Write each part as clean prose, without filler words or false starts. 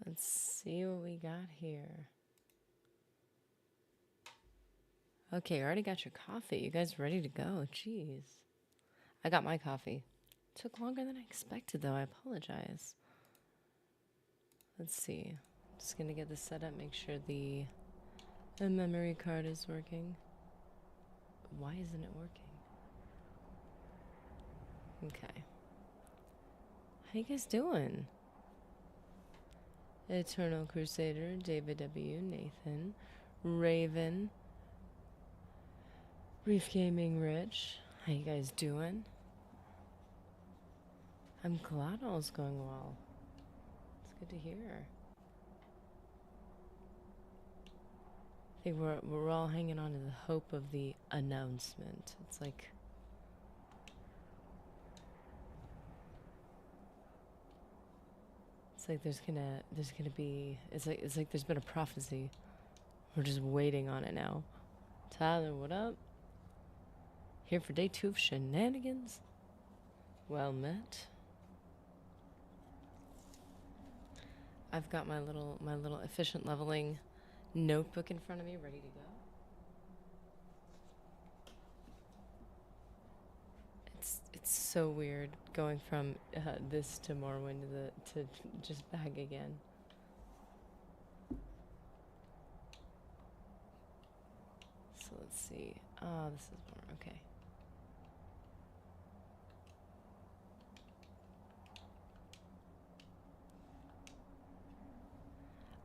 Let's see what we got here. Okay, I already got your coffee. You guys ready to go? Jeez. I got my coffee. Took longer than I expected, though. I apologize. Let's see. Just gonna get this set up, make sure the memory card is working. Why isn't it working? Okay. How you guys doing? Eternal Crusader, David W, Nathan, Raven, Reef Gaming Rich. How you guys doing? I'm glad all's going well. It's good to hear. I think we're all hanging on to the hope of the announcement. It's like there's gonna be it's like there's been a prophecy. We're just waiting on it now. Tyler, what up? Here for day 2 of shenanigans. Well met. I've got my little efficient leveling notebook in front of me, ready to go. It's so weird going from this to Morrowind to just back again. So let's see. Oh, this is more okay.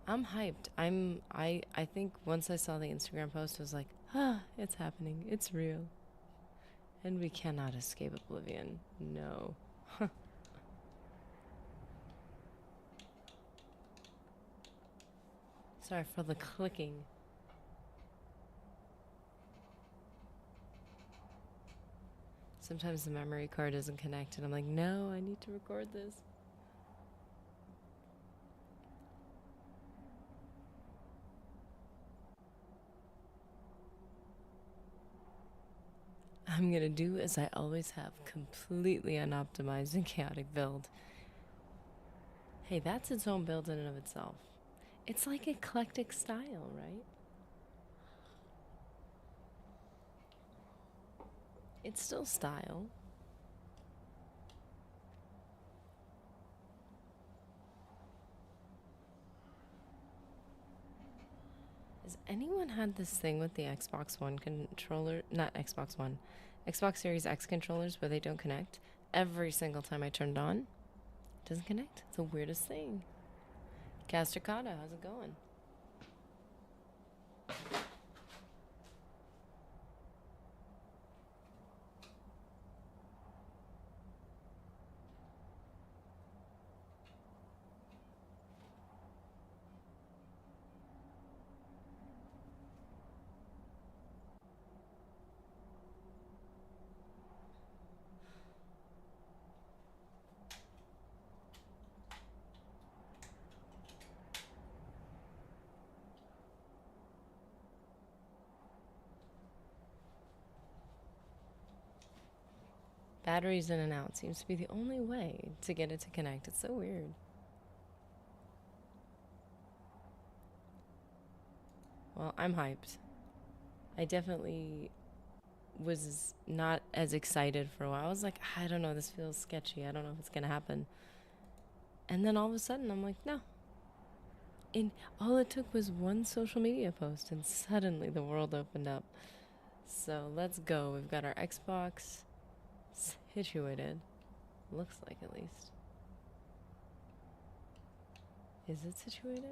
I'm hyped. I think once I saw the Instagram post, I was like, it's happening. It's real. And we cannot escape Oblivion. No. Sorry for the clicking. Sometimes the memory card doesn't connect, and I'm like, no, I need to record this. I'm gonna do as I always have, completely unoptimized and chaotic build. Hey, that's its own build in and of itself. It's like eclectic style, right? It's still style. Has anyone had this thing with the Xbox One controller? Not Xbox One. Xbox Series X controllers where they don't connect? Every single time I turn it on, it doesn't connect. It's the weirdest thing. Castricata, how's it going? Batteries in and out seems to be the only way to get it to connect. It's so weird. Well, I'm hyped. I definitely was not as excited for a while. I was like, I don't know, this feels sketchy. I don't know if it's gonna happen. And then all of a sudden, I'm like, no. And all it took was one social media post, and suddenly the world opened up. So let's go. We've got our Xbox situated. Looks like, at least. Is it situated?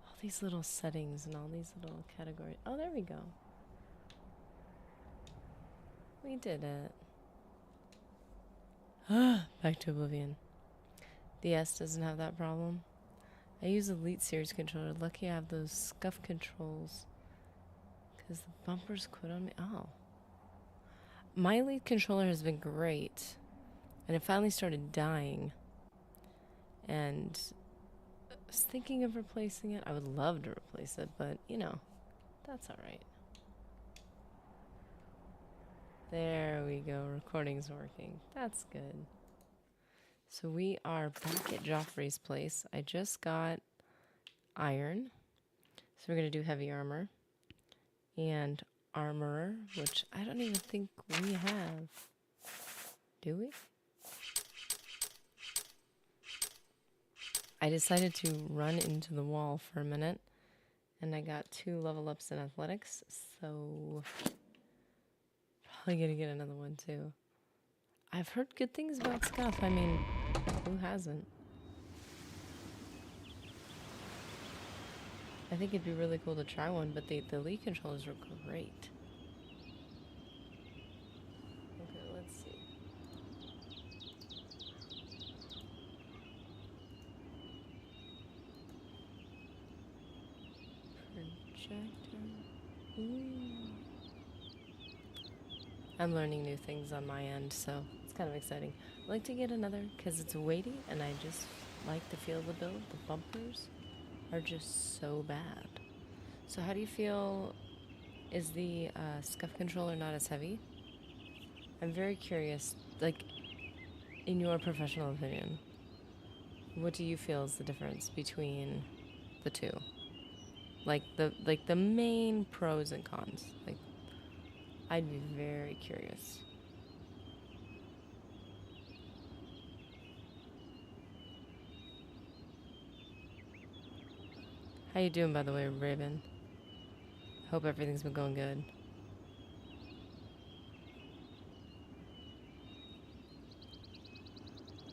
All these little settings and all these little categories. Oh, there we go. We did it. Back to Oblivion. The S doesn't have that problem. I use Elite Series controller. Lucky I have those scuff controls. Because the bumpers quit on me. Oh. My Elite controller has been great. And it finally started dying. And I was thinking of replacing it. I would love to replace it, but, you know, That's alright. There we go. Recording's working. That's good. So we are back at Joffrey's place. I just got iron. So we're going to do heavy armor. And armorer, which I don't even think we have. Do we? I decided to run into the wall for a minute. And I got 2 level ups in athletics. So probably going to get another one too. I've heard good things about Scuff. I mean, who hasn't? I think it'd be really cool to try one, but the Elite controllers are great. Okay, let's see. Projector. Ooh. I'm learning new things on my end, so it's kind of exciting. I'd like to get another because it's weighty, and I just like the feel of the build. The bumpers are just so bad. So how do you feel? Is the Scuff controller not as heavy? I'm very curious, like, in your professional opinion, what do you feel is the difference between the two? Like the main pros and cons. Like, I'd be very curious. How you doing, by the way, Raven? Hope everything's been going good.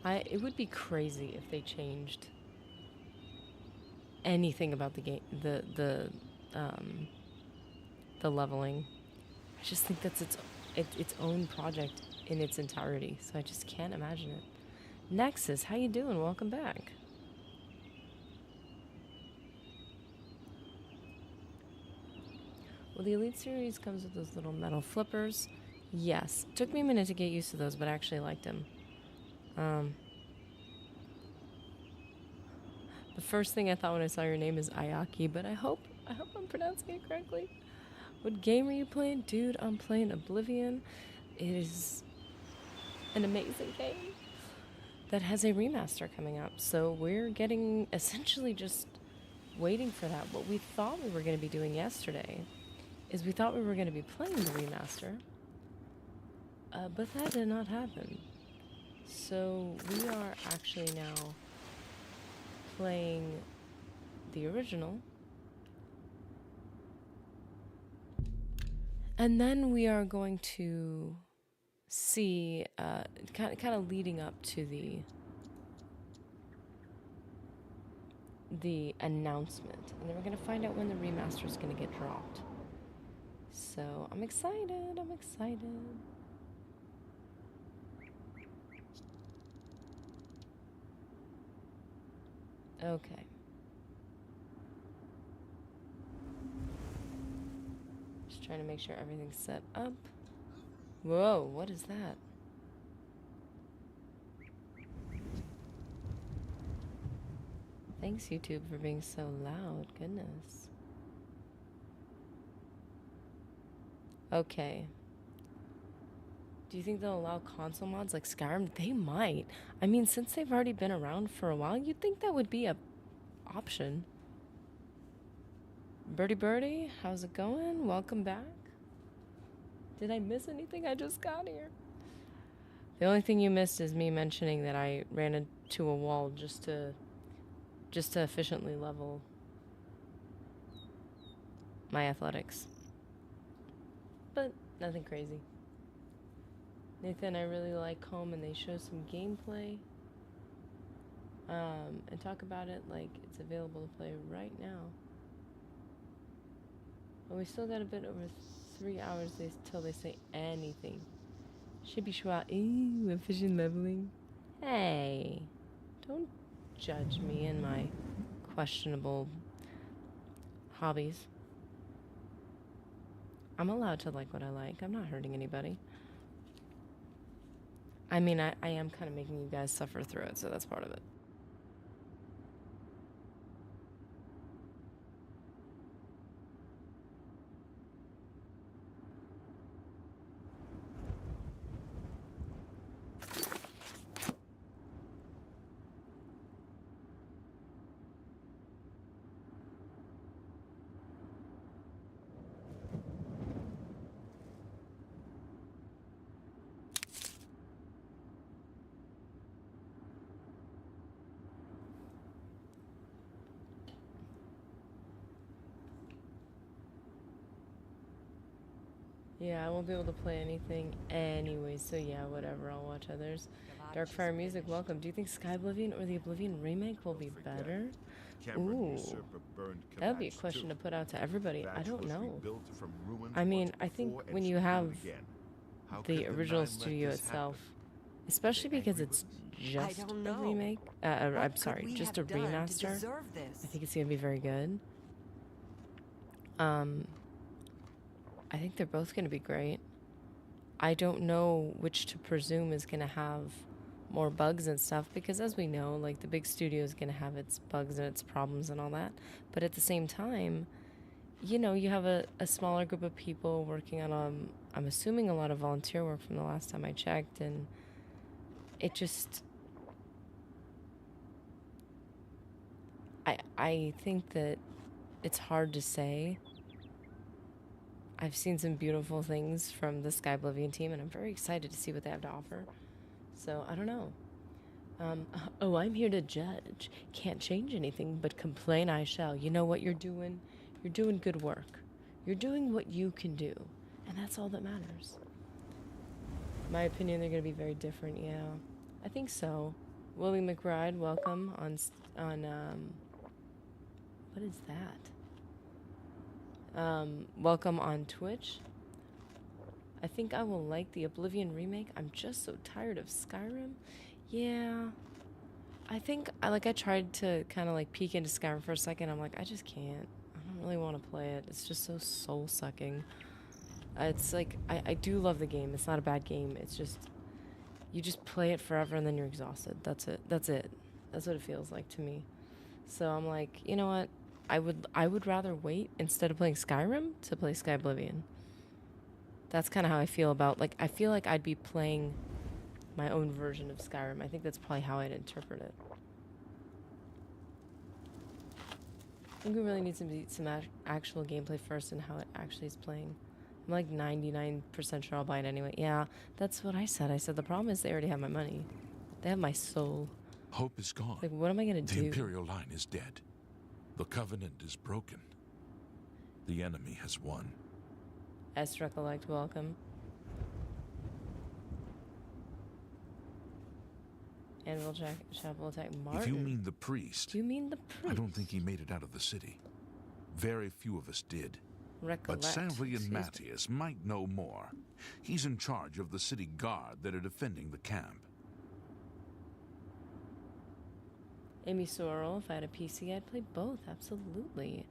It would be crazy if they changed anything about the game, the leveling. I just think that's its own project in its entirety, so I just can't imagine it. Nexus, how you doing? Welcome back. Well, the Elite series comes with those little metal flippers. Yes, took me a minute to get used to those, but I actually liked them. The first thing I thought when I saw your name is Ayaki, but I hope I'm pronouncing it correctly. What game are you playing? Dude, I'm playing Oblivion. It is an amazing game that has a remaster coming up. So we're getting essentially just waiting for that. What we thought we were going to be doing yesterday is we thought we were going to be playing the remaster, but that did not happen. So we are actually now playing the original, and then we are going to see kind of leading up to the announcement, and then we're going to find out when the remaster is going to get dropped. So I'm excited. Okay. Just trying to make sure everything's set up. Whoa, what is that? Thanks, YouTube, for being so loud. Goodness. Okay. Do you think they'll allow console mods like Skyrim? They might. I mean, since they've already been around for a while, you'd think that would be a option. Birdie, how's it going? Welcome back. Did I miss anything? I just got here. The only thing you missed is me mentioning that I ran into a wall just to efficiently level my athletics. But nothing crazy. Nathan, I really like home, and they show some gameplay and talk about it like it's available to play right now. But we still got a bit over 3 hours till they say anything. Should be Schwa. Ooh, efficient leveling. Hey, don't judge me and my questionable hobbies. I'm allowed to like what I like. I'm not hurting anybody. I mean, I am kind of making you guys suffer through it, so that's part of it. Yeah, I won't be able to play anything anyway, so yeah, whatever, I'll watch others. Darkfire Music, welcome. Do you think Sky Oblivion or the Oblivion remake will be better? Ooh, that would be a question to put out to everybody. I don't know. I mean, I think when you have the original studio itself, especially because it's just a remake, I'm sorry, just a remaster, I think it's going to be very good. I think they're both going to be great. I don't know which to presume is going to have more bugs and stuff, because as we know, like, the big studio is going to have its bugs and its problems and all that. But at the same time, you know, you have a smaller group of people working on, I'm assuming, a lot of volunteer work from the last time I checked, and it just... I think that it's hard to say. I've seen some beautiful things from the Sky Oblivion team, and I'm very excited to see what they have to offer. So, I don't know. Oh, I'm here to judge. Can't change anything, but complain I shall. You know what you're doing? You're doing good work. You're doing what you can do, and that's all that matters. In my opinion, they're going to be very different, yeah. I think so. Willie McBride, welcome on what is that? Welcome on Twitch. I think I will like the Oblivion remake. I'm just so tired of Skyrim. Yeah. I think I tried to kind of like peek into Skyrim for a second. I'm like, I just can't. I don't really want to play it. It's just so soul sucking. It's like, I do love the game. It's not a bad game. It's just, you just play it forever and then you're exhausted. That's it. That's what it feels like to me. So I'm like, you know what? I would rather wait instead of playing Skyrim to play Sky Oblivion. That's kind of how I feel about, like, I feel like I'd be playing my own version of Skyrim. I think that's probably how I'd interpret it. I think we really need some actual gameplay first and how it actually is playing. I'm like 99% sure I'll buy it anyway. Yeah, that's what I said. I said the problem is they already have my money. They have my soul. Hope is gone. Like, what am I going to do? The Imperial line is dead. The Covenant is broken. The enemy has won. S. Recollect, welcome. Anvil Chapel attack. Martin. If you mean the priest... You mean the priest? I don't think he made it out of the city. Very few of us did. Recollect. But Sanvlian Matthias might know more. He's in charge of the city guard that are defending the camp. Amy Sorrell, if I had a PC, I'd play both, absolutely.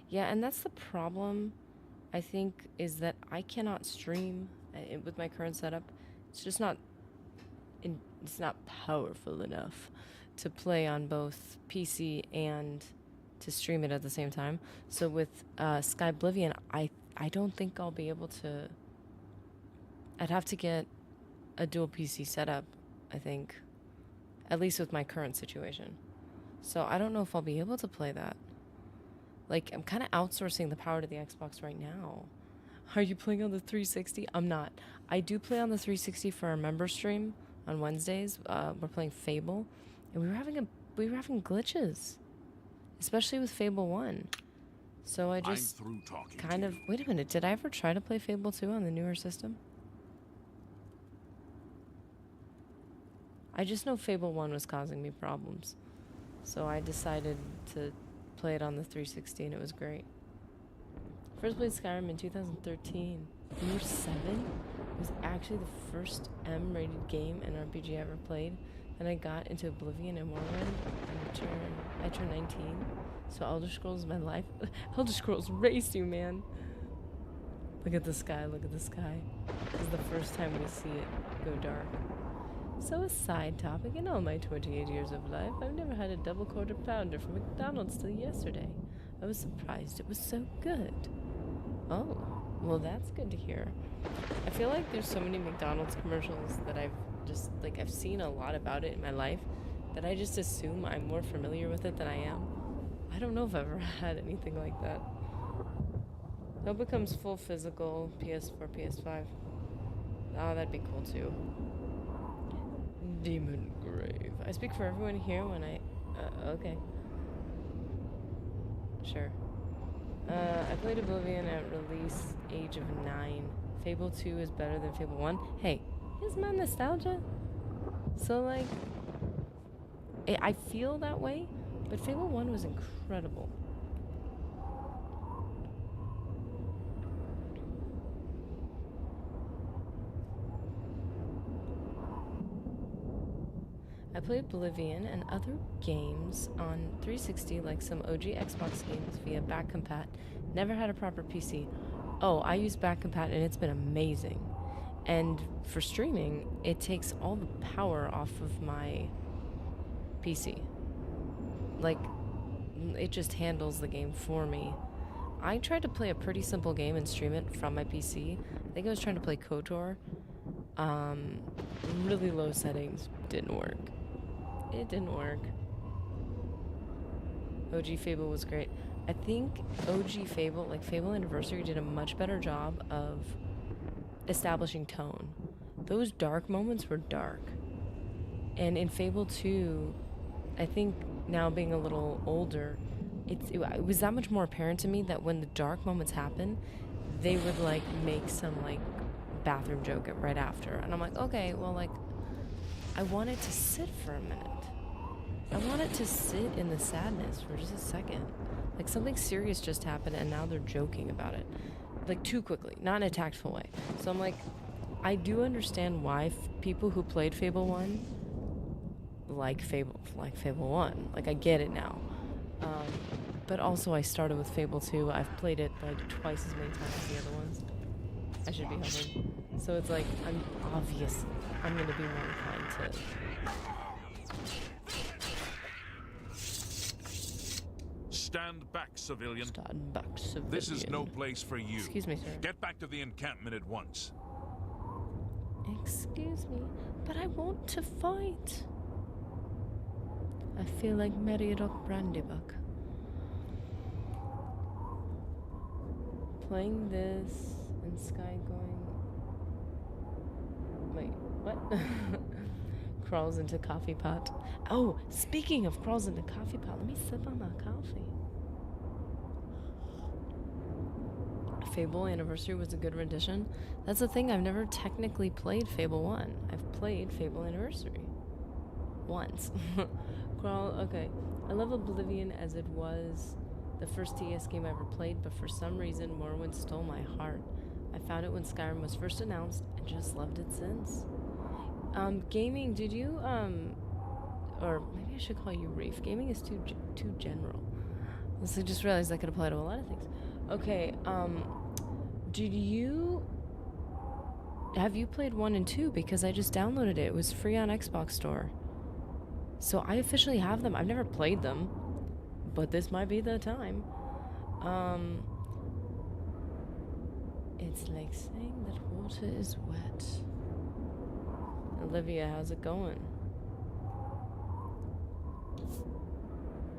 Yeah, and that's the problem, I think, is that I cannot stream with my current setup. It's just not, it's not powerful enough to play on both PC and to stream it at the same time. So with Sky Oblivion, I don't think I'll be able to. I'd have to get a dual PC setup, I think, at least with my current situation. So I don't know if I'll be able to play that. Like, I'm kind of outsourcing the power to the Xbox right now. Are you playing on the 360? I'm not. I do play on the 360 for our member stream on Wednesdays. We're playing Fable, and we were having glitches, especially with Fable 1. So I just kind of... Wait a minute, did I ever try to play Fable 2 on the newer system? I just know Fable 1 was causing me problems. So I decided to play it on the 360, and it was great. First played Skyrim in 2013. You were 7? It was actually the first M-rated game and RPG I ever played. Then I got into Oblivion and Morrowind, and I turned 19. So Elder Scrolls is my life. Elder Scrolls race you, man. Look at the sky, look at the sky. This is the first time we see it go dark. So a side topic, in all my 28 years of life, I've never had a double quarter pounder from McDonald's till yesterday. I was surprised it was so good. Oh, well that's good to hear. I feel like there's so many McDonald's commercials that I've seen a lot about it in my life that I just assume I'm more familiar with it than I am. I don't know if I've ever had anything like that. Hope it comes full physical, PS4, PS5. Oh, that'd be cool too. Demon Grave. I speak for everyone here when I... okay. Sure. I played Oblivion at release, age of 9. Fable 2 is better than Fable 1. Hey, is my nostalgia? So, like, I feel that way, but Fable 1 was incredible. I played Oblivion and other games on 360, like some OG Xbox games via back compat. Never had a proper PC. Oh, I use back compat and it's been amazing. And for streaming, it takes all the power off of my PC. Like, it just handles the game for me. I tried to play a pretty simple game and stream it from my PC. I think I was trying to play KOTOR. Really low settings. Didn't work. It didn't work. OG Fable was great. I think OG Fable, like Fable Anniversary, did a much better job of establishing tone. Those dark moments were dark. And in Fable 2, I think now being a little older, it was that much more apparent to me that when the dark moments happen, they would like make some like bathroom joke right after. And I'm like, okay, well, like, I want it to sit for a minute. I want it to sit in the sadness for just a second. Like something serious just happened and now they're joking about it. Like too quickly, not in a tactful way. So I'm like, I do understand why people who played Fable 1 like Fable 1. Like I get it now. But also I started with Fable 2. I've played it like twice as many times as the other ones. I should be helping. So it's like, I'm gonna be more inclined to... Stand back, civilian. Stand back, civilian. This is no place for you. Excuse me, sir. Get back to the encampment at once. Excuse me, but I want to fight. I feel like Meriadoc Brandybuck. Playing this and Sky going... Wait, what? Crawls into coffee pot. Oh, speaking of crawls into coffee pot, let me sip on my coffee. Fable Anniversary was a good rendition. That's the thing, I've never technically played Fable 1. I've played Fable Anniversary. Once. Crawl, okay. I love Oblivion as it was the first TS game I ever played, but for some reason Morrowind stole my heart. I found it when Skyrim was first announced and just loved it since. Gaming, did you, or maybe I should call you Reef. Gaming is too general. I just realized that could apply to a lot of things. Okay, have you played 1 and 2? Because I just downloaded it. It was free on Xbox Store. So I officially have them. I've never played them, but this might be the time. It's like saying that water is wet. Olivia, how's it going?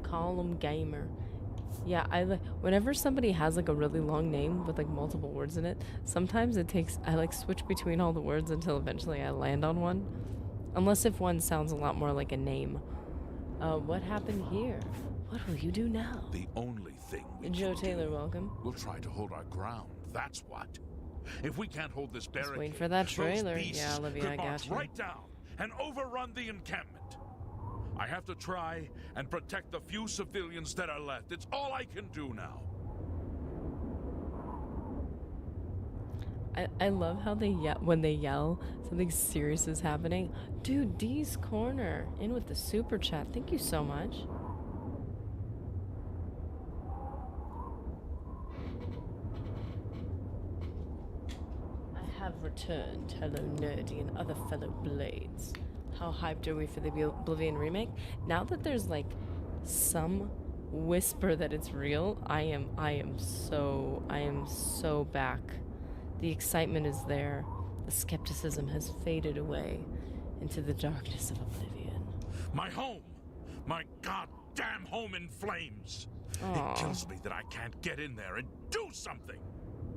Column Gamer. Yeah, whenever somebody has like a really long name with like multiple words in it, sometimes I like switch between all the words until eventually I land on one. Unless if one sounds a lot more like a name. What happened here? What will you do now? The only thing we Joe can Taylor, do, welcome. We'll try to hold our ground. That's what. If we can't hold this barricade, Just waiting for that trailer. those beasts Yeah, Olivia, could I march got you. right down and overrun the encampment. I have to try and protect the few civilians that are left. It's all I can do now. I love how when they yell, something serious is happening. Dude, D's Corner, in with the super chat. Thank you so much. I have returned. Hello, Nerdy and other fellow Blades. How hyped are we for the Oblivion remake? Now that there's like some whisper that it's real, I am so back. The excitement is there. The skepticism has faded away into the darkness of Oblivion. My home! My goddamn home in flames! Aww. It kills me that I can't get in there and do something!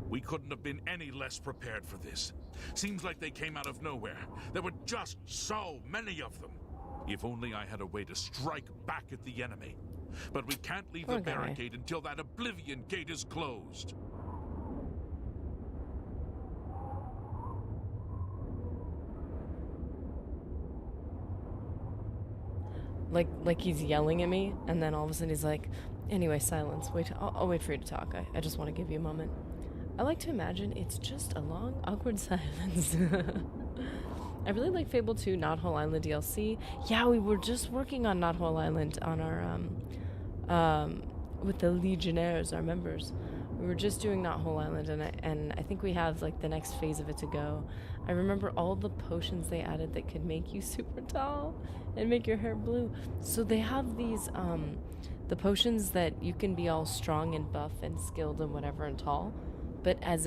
We couldn't have been any less prepared for this. Seems like they came out of nowhere. There were just so many of them. If only I had a way to strike back at the enemy. But we can't leave the barricade until that Oblivion gate is closed. like he's yelling at me, and then all of a sudden he's like, anyway, silence. Wait, I'll wait for you to talk. I just want to give you a moment. I like to imagine it's just a long, awkward silence. I really like Fable 2 Knothole Island DLC. Yeah, we were just working on Knothole Island on our with the Legionnaires, our members. We were just doing Knothole Island, and I think we have like the next phase of it to go. I remember all the potions they added that could make you super tall and make your hair blue. So they have these the potions that you can be all strong and buff and skilled and whatever and tall, but as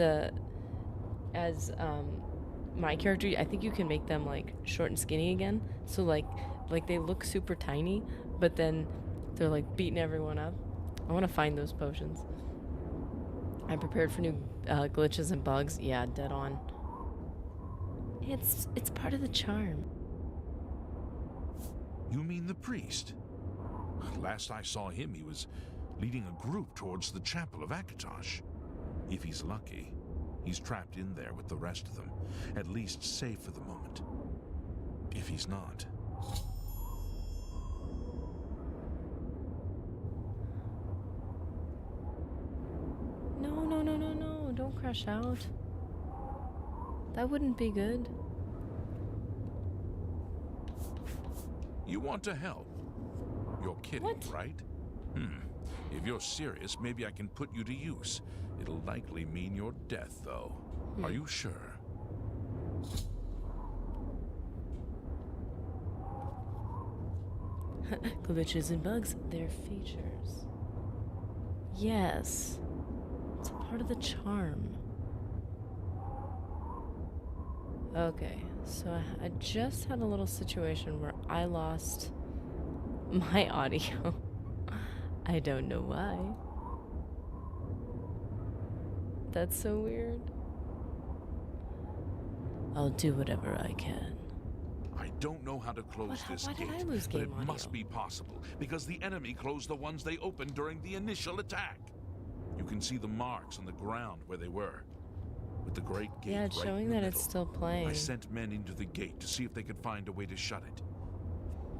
my character, I think you can make them like short and skinny again. So like they look super tiny, but then they're like beating everyone up. I want to find those potions. I'm prepared for new glitches and bugs. Yeah, dead on. It's part of the charm. You mean the priest? Last I saw him, he was leading a group towards the chapel of Akatosh. If he's lucky, he's trapped in there with the rest of them, at least safe for the moment. If he's not... No, don't crash out. That wouldn't be good. You want to help? You're kidding, what? Right? If you're serious, maybe I can put you to use. It'll likely mean your death, though. Are you sure? Glitches and bugs, they're features. Yes. It's a part of the charm. Okay, so I just had a little situation where I lost my audio. I don't know why. That's so weird. I'll do whatever I can. I don't know how to close this why gate, did I lose but game it audio? must be possible, because the enemy closed the ones they opened during the initial attack. You can see the marks on the ground where they were, with the great gate Yeah, it's right showing in the that middle. it's still playing. I sent men into the gate to see if they could find a way to shut it.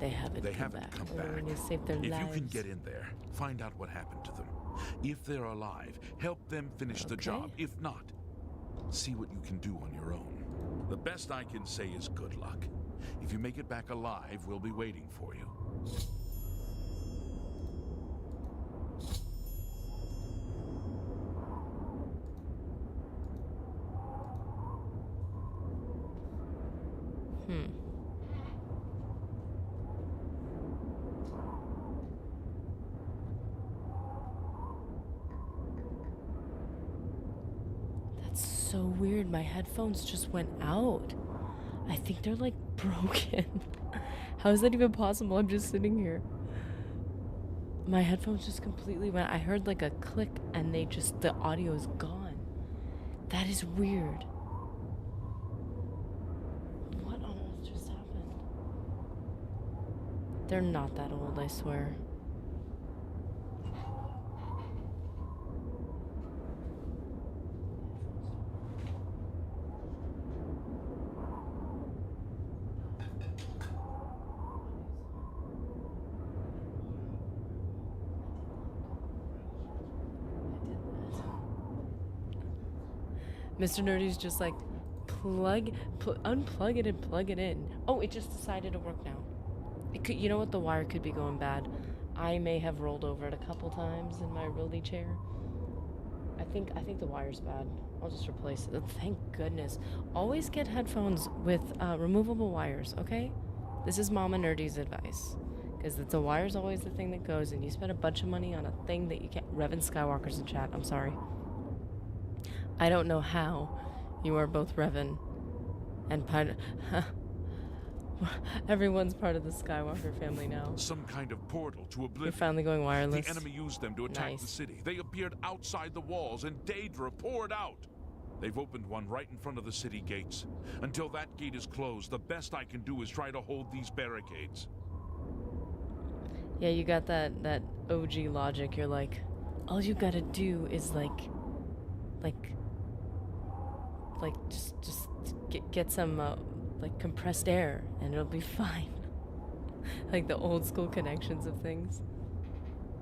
They haven't come come back. back. We need to save their If lives. you can get in there, find out what happened to them. If they're alive, help them finish the job. If not, see what you can do on your own. The best I can say is good luck. If you make it back alive, we'll be waiting for you. That's so weird. My headphones just went out. I think they're like broken. How is that even possible? I'm just sitting here. My headphones just completely went. I heard like a click and the audio is gone. That is weird. What on earth just happened? They're not that old, I swear. Mr. Nerdy's just like, unplug it and plug it in. Oh, it just decided to work now. It could, you know what? The wire could be going bad. I may have rolled over it a couple times in my rolly chair. I think the wire's bad. I'll just replace it. Thank goodness. Always get headphones with removable wires, okay? This is Mama Nerdy's advice. Because the wire's always the thing that goes, and you spend a bunch of money on a thing that you can't... Revan Skywalker's in chat. I'm sorry. I don't know how you are both Revan and everyone's part of the Skywalker family now. Some kind of portal to Oblivion. You're finally going wireless. The enemy used them to attack the city. They appeared outside the walls, and Daedra poured out. They've opened one right in front of the city gates. Until that gate is closed, the best I can do is try to hold these barricades. Yeah, you got that OG logic. You're like, all you gotta do is just get some like compressed air and it'll be fine. Like the old school connections of things.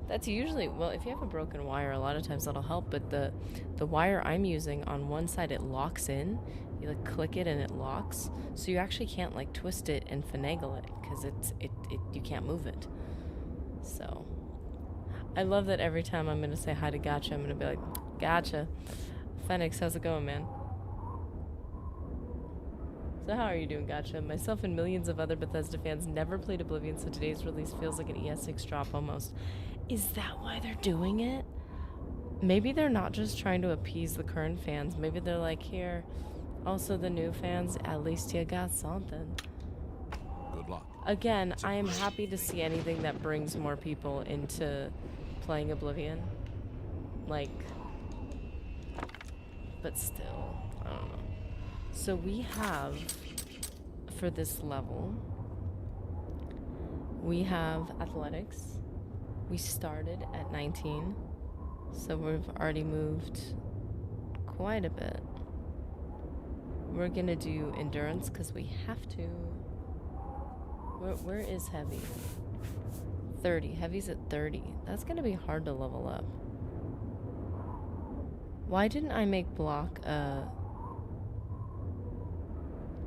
That's usually, well, if you have a broken wire, a lot of times that'll help, but the wire I'm using, on one side it locks in. You like click it and it locks, so you actually can't like twist it and finagle it because you can't move it. So I love that every time I'm gonna say hi to Gotcha, I'm gonna be like, Gotcha. Phoenix, how's it going, man? So how are you doing, Gotcha? Myself and millions of other Bethesda fans never played Oblivion, so today's release feels like an ES6 drop almost. Is that why they're doing it? Maybe they're not just trying to appease the current fans. Maybe they're like, here, also the new fans, at least you got something. Good luck. Again, I am happy to see anything that brings more people into playing Oblivion. Like, but still, I don't know. So we have, for this level, we have athletics. We started at 19, so we've already moved quite a bit. We're gonna do endurance because we have to. Where is heavy? 30. Heavy's at 30. That's gonna be hard to level up. Why didn't I make block?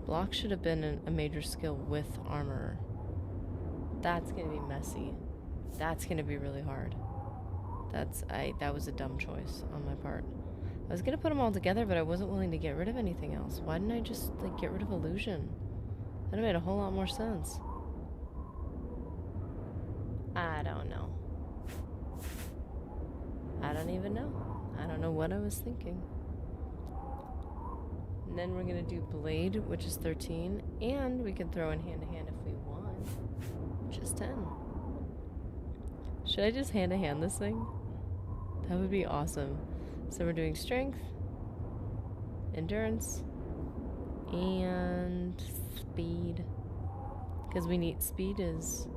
Block should have been a major skill with armor. That's gonna be messy. That's gonna be really hard. That was a dumb choice on my part. I was gonna put them all together, but I wasn't willing to get rid of anything else. Why didn't I just like get rid of illusion? That made a whole lot more sense. I don't know. I don't even know. I don't know what I was thinking. And then we're gonna do blade, which is 13, and we can throw in hand-to-hand if we want, which is 10. Should I just hand-to-hand this thing? That would be awesome. So we're doing strength, endurance, and speed. Because we need, speed is...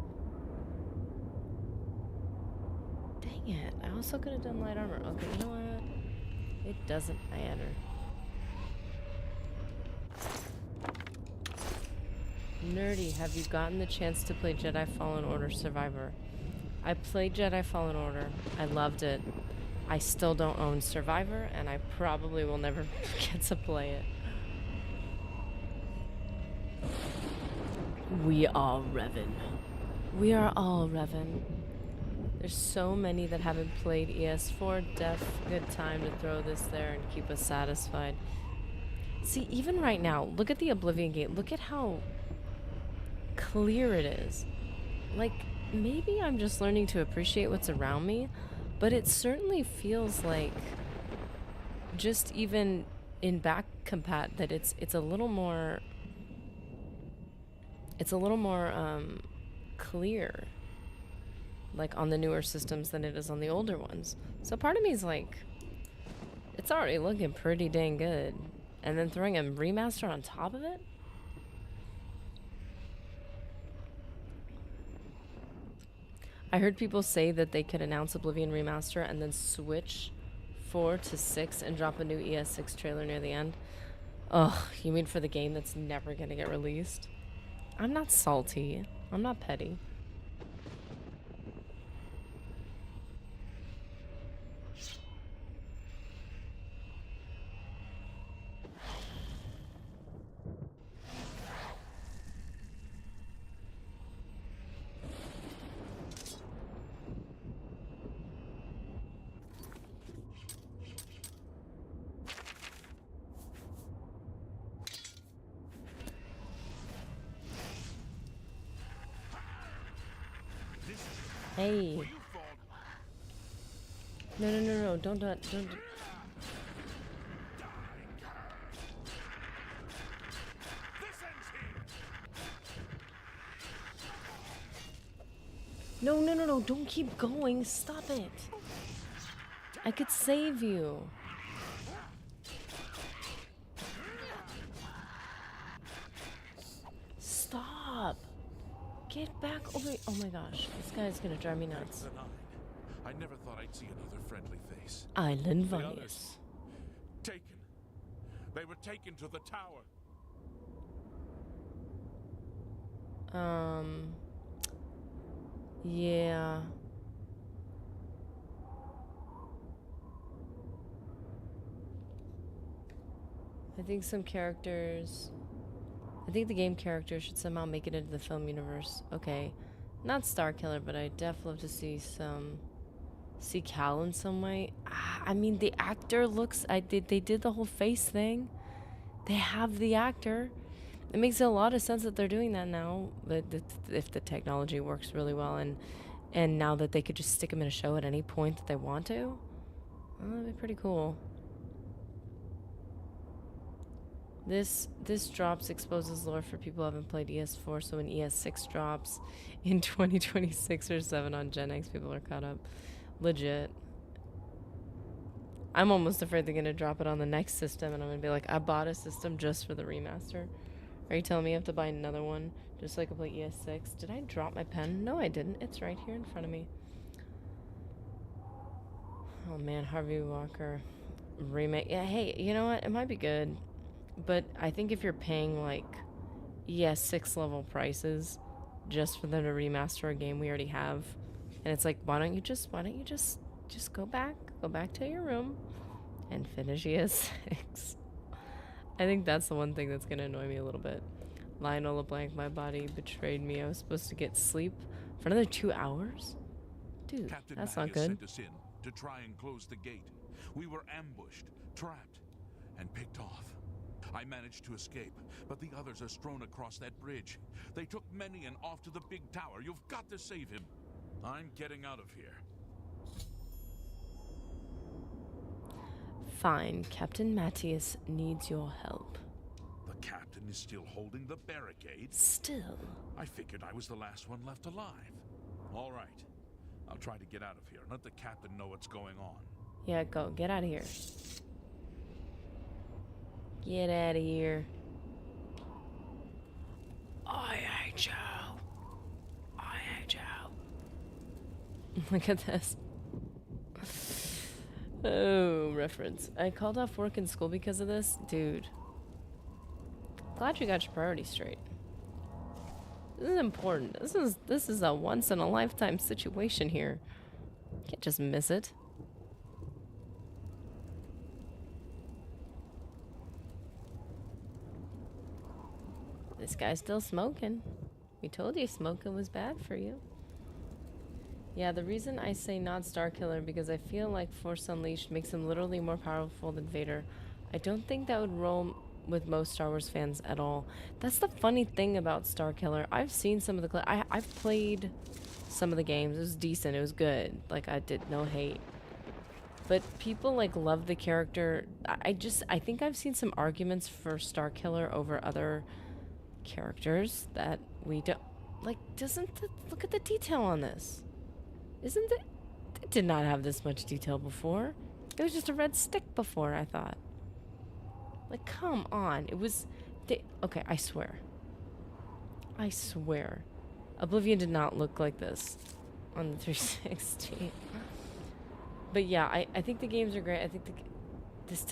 Dang it, I also could have done light armor. Okay, you know what? It doesn't matter. Nerdy, have you gotten the chance to play Jedi Fallen Order Survivor? I played Jedi Fallen Order. I loved it. I still don't own Survivor, and I probably will never get to play it. We are Revan. We are all Revan. There's so many that haven't played ES4. Good time to throw this there and keep us satisfied. See, even right now, look at the Oblivion gate. Look at how clear it is. Like, maybe I'm just learning to appreciate what's around me, but it certainly feels like, just even in back compat, that it's a little more clear, like on the newer systems than it is on the older ones. So part of me is like, it's already looking pretty dang good, and then throwing a remaster on top of it. I heard people say that they could announce Oblivion Remaster and then switch 4 to 6 and drop a new ES6 trailer near the end. Ugh, you mean for the game that's never gonna get released? I'm not salty. I'm not petty. Hey. No, don't. No, don't keep going. Stop it. I could save you. Stop. Get back over. Oh my gosh, this guy's gonna drive me nuts. I never thought I'd see another friendly face. Island The Vice. others, taken. They were taken to the tower. Yeah. I think some characters... I think the game characters should somehow make it into the film universe. Okay. Not Starkiller, but I'd def love to see some... See Cal in some way. I mean, the actor looks... They did the whole face thing. They have the actor. It makes a lot of sense that they're doing that now. But if the technology works really well, and now that they could just stick him in a show at any point that they want to, well, that'd be pretty cool. This drops exposes lore for people who haven't played ES4, so when ES6 drops in 2026 or 7 on Gen X, people are caught up. Legit. I'm almost afraid they're gonna drop it on the next system, and I'm gonna be like, I bought a system just for the remaster. Are you telling me I have to buy another one just so I can play ES6? Did I drop my pen? No, I didn't. It's right here in front of me. Oh man, Harvey Walker remake. Yeah, hey, you know what? It might be good. But I think if you're paying like ES6 level prices just for them to remaster a game we already have, and it's like, why don't you just go back to your room and finish ES6? I think that's the one thing that's gonna annoy me a little bit. Lionel LeBlanc, my body betrayed me. I was supposed to get sleep for another 2 hours? Dude, Captain that's Mattias not good. sent us in to try and close the gate. We were ambushed, trapped, and picked off. I managed to escape, but the others are strewn across that bridge. They took Menion off to the big tower. You've got to save him. I'm getting out of here. Fine, Captain Mattias needs your help. The captain is still holding the barricade. Still? I figured I was the last one left alive. All right. I'll try to get out of here and let the captain know what's going on. Yeah, go. Get out of here. Get out of here. I hate you. I hate you. Look at this. Oh, reference. I called off work and school because of this? Dude. Glad you got your priorities straight. This is important. This is a once in a lifetime situation here. Can't just miss it. This guy's still smoking. We told you smoking was bad for you. Yeah, the reason I say not Starkiller because I feel like Force Unleashed makes him literally more powerful than Vader. I don't think that would roll with most Star Wars fans at all. That's the funny thing about Starkiller. I've seen some of the I've played some of the games. It was decent. It was good. Like, I did no hate. But people like love the character. I think I've seen some arguments for Starkiller over other characters that we don't like. Look at the detail on this. Isn't it? It did not have this much detail before. It was just a red stick before, I thought. Like, come on. It was... okay, I swear. I swear. Oblivion did not look like this on the 360. But yeah, I think the games are great. I think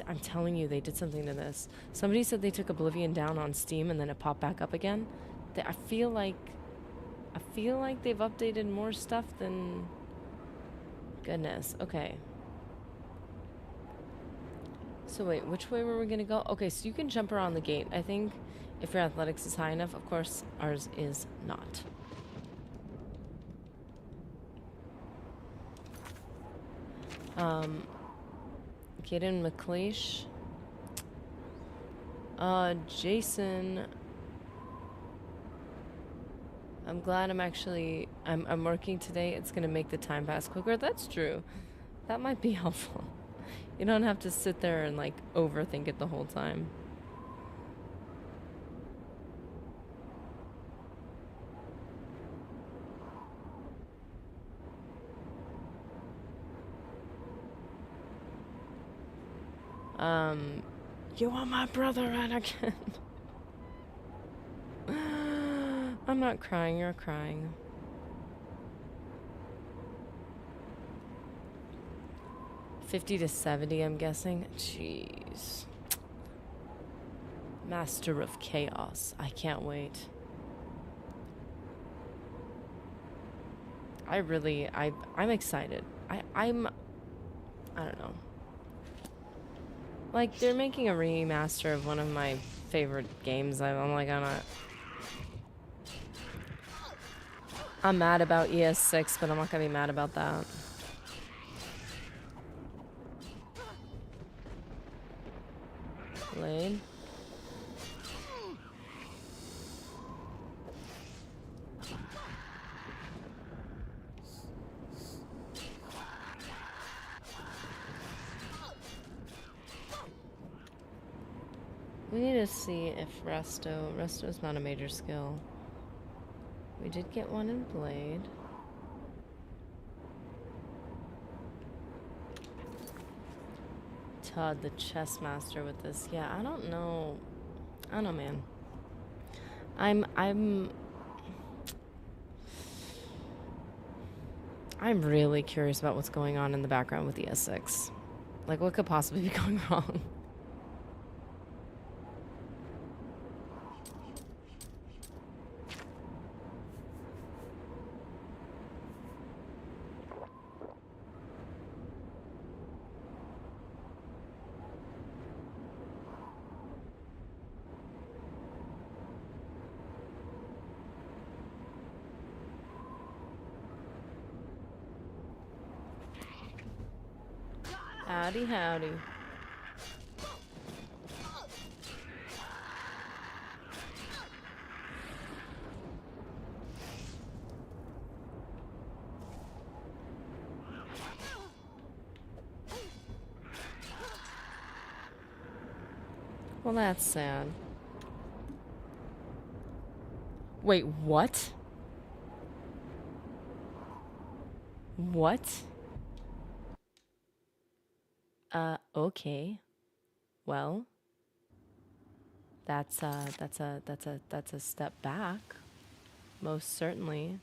I'm telling you, they did something to this. Somebody said they took Oblivion down on Steam and then it popped back up again. I feel like they've updated more stuff than... Goodness. Okay. So wait, which way were we gonna go? Okay, so you can jump around the gate. I think if your athletics is high enough. Of course, ours is not. Kaden McLeish. Jason. I'm glad I'm working today. It's gonna make the time pass quicker. That's true. That might be helpful. You don't have to sit there and like overthink it the whole time. You are my brother, Anakin. I'm not crying, you're crying. $50 to $70, I'm guessing. Jeez. Master of Chaos. I can't wait. I'm excited. I don't know. Like, they're making a remaster of one of my favorite games. I'm like, I'm mad about ES6, but I'm not gonna be mad about that. Blade. We need to see if Resto's not a major skill. We did get one in Blade. Todd, the chess master with this. Yeah, I don't know, man. I'm really curious about what's going on in the background with the S6. Like, what could possibly be going wrong? Howdy, howdy. Well, that's sad. Wait, what? What? Okay. Well, that's a step back. Most certainly.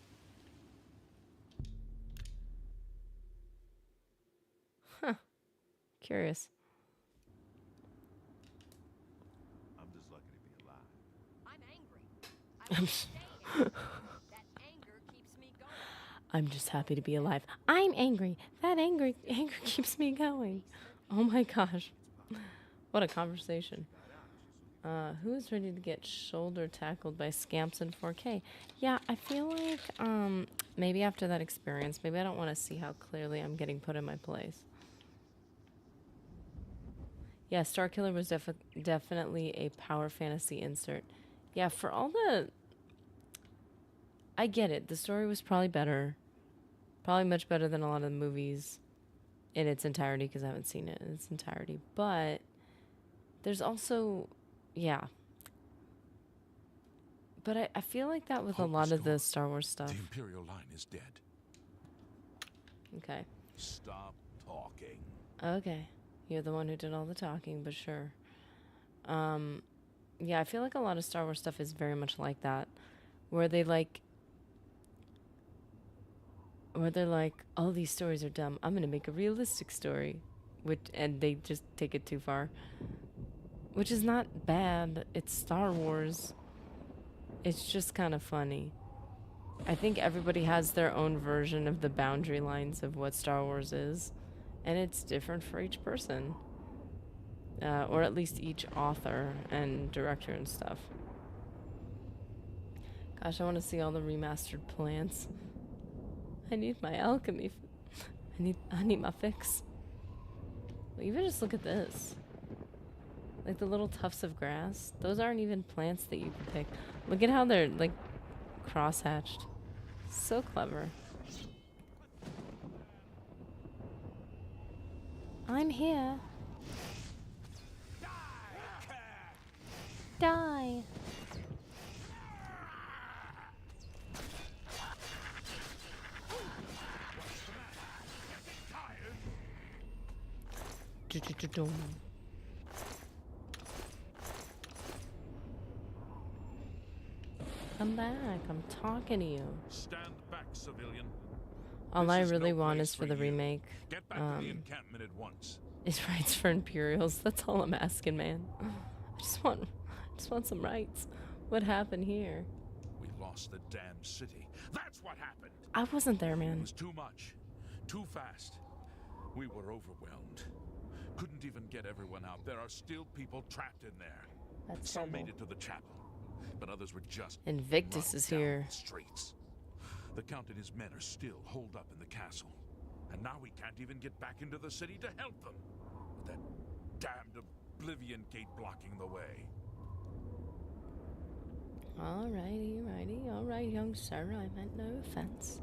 Huh. Curious. I'm just lucky to be alive. I'm angry. I won't stay angry. That anger keeps me going. I'm just happy to be alive. I'm angry. That anger keeps me going. Oh my gosh. What a conversation. Who is ready to get shoulder tackled by scamps in 4K? Yeah, I feel like maybe after that experience, maybe I don't want to see how clearly I'm getting put in my place. Yeah, Starkiller was definitely a power fantasy insert. Yeah, for all the... I get it. The story was probably better. Probably much better than a lot of the movies in its entirety, because I haven't seen it in its entirety. But there's also... Yeah. But I feel like that with a lot of the Star Wars stuff. The Imperial line is dead. Okay. Stop talking. Okay. You're the one who did all the talking, but sure. Yeah, I feel like a lot of Star Wars stuff is very much like that. Where they're like, oh, these stories are dumb. I'm gonna make a realistic story. And they just take it too far. Which is not bad. It's Star Wars. It's just kind of funny. I think everybody has their own version of the boundary lines of what Star Wars is. And it's different for each person. Or at least each author and director and stuff. Gosh, I want to see all the remastered plants. I need my alchemy. I need my fix. Well, even just look at this. Like the little tufts of grass. Those aren't even plants that you can pick. Look at how they're like cross-hatched. So clever. I'm here. Die. Come back. I'm talking to you. Stand back, civilian. All This I is really no want place is for for the you. remake. Get back to the encampment at once. Is rights for Imperials. That's all I'm asking, man. I just want some rights. What happened here? We lost the damn city. That's what happened. I wasn't there, It man. was too much. Too fast. We were overwhelmed. Couldn't even get everyone out. There are still people trapped in there. That's Some terrible. made it to the chapel, but others were just Invictus run is down here. the streets. The Count and his men are still holed up in the castle. And now we can't even get back into the city to help them. With that damned Oblivion gate blocking the way. All right, young sir. I meant no offense.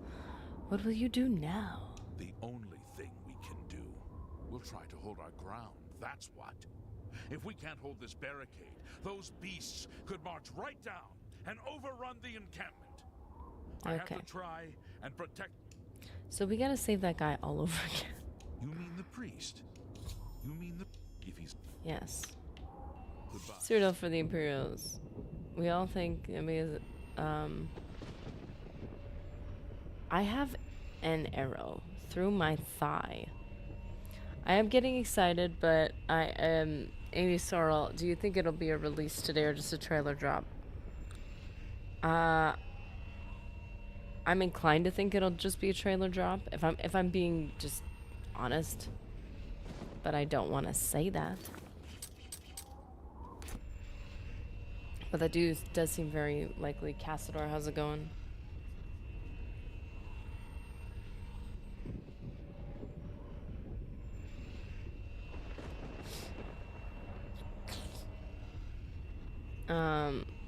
What will you do now? The only thing we can do. We'll try to hold our ground, that's what. If we can't hold this barricade, those beasts could march right down and overrun the encampment. I have Okay. to try and protect... So we gotta save that guy all over again. You mean the priest? You mean the... If he's... Yes. Goodbye. Cyrodiil for the Imperials. We all think, I mean, I have an arrow through my thigh. I am getting excited, but I am... Amy Sorrel, do you think it'll be a release today or just a trailer drop? I'm inclined to think it'll just be a trailer drop, if I'm being just honest. But I don't want to say that. But that does seem very likely. Cassador, how's it going?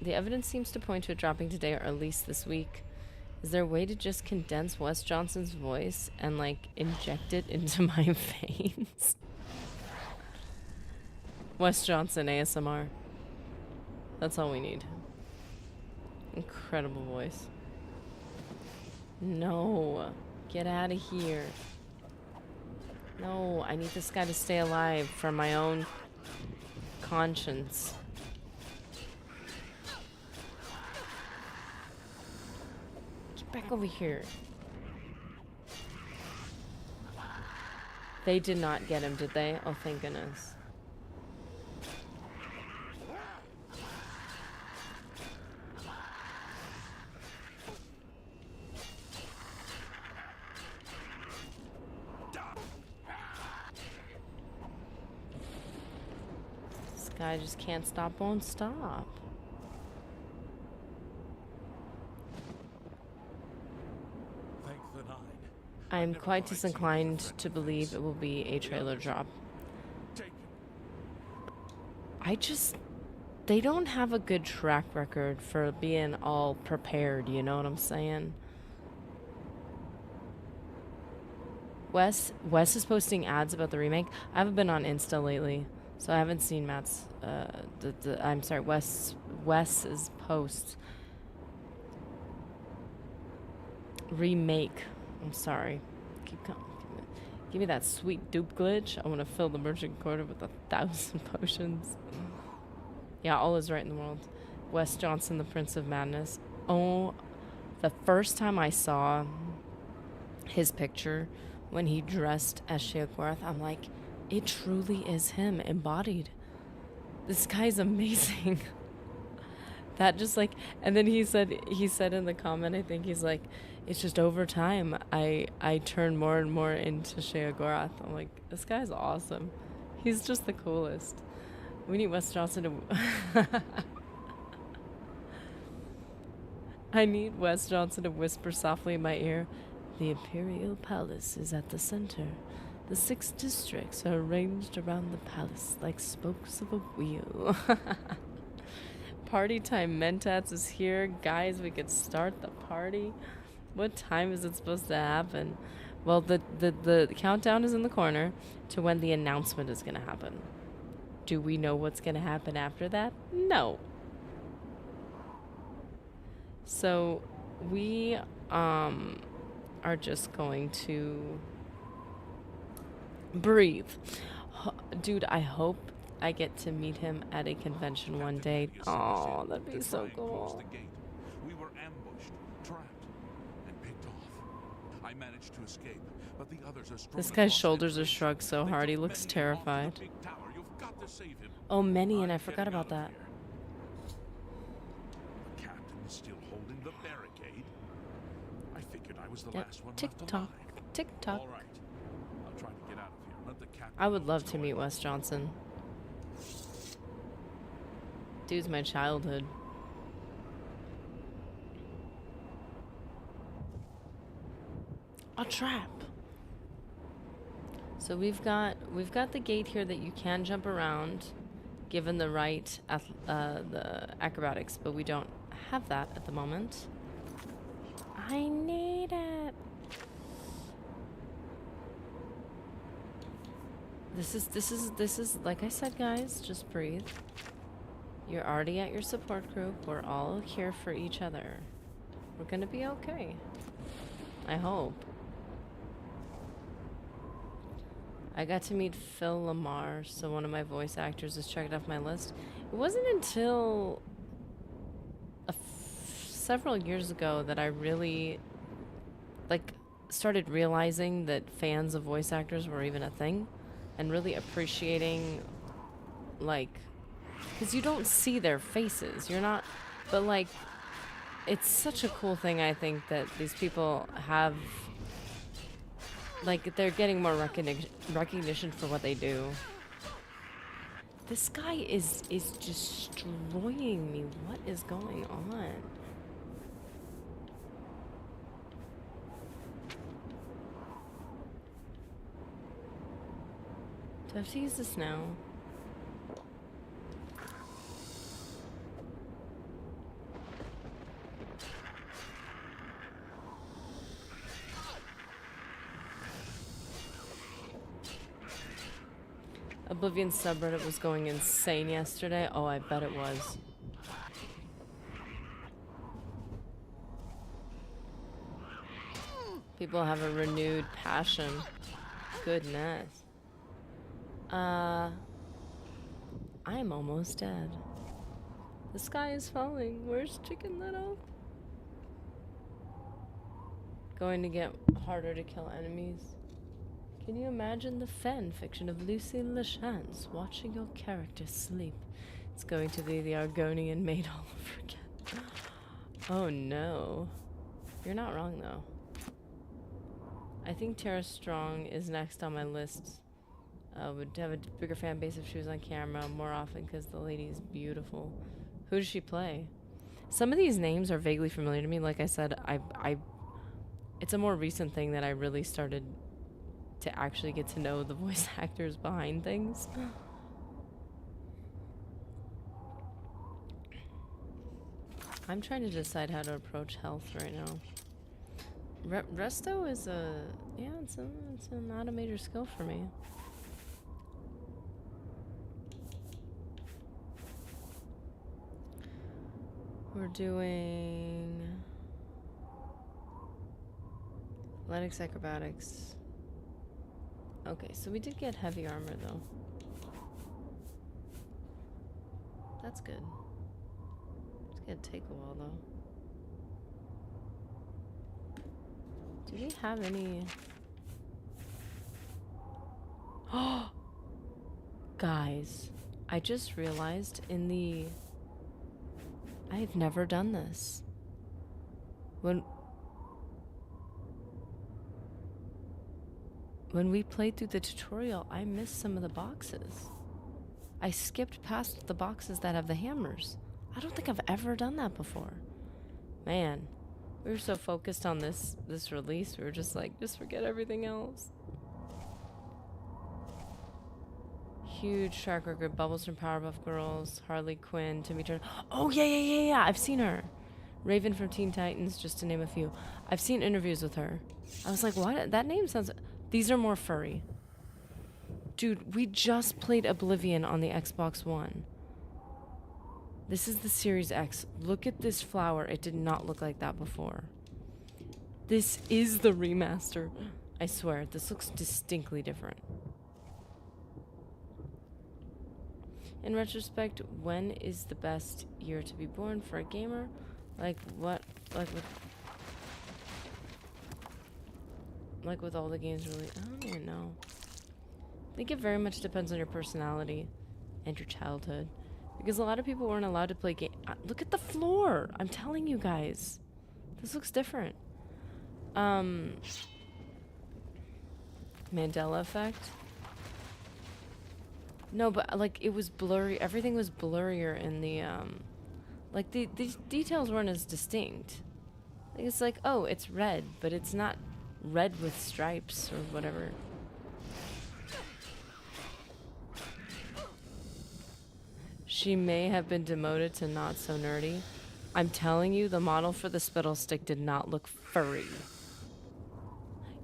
The evidence seems to point to it dropping today or at least this week. Is there a way to just condense Wes Johnson's voice and like inject it into my veins? Wes Johnson ASMR. That's all we need. Incredible voice. No. Get out of here. No, I need this guy to stay alive for my own conscience. Get back over here. They did not get him, did they? Oh, thank goodness. This guy just can't stop, won't stop. Thank the nine. I am Never quite thought I'd see another disinclined friend to of believe this. it will be a trailer drop. Take him. They don't have a good track record for being all prepared, you know what I'm saying? Wes is posting ads about the remake. I haven't been on Insta lately, so I haven't seen Matt's I'm sorry, Wes's posts. Remake. I'm sorry. Keep coming. Give me that sweet dupe glitch. I want to fill the merchant quarter with 1,000 potions. Yeah, all is right in the world. Wes Johnson, the Prince of Madness. Oh, the first time I saw his picture when he dressed as Sheogorath, I'm like, it truly is him embodied. This guy's amazing. That just like, and then he said in the comment, I think he's like, it's just over time I turn more and more into Sheogorath. I'm like, this guy's awesome. He's just the coolest. We need Wes Johnson to I need Wes Johnson to whisper softly in my ear, the Imperial Palace is at the center. The 6 districts are arranged around the palace like spokes of a wheel. Party time. Mentats is here. Guys, we could start the party. What time is it supposed to happen? Well, the countdown is in the corner to when the announcement is going to happen. Do we know what's going to happen after that? No. So we are just going to breathe. Dude, I hope I get to meet him at a convention one day. Oh, that'd be so cool. We were ambushed, trapped, and picked off. I managed to escape, but the others are strong. This guy's shoulders are shrugged so hard, he looks terrified. Oh, Many, and I forgot about that. The captain is still holding the was the Yep. last one Tick left tock. alive. Tick tock. All right. I'll try to get out of here. Let the captain I would know love what's to going meet on. Wes Johnson. Dude's my childhood. A trap. So we've got the gate here that you can jump around, given the right the acrobatics, but we don't have that at the moment. I need it. This is like I said, guys, just breathe. You're already at your support group. We're all here for each other. We're gonna be okay. I hope. I got to meet Phil Lamar, so one of my voice actors is checked off my list. It wasn't until several years ago that I really started realizing that fans of voice actors were even a thing, and really appreciating, because you don't see their faces. You're not, but it's such a cool thing, I think, that these people have. They're getting more recognition for what they do. This guy is destroying me. What is going on? Do I have to use this now? Oblivion subreddit was going insane yesterday. Oh, I bet it was. People have a renewed passion. Goodness. I'm almost dead. The sky is falling. Where's Chicken Little? Going to get harder to kill enemies. Can you imagine the fan fiction of Lucy Lachance watching your character sleep? It's going to be the Argonian maid all over again. Oh no. You're not wrong though. I think Tara Strong is next on my list. Would have a bigger fan base if she was on camera more often because the lady is beautiful. Who does she play? Some of these names are vaguely familiar to me. Like I said, it's a more recent thing that I really started to actually get to know the voice actors behind things. I'm trying to decide how to approach health right now. Resto is it's not a major skill for me. We're doing athletics, acrobatics. Okay, so we did get heavy armor though. That's good. It's gonna take a while though. Do we have any? Oh, guys, I just realized I've never done this. When we played through the tutorial, I missed some of the boxes. I skipped past the boxes that have the hammers. I don't think I've ever done that before. Man, we were so focused on this release, we were just like, just forget everything else. Huge track record. Bubbles from Powerpuff Girls, Harley Quinn, Timmy Turner. Oh, yeah. I've seen her. Raven from Teen Titans, just to name a few. I've seen interviews with her. I was like, what? That name sounds... These are more furry. Dude, we just played Oblivion on the Xbox One. This is the Series X. Look at this flower. It did not look like that before. This is the remaster. I swear, this looks distinctly different. In retrospect, when is the best year to be born for a gamer? Like with all the games really, I don't even know. I think it very much depends on your personality and your childhood. Because a lot of people weren't allowed to play look at the floor! I'm telling you guys. This looks different. Um, Mandela effect. No, but like it was blurry. Everything was blurrier in the like the details weren't as distinct. Like it's like, oh, it's red, but it's not red with stripes or whatever. She may have been demoted to not so nerdy. I'm telling you, the model for the spittle stick did not look furry.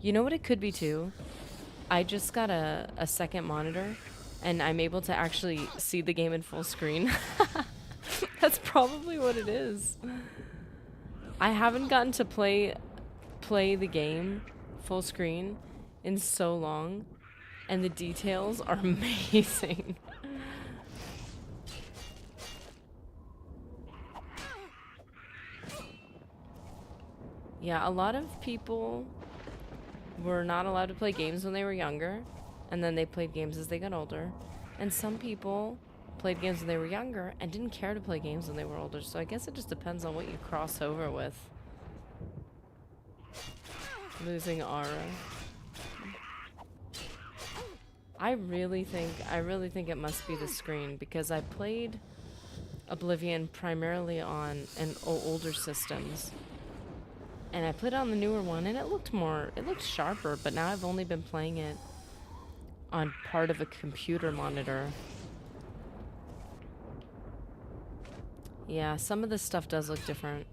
You know what it could be too? I just got a second monitor and I'm able to actually see the game in full screen. That's probably what it is. I haven't gotten to play the game full screen in so long, and the details are amazing. Yeah, a lot of people were not allowed to play games when they were younger, and then they played games as they got older. And some people played games when they were younger and didn't care to play games when they were older. So I guess it just depends on what you cross over with. Losing aura. I really think it must be the screen, because I played Oblivion primarily on older systems. And I played it on the newer one, and it looked sharper, but now I've only been playing it on part of a computer monitor. Yeah, some of this stuff does look different,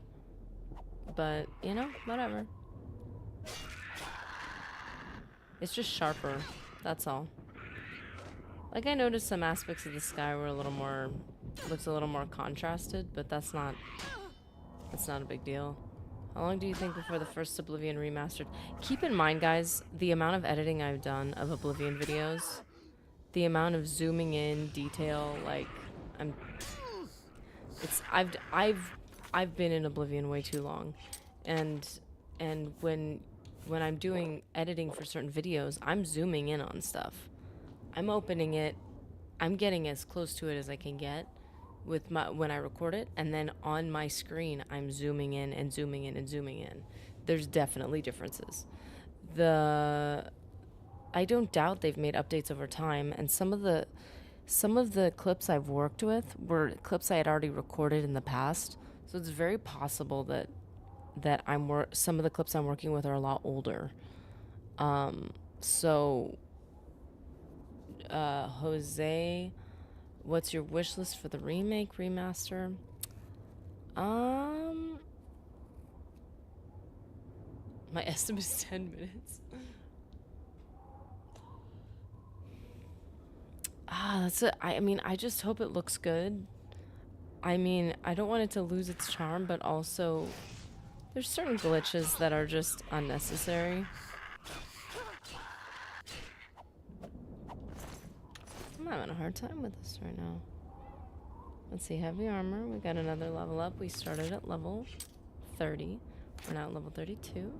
but, you know, whatever. It's just sharper, that's all. Like, I noticed some aspects of the sky were looks a little more contrasted, but that's not a big deal. How long do you think before the first Oblivion Remastered? Keep in mind, guys, the amount of editing I've done of Oblivion videos, the amount of zooming in detail, like I've been in Oblivion way too long, and when I'm doing editing for certain videos, I'm zooming in on stuff. I'm opening it, I'm getting as close to it as I can get with when I record it, and then on my screen I'm zooming in and zooming in and zooming in. There's definitely differences. I don't doubt they've made updates over time, and some of the clips I've worked with were clips I had already recorded in the past, so it's very possible that some of the clips I'm working with are a lot older. Jose, what's your wish list for the remake, remaster? My estimate is 10 minutes. That's it. I mean, I just hope it looks good. I mean, I don't want it to lose its charm, but also there's certain glitches that are just unnecessary. I'm having a hard time with this right now. Let's see, heavy armor. We got another level up. We started at level 30. We're now at level 32.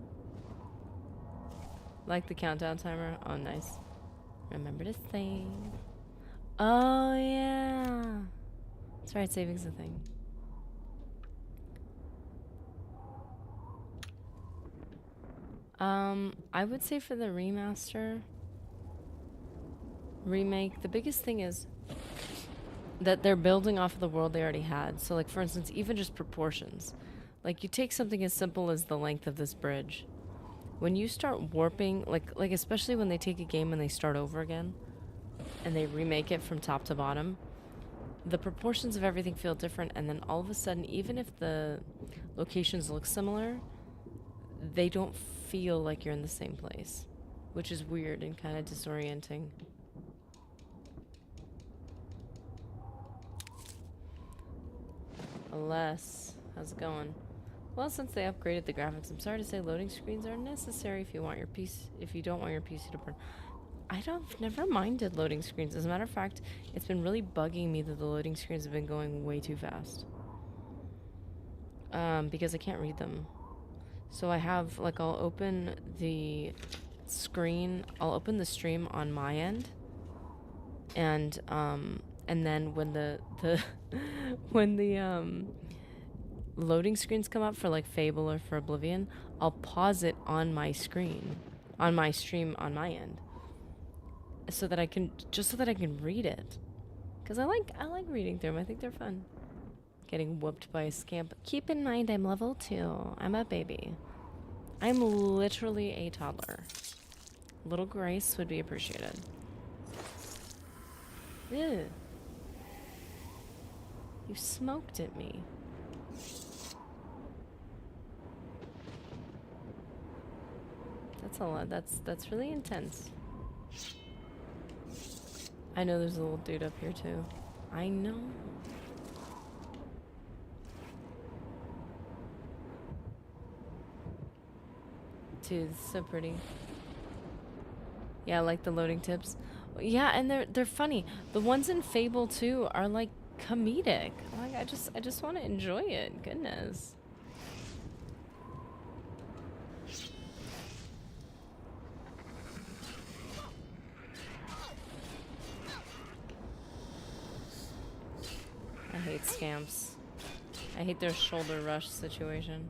Like the countdown timer? Oh, nice. Remember to save. Oh, yeah. That's right, saving's a thing. I would say for the remake, the biggest thing is that they're building off of the world they already had. So, like, for instance, even just proportions. Like, you take something as simple as the length of this bridge. When you start warping, like especially when they take a game and they start over again, and they remake it from top to bottom, the proportions of everything feel different, and then all of a sudden, even if the locations look similar, they don't feel like you're in the same place, which is weird and kind of disorienting. How's it going? Well, since they upgraded the graphics, I'm sorry to say loading screens are necessary if you don't want your PC to burn. I've never minded loading screens. As a matter of fact, it's been really bugging me that the loading screens have been going way too fast. Because I can't read them. So I have, like, I'll open the stream on my end, and then when loading screens come up for like Fable or for Oblivion, I'll pause it on my screen, on my stream on my end, so that I can read it, because I like reading through them. I think they're fun. Getting whooped by a scamp. Keep in mind, I'm level 2. I'm a baby. I'm literally a toddler. A little grace would be appreciated. Ew. You smoked at me. That's a lot. That's really intense. I know there's a little dude up here too. I know. Dude, it's so pretty. Yeah, I like the loading tips. Yeah, and they're funny. The ones in Fable 2 are like comedic. Like I just want to enjoy it. Goodness. I hate scamps. I hate their shoulder rush situation.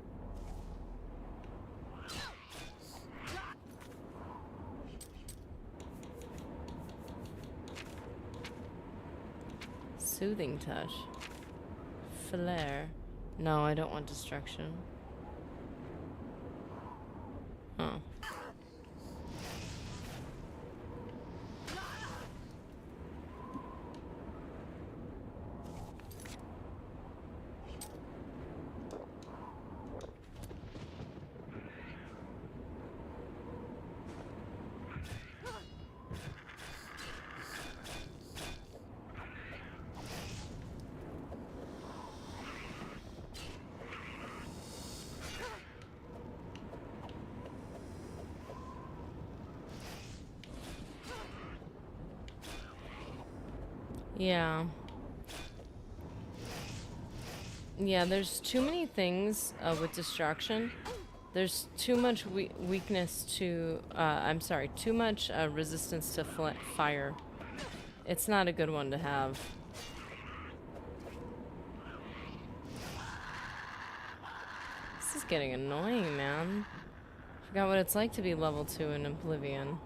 Soothing touch. Flare. No, I don't want destruction. Oh. Yeah. Yeah, there's too many things with destruction. There's too much weakness to, I'm sorry, too much resistance to fire. It's not a good one to have. This is getting annoying, man. Forgot what it's like to be level 2 in Oblivion.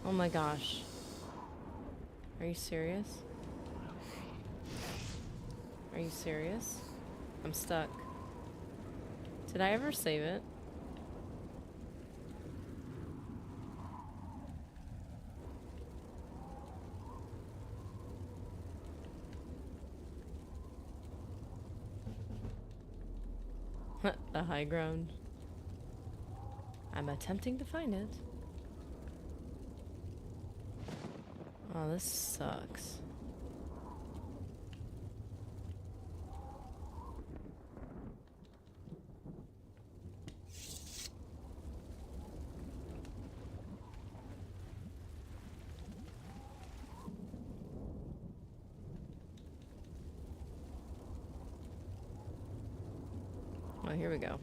Oh my gosh. Are you serious? Are you serious? I'm stuck. Did I ever save it? The high ground. I'm attempting to find it. Oh, this sucks. Oh, here we go.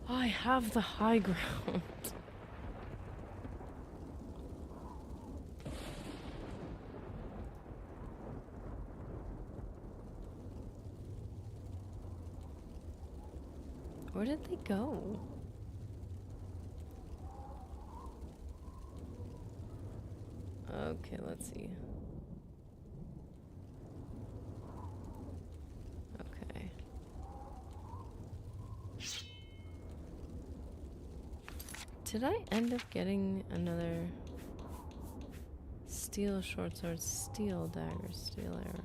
I have the high ground. Where did they go? Okay, let's see. Okay. Did I end up getting another steel short sword, steel dagger, steel arrow?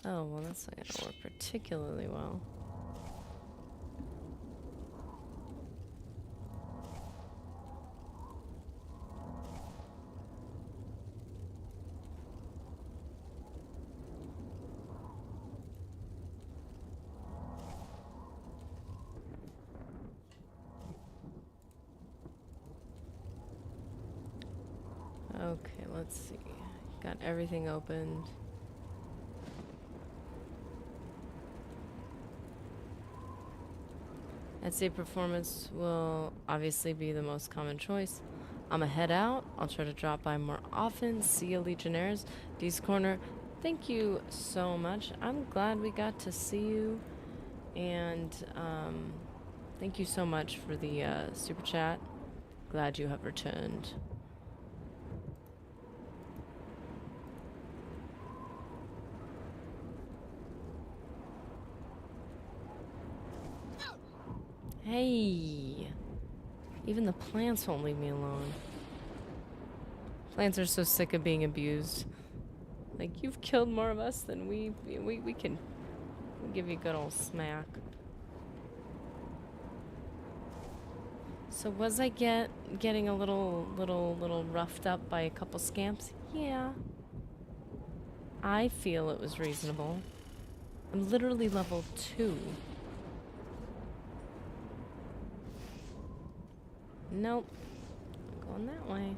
Oh, well, that's not gonna work particularly well. Okay, let's see. Got everything opened. I'd say performance will obviously be the most common choice. I'ma head out. I'll try to drop by more often. See you, Legionnaires. D's Corner, thank you so much. I'm glad we got to see you. And thank you so much for the super chat. Glad you have returned. Hey! Even the plants won't leave me alone. Plants are so sick of being abused. Like, you've killed more of us than we can give you a good old smack. So was I getting a little roughed up by a couple scamps? Yeah. I feel it was reasonable. I'm literally level 2. Nope. Going that way.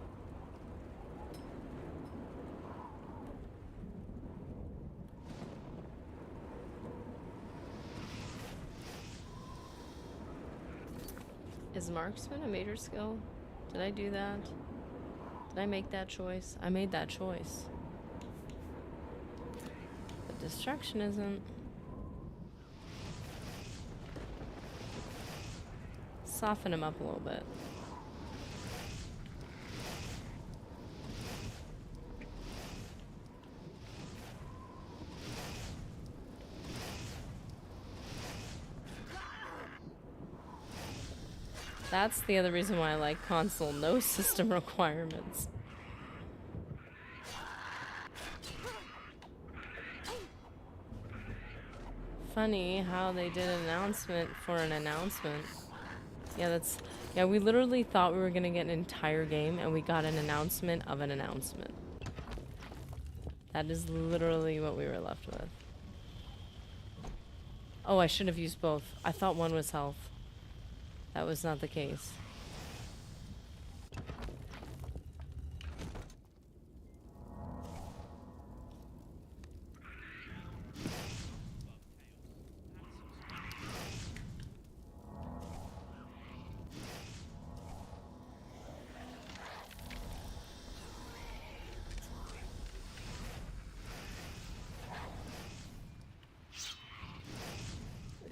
Is marksman a major skill? Did I do that? Did I make that choice? I made that choice. But destruction isn't. Soften him up a little bit. That's the other reason why I like console. No system requirements. Funny how they did an announcement for an announcement. Yeah, we literally thought we were gonna get an entire game and we got an announcement of an announcement. That is literally what we were left with. Oh, I should have used both. I thought one was health. That was not the case.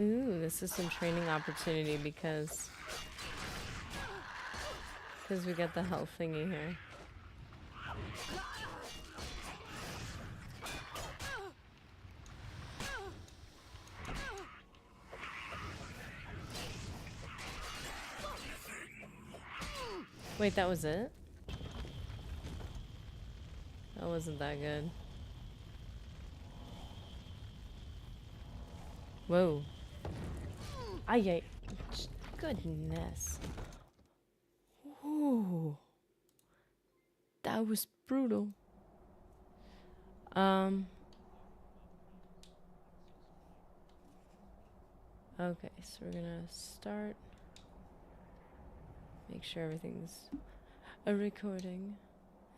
Ooh, this is some training opportunity because we got the health thingy here. Wait, that was it? That wasn't that good. Whoa. Ay, goodness. Ooh. That was brutal. Okay, so we're gonna start. Make sure everything's a recording.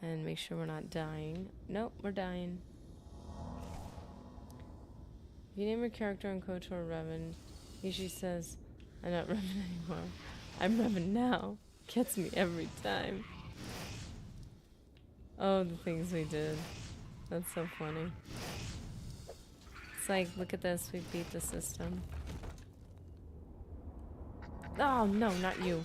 And make sure we're not dying. Nope, we're dying. If you name your character on KOTOR Revan, usually says, I'm not Revan anymore. I'm Revan now. Gets me every time. Oh, the things we did. That's so funny. It's like, look at this, we beat the system. Oh, no, not you.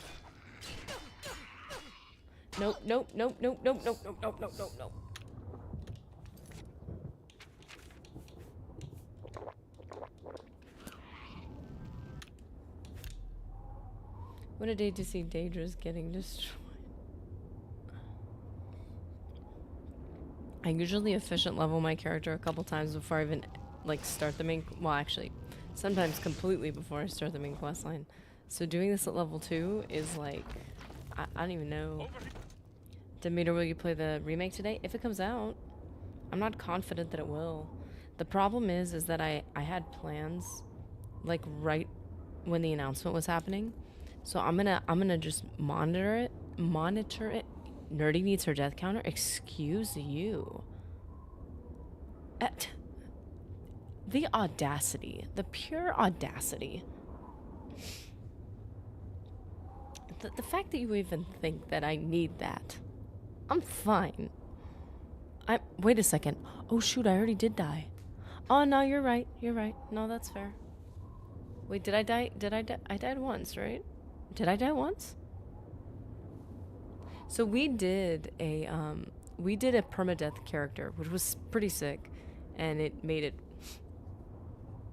Nope, nope, nope, nope, nope, nope, nope, nope, nope, nope, nope. What a day to see Daedra's getting destroyed. I usually efficient level my character a couple times before I even like start the main, well actually, sometimes completely before I start the main quest line. So doing this at level 2 is like, I don't even know. Demeter, will you play the remake today? If it comes out. I'm not confident that it will. The problem is that I had plans like right when the announcement was happening. So I'm gonna just monitor it. Nerdy needs her death counter. Excuse you. The audacity. The pure audacity. The fact that you even think that I need that. I'm fine. Wait a second. Oh shoot, I already did die. Oh no, you're right. You're right. No, that's fair. Wait, did I die? I died once, right? Did I die once? So we did a permadeath character, which was pretty sick, and it made it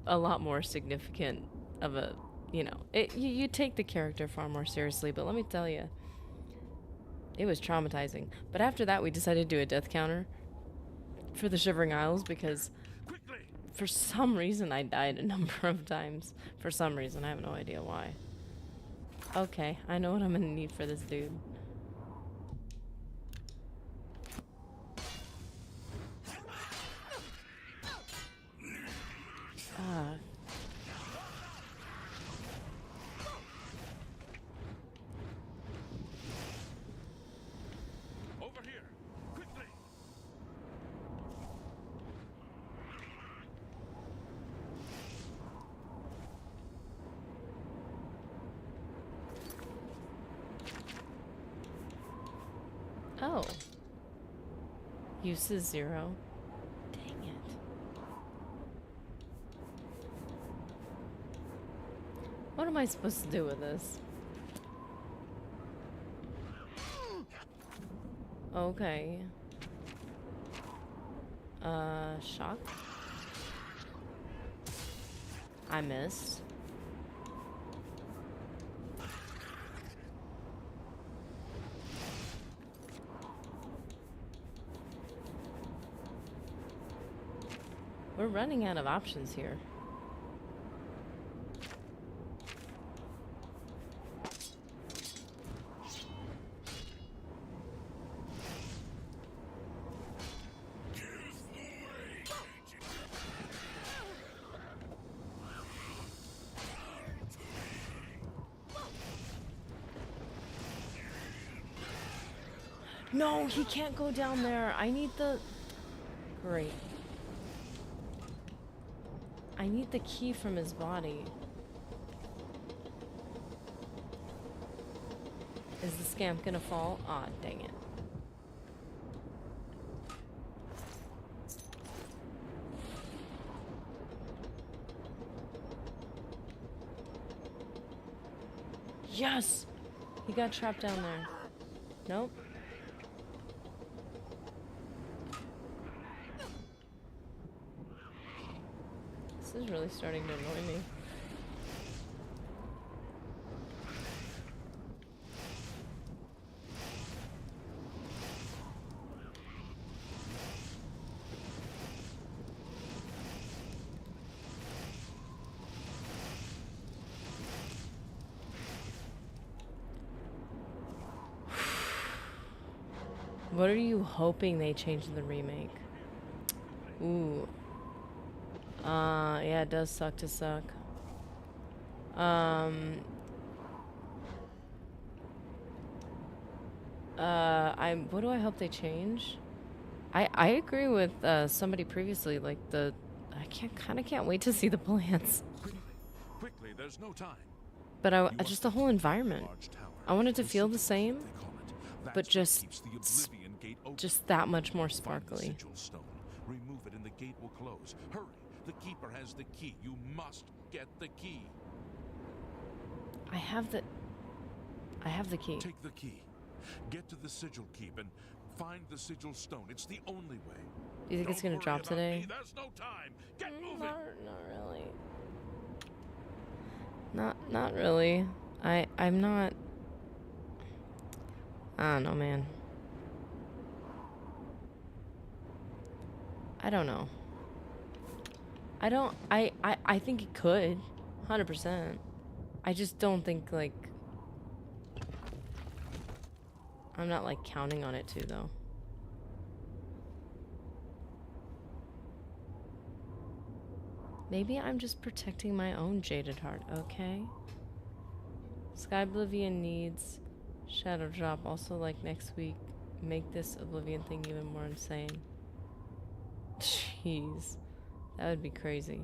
a lot more significant of a, you take the character far more seriously, but let me tell you, it was traumatizing. But after that, we decided to do a death counter for the Shivering Isles because for some reason I died a number of times. For some reason, I have no idea why. Okay, I know what I'm gonna need for this dude. Ah. Over here, quickly. Oh. Use is 0. Dang it. What am I supposed to do with this? Okay. Shock. I missed. We're running out of options here. No, he can't go down there. I need the... Great. I need the key from his body. Is the scamp gonna fall? Aw, dang it. Yes! He got trapped down there. Nope. This is really starting to annoy me. What are you hoping they change in the remake? Ooh. Yeah, it does suck to suck. What do I hope they change? I agree with somebody previously, like I can't wait to see the plants. Quickly, there's no time. But just the whole environment. I want it to feel the same, but just that much more sparkly. Remove it and the gate will close. Hurry. The keeper has the key. You must get the key. I have the key. Take the key. Get to the sigil keep and find the sigil stone. It's the only way. Do you think it's gonna drop today? There's no time. Get moving. Not really. Not really. I'm not. I don't know, man. I don't know. I think it could. 100%. I just don't think, like... I'm not, like, counting on it to, though. Maybe I'm just protecting my own jaded heart, okay? Sky Oblivion needs Shadow Drop. Also, like, next week, make this Oblivion thing even more insane. Jeez. That would be crazy.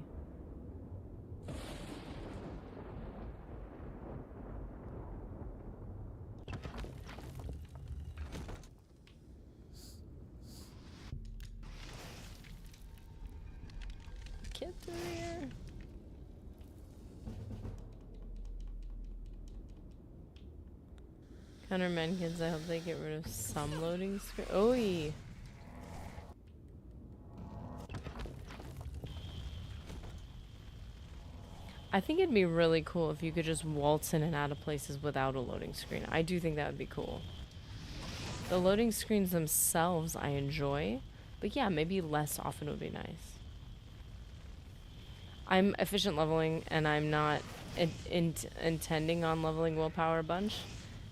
Counterman kids, I hope they get rid of some loading screen. Oh, yeah. I think it'd be really cool if you could just waltz in and out of places without a loading screen. I do think that would be cool. The loading screens themselves I enjoy, but yeah, maybe less often would be nice. I'm efficient leveling, and I'm not intending on leveling willpower a bunch.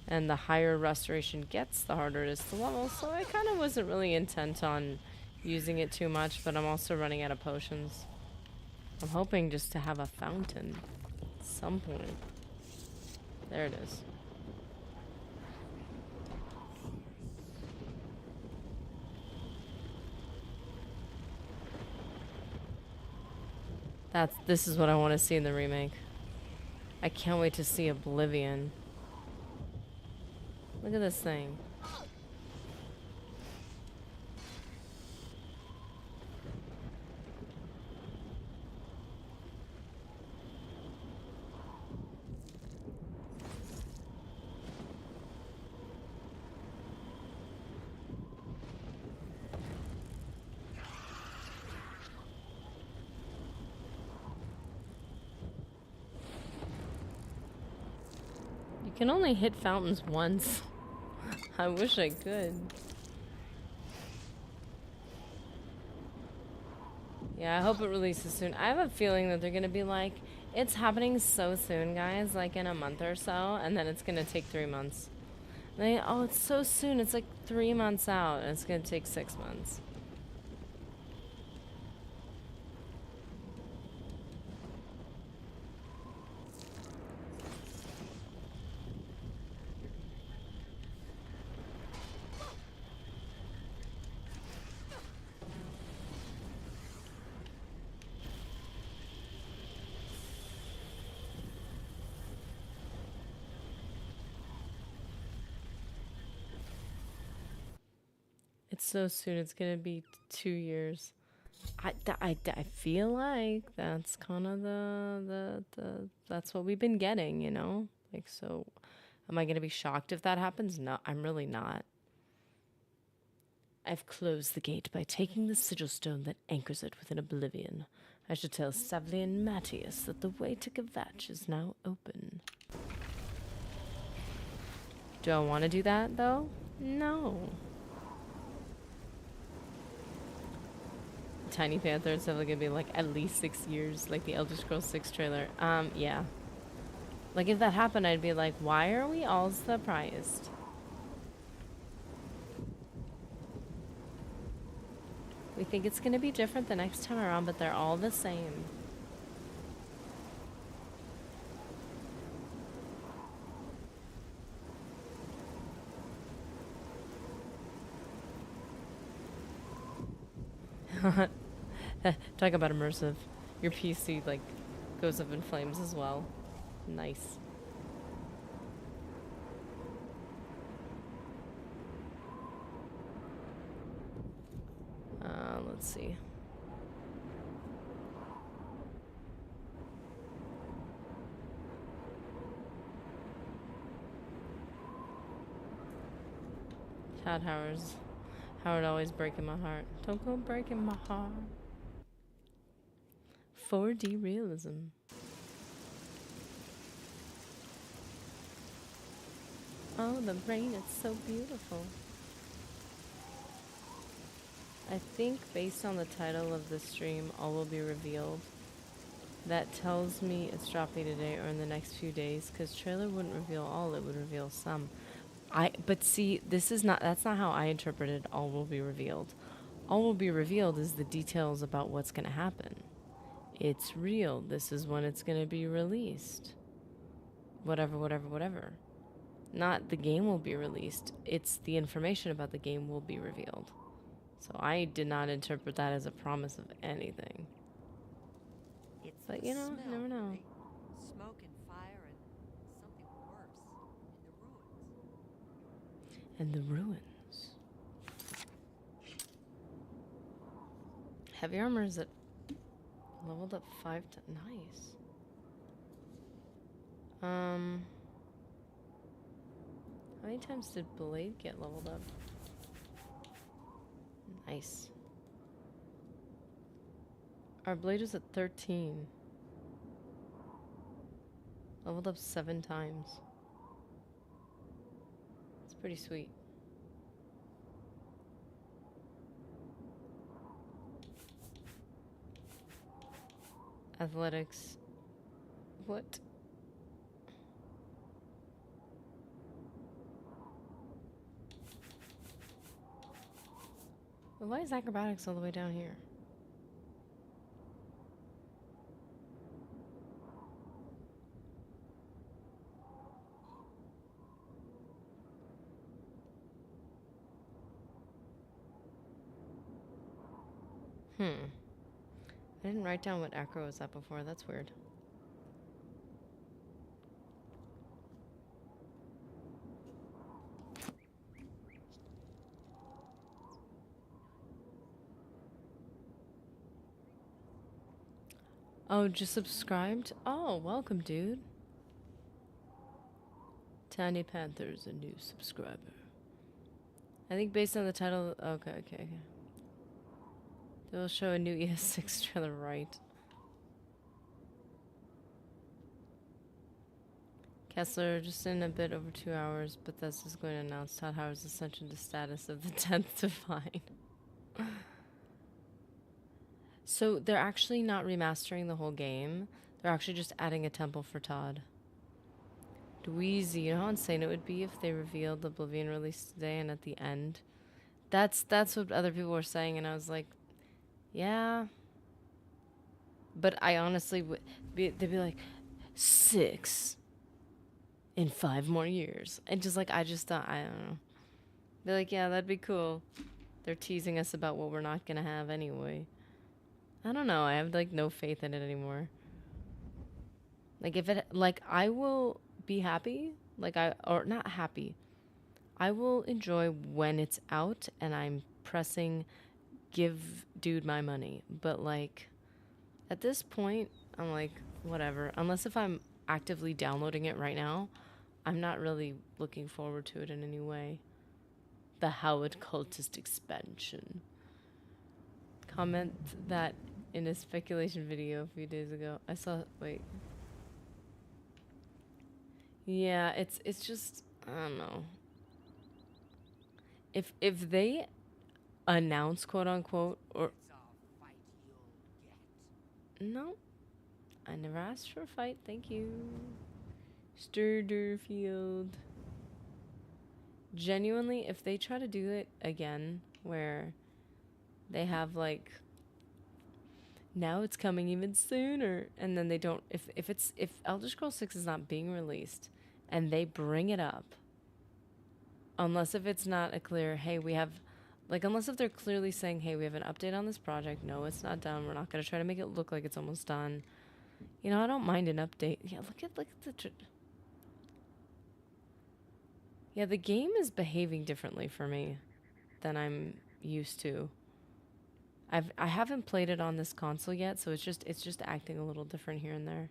And the higher restoration gets, the harder it is to level. So I kind of wasn't really intent on using it too much, but I'm also running out of potions. I'm hoping just to have a fountain at some point. There it is. This is what I want to see in the remake. I can't wait to see Oblivion. Look at this thing. You can only hit fountains once. I wish I could. Yeah, I hope it releases soon. I have a feeling that they're gonna be like, it's happening so soon, guys, like in a month or so, and then it's gonna take 3 months. Oh, it's so soon, it's like 3 months out, and it's gonna take 6 months. It's so soon. It's gonna be 2 years. I feel like that's kind of that's what we've been getting, you know? Like, so am I gonna be shocked if that happens? No, I'm really not. I've closed the gate by taking the sigil stone that anchors it within Oblivion. I should tell Savli and Matthias that the way to Gavatch is now open. Do I want to do that, though? No. Tiny Panther and stuff like gonna be like at least 6 years, like the Elder Scrolls 6 trailer. Yeah. Like if that happened, I'd be like, why are we all surprised? We think it's gonna be different the next time around, but they're all the same. Talk about immersive. Your PC like goes up in flames as well. Nice. Let's see. Todd Howard always breaking my heart. Don't go breaking my heart. 4D realism. Oh, the rain, it's so beautiful. I think based on the title of the stream, all will be revealed. That tells me it's dropping today or in the next few days, because trailer wouldn't reveal all, it would reveal some. But see, that's not how I interpreted all will be revealed. All will be revealed is the details about what's going to happen. It's real. This is when it's going to be released. Whatever. Not the game will be released. It's the information about the game will be revealed. So I did not interpret that as a promise of anything. But you know, you never know. Smoke and fire and something worse In the ruins. Heavy armor is at leveled up 5 to nice. How many times did Blade get leveled up? Nice. Our Blade is at 13. Leveled up 7 times. It's pretty sweet. Athletics. What? But why is acrobatics all the way down here? I didn't write down what acro was at before. That's weird. Oh, just subscribed? Oh, welcome, dude. Tiny Panther's a new subscriber. I think based on the title... Okay. They will show a new ES6 to the right. Kessler, just in a bit over 2 hours, Bethesda's going to announce Todd Howard's ascension to status of the 10th Divine. So they're actually not remastering the whole game. They're actually just adding a temple for Todd. Dweezy, you know how insane it would be if they revealed the Oblivion release today and at the end? That's what other people were saying, and I was like, yeah. But I honestly would... They'd be like, 6 in 5 more years. And just like, I just thought, I don't know. Be like, yeah, that'd be cool. They're teasing us about what we're not gonna have anyway. I don't know. I have like no faith in it anymore. Like if it, like I will be happy, or not happy. I will enjoy when it's out and I'm pressing give dude my money. But like at this point, I'm like whatever. Unless if I'm actively downloading it right now, I'm not really looking forward to it in any way. The Howard Cultist expansion. Comment that in a speculation video a few days ago. I saw, wait. Yeah, it's just, I don't know. If they announce quote unquote or no, I never asked for a fight. Thank you, Sturderfield. Genuinely, if they try to do it again, where they have like, now it's coming even sooner, and then they don't. If Elder Scrolls 6 is not being released, and they bring it up, unless if it's not a clear, hey, we have, like, unless if they're clearly saying, hey, we have an update on this project. No, it's not done. We're not gonna try to make it look like it's almost done. You know, I don't mind an update. Yeah, look at the. Yeah, the game is behaving differently for me than I'm used to. I haven't played it on this console yet, so it's just acting a little different here and there.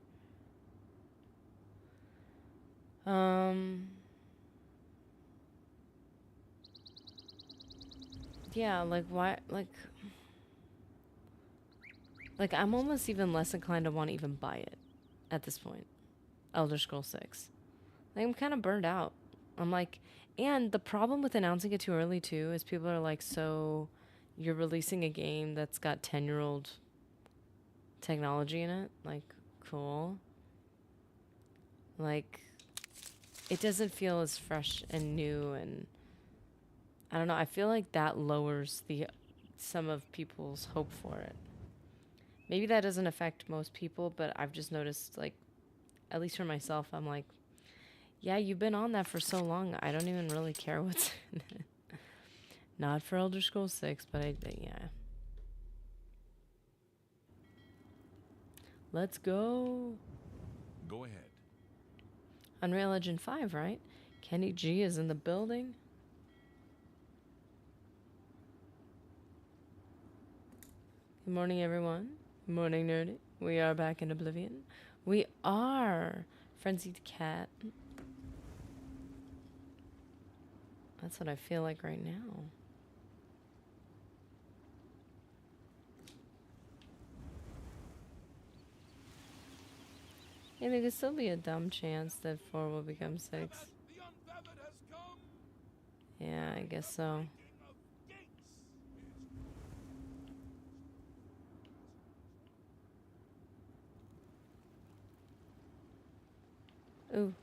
Yeah, like why like I'm almost even less inclined to want to even buy it at this point. Elder Scrolls 6. Like I'm kind of burned out. I'm like, and the problem with announcing it too early too is people are like, so you're releasing a game that's got 10-year-old technology in it? Like, cool. Like, it doesn't feel as fresh and new, and I don't know, I feel like that lowers some of people's hope for it. Maybe that doesn't affect most people, but I've just noticed, like, at least for myself, I'm like, yeah, you've been on that for so long, I don't even really care what's in it. Not for Elder Scrolls 6, but yeah. Let's go. Go ahead. Unreal Engine 5, right? Kenny G is in the building. Good morning, everyone. Good morning, Nerdy. We are back in Oblivion. We are. Frenzied Cat. That's what I feel like right now. Yeah, there could still be a dumb chance that 4 will become 6. The unfeathered has come. Yeah, I guess so. King of gates is Ooh.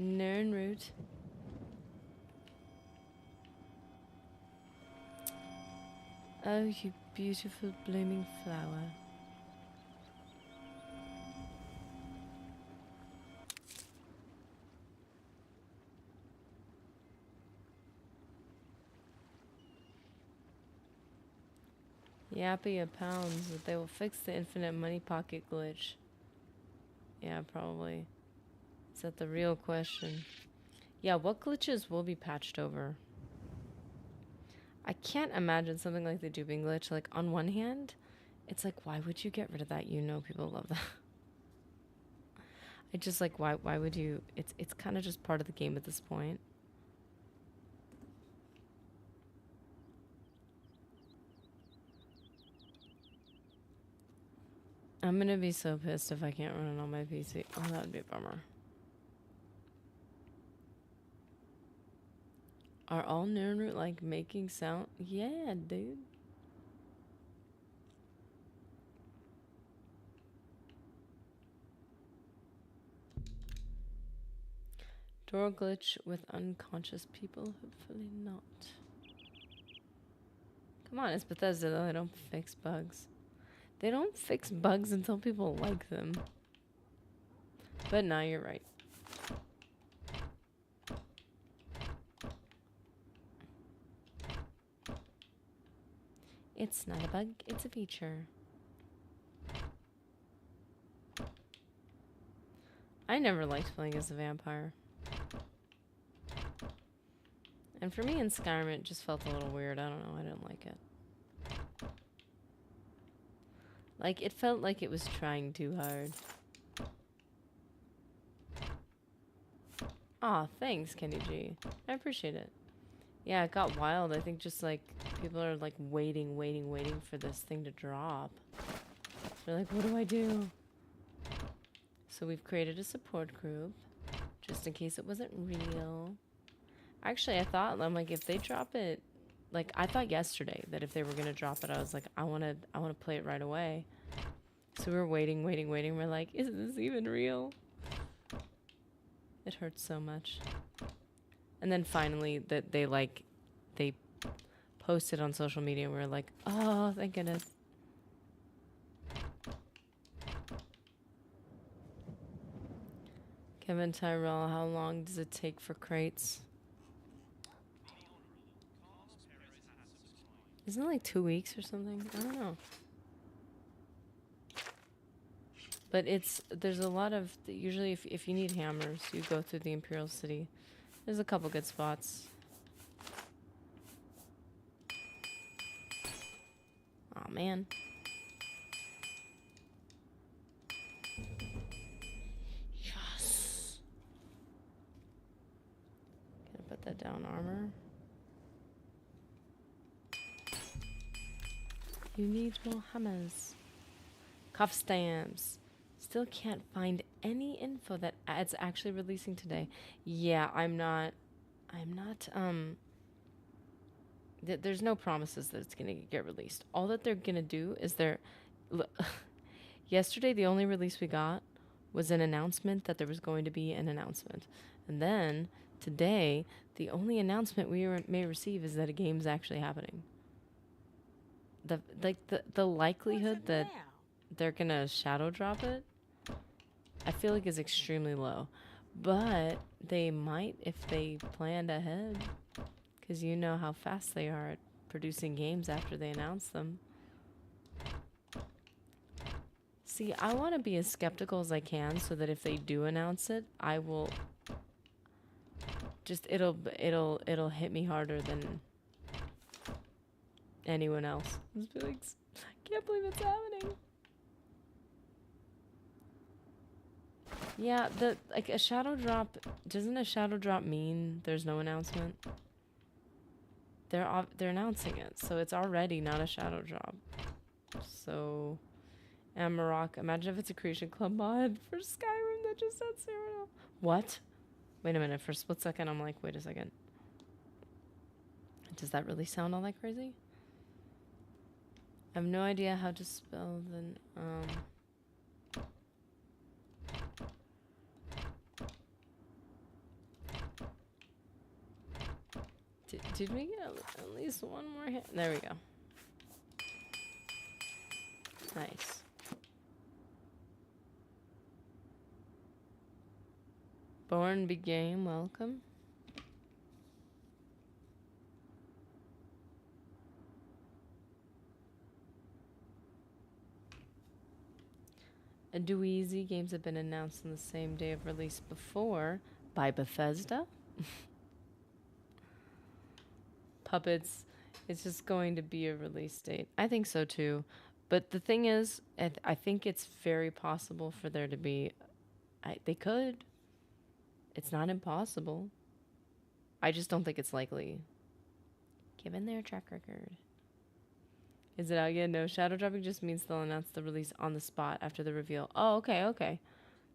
Nernroot. Oh, you beautiful blooming flower. Yappy of pounds, but they will fix the infinite money pocket glitch. Yeah, probably. Is that the real question? Yeah, what glitches will be patched over? I can't imagine something like the duping glitch. Like, on one hand, it's like, why would you get rid of that? You know people love that. I just like, why would you? It's kind of just part of the game at this point. I'm gonna be so pissed if I can't run it on my PC. Oh, that would be a bummer. Are all Nernroot like making sound? Yeah, dude. Door glitch with unconscious people? Hopefully not. Come on, it's Bethesda though. They don't fix bugs. They don't fix bugs until people like them. But now you're right. It's not a bug, it's a feature. I never liked playing as a vampire. And for me in Skyrim, it just felt a little weird. I don't know, I didn't like it. Like, it felt like it was trying too hard. Aw, thanks, Kenny G. I appreciate it. Yeah, it got wild. I think just, like, people are, like, waiting for this thing to drop. They're like, what do I do? So we've created a support group, just in case it wasn't real. Actually, I thought, I'm like, if they drop it, like, I thought yesterday that if they were gonna drop it, I was like, I wanna play it right away. So we were waiting. We're like, is this even real? It hurts so much. And then finally, that they posted on social media, and we were like, oh, thank goodness. Kevin Tyrell, how long does it take for crates? Isn't it like 2 weeks or something? I don't know. But there's a lot of, usually if you need hammers, you go through the Imperial City. There's a couple good spots. Aw, man. Yes. Gonna put that down, armor. You need more hammers. Cuff stamps. Still can't find any info that it's actually releasing today. Yeah, I'm not, there's no promises that it's gonna get released. All that they're gonna do is yesterday, the only release we got was an announcement that there was going to be an announcement. And then, today, the only announcement we may receive is that a game's actually happening. The likelihood that they're gonna shadow drop it, I feel like is extremely low. But they might if they planned ahead. Because you know how fast they are at producing games after they announce them. See, I want to be as skeptical as I can so that if they do announce it, I will just, it'll hit me harder than anyone else. Just be like, I can't believe it's happening. Yeah, like a shadow drop, doesn't a shadow drop mean there's no announcement? they're announcing it, so it's already not a shadow drop. So, Amarok, imagine if it's a Creation Club mod for Skyrim that just said Cyrano. What? Wait a minute. For a split second, I'm like, wait a second. Does that really sound all that crazy? I have no idea how to spell the Did we get at least one more hit? There we go. Nice. Born Big Game, welcome. Dweezy games have been announced on the same day of release before by Bethesda. Puppets, it's just going to be a release date. I think so too. But the thing is, I think it's very possible for there to be... they could. It's not impossible. I just don't think it's likely. Given their track record. Is it out yet? No. Shadow dropping just means they'll announce the release on the spot after the reveal. Oh, okay, okay.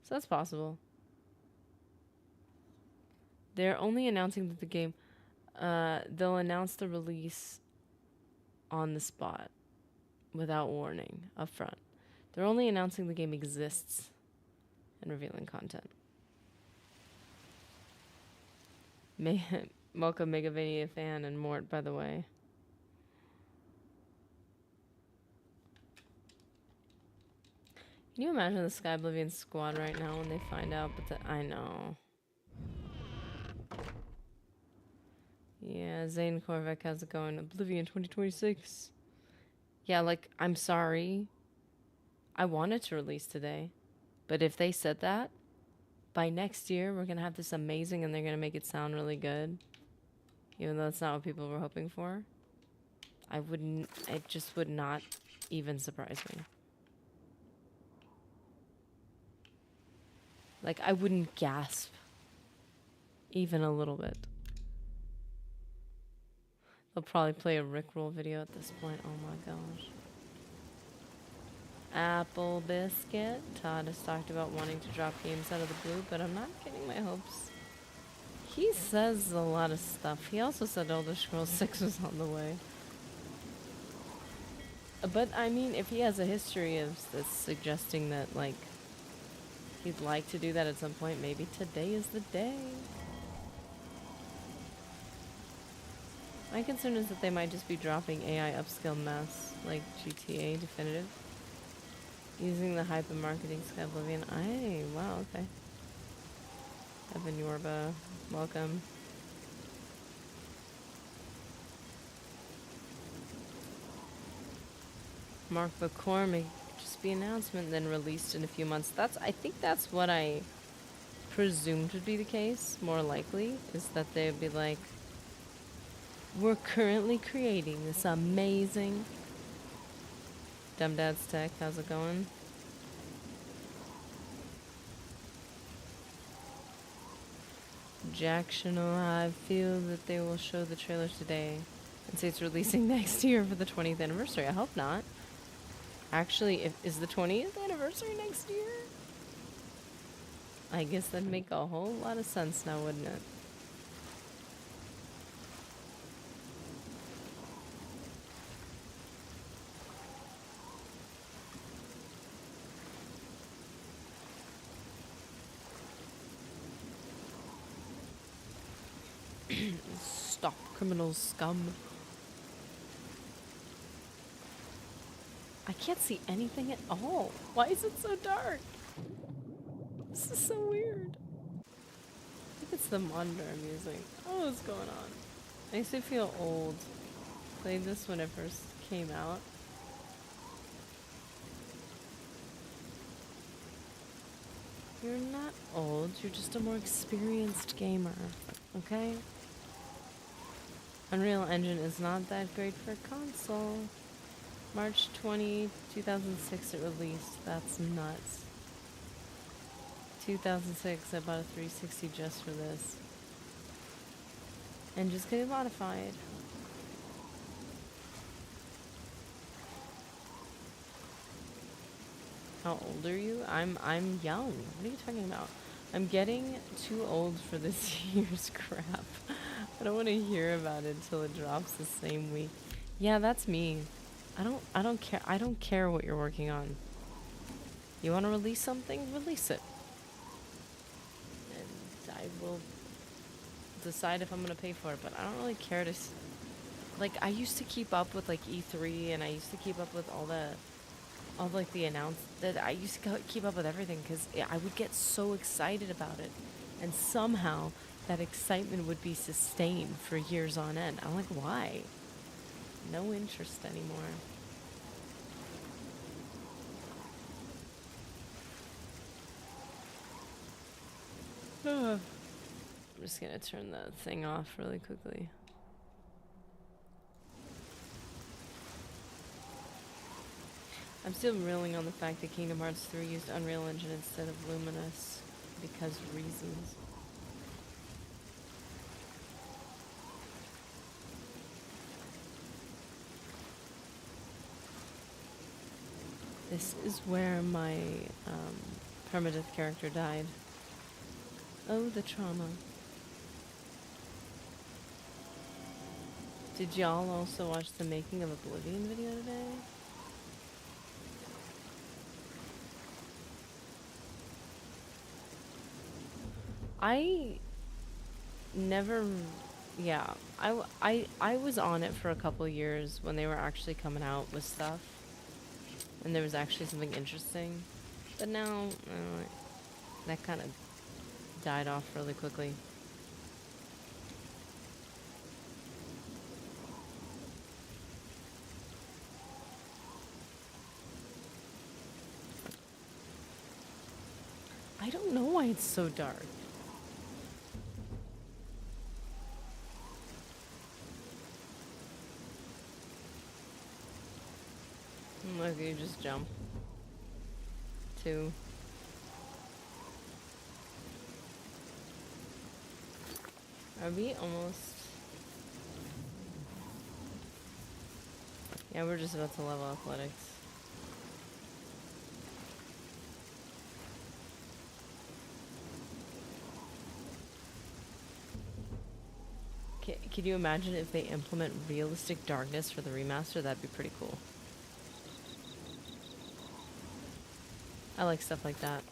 So that's possible. They're only announcing that the game... they'll announce the release on the spot without warning up front. They're only announcing the game exists and revealing content. Welcome, Megavania fan and Mort, by the way. Can you imagine the Sky Oblivion squad right now when they find out? But I know. Yeah, Zane Korvac, how's it going? Oblivion 2026. Yeah, like, I'm sorry. I wanted to release today. But if they said that, by next year, we're going to have this amazing and they're going to make it sound really good. Even though that's not what people were hoping for. It just would not even surprise me. Like, I wouldn't gasp. Even a little bit. They'll probably play a Rickroll video at this point. Oh my gosh. Apple Biscuit. Todd has talked about wanting to drop games out of the blue, but I'm not getting my hopes. He says a lot of stuff. He also said Elder Scrolls 6 was on the way. But, I mean, if he has a history of suggesting that, like, he'd like to do that at some point, maybe today is the day. My concern is that they might just be dropping AI upscale mess, like GTA Definitive. Using the hype and marketing Sky Oblivion. Wow, okay. Evan Yorba, welcome. Mark Bacor may just be announcement, then released in a few months. I think that's what I presumed would be the case, more likely, is that they would be like, we're currently creating this amazing... Dumb Dad's Tech, how's it going? Jacktional, I feel that they will show the trailer today and say it's releasing next year for the 20th anniversary. I hope not. Actually, is the 20th anniversary next year? I guess that'd make a whole lot of sense now, wouldn't it? Stop, criminal scum. I can't see anything at all. Why is it so dark? This is so weird. I think it's the monitor I'm using. Oh, what's going on? I used to feel old. Played this when it first came out. You're not old, you're just a more experienced gamer, okay? Unreal Engine is not that great for console. March 20, 2006 it released. That's nuts. 2006, I bought a 360 just for this. And just get it modified. How old are you? I'm young. What are you talking about? I'm getting too old for this year's crap. I don't want to hear about it until it drops the same week. Yeah, that's me. I don't care. I don't care what you're working on. You want to release something? Release it. And I will decide if I'm going to pay for it, but I don't really care to like I used to keep up with like E3 and I used to keep up with all like the that I used to keep up with everything because I would get so excited about it, and somehow that excitement would be sustained for years on end. I'm like, why? No interest anymore. I'm just gonna turn the thing off really quickly. I'm still reeling on the fact that Kingdom Hearts 3 used Unreal Engine instead of Luminous because of reasons. This is where my permadeath character died. Oh, the trauma. Did y'all also watch the making of Oblivion video today? I never, yeah, I was on it for a couple years when they were actually coming out with stuff, and there was actually something interesting, but now, that kind of died off really quickly. I don't know why it's so dark. Look, you just jump. 2. Are we almost? Yeah, we're just about to level athletics. Could you imagine if they implement realistic darkness for the remaster? That'd be pretty cool. I like stuff like that.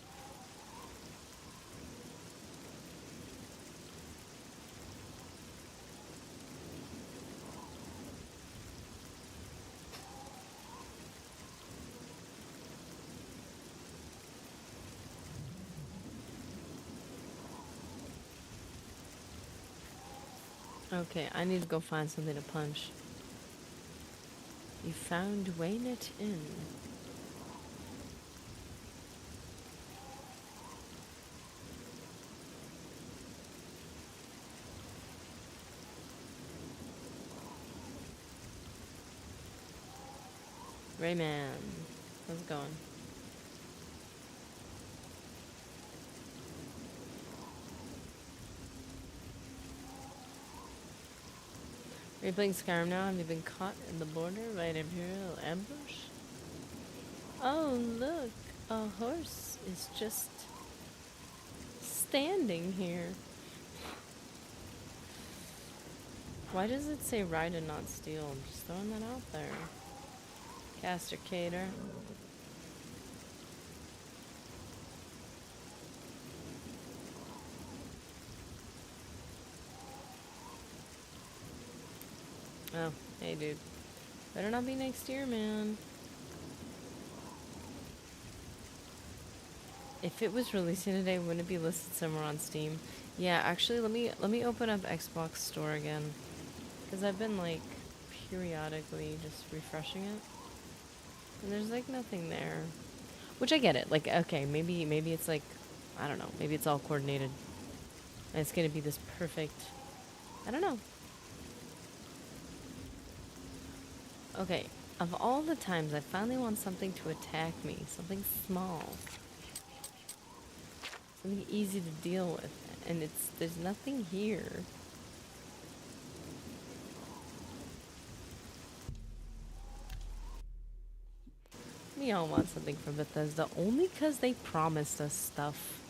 Okay, I need to go find something to punch. You found Waynett Inn. Rayman, how's it going? Are you playing Skyrim now? Have you been caught in the border by an Imperial ambush? Oh, look, a horse is just standing here. Why does it say ride and not steal? I'm just throwing that out there. Caster Cater. Oh, hey dude. Better not be next year, man. If it was releasing today, wouldn't it be listed somewhere on Steam? Yeah, actually, let me open up Xbox Store again, because I've been like periodically just refreshing it, and there's like nothing there. Which I get it. Like, okay, maybe it's like, I don't know. Maybe it's all coordinated, and it's gonna be this perfect. I don't know. Okay, of all the times I finally want something to attack me, something small. Something easy to deal with, and there's nothing here. Let we all want something from Bethesda only because they promised us stuff.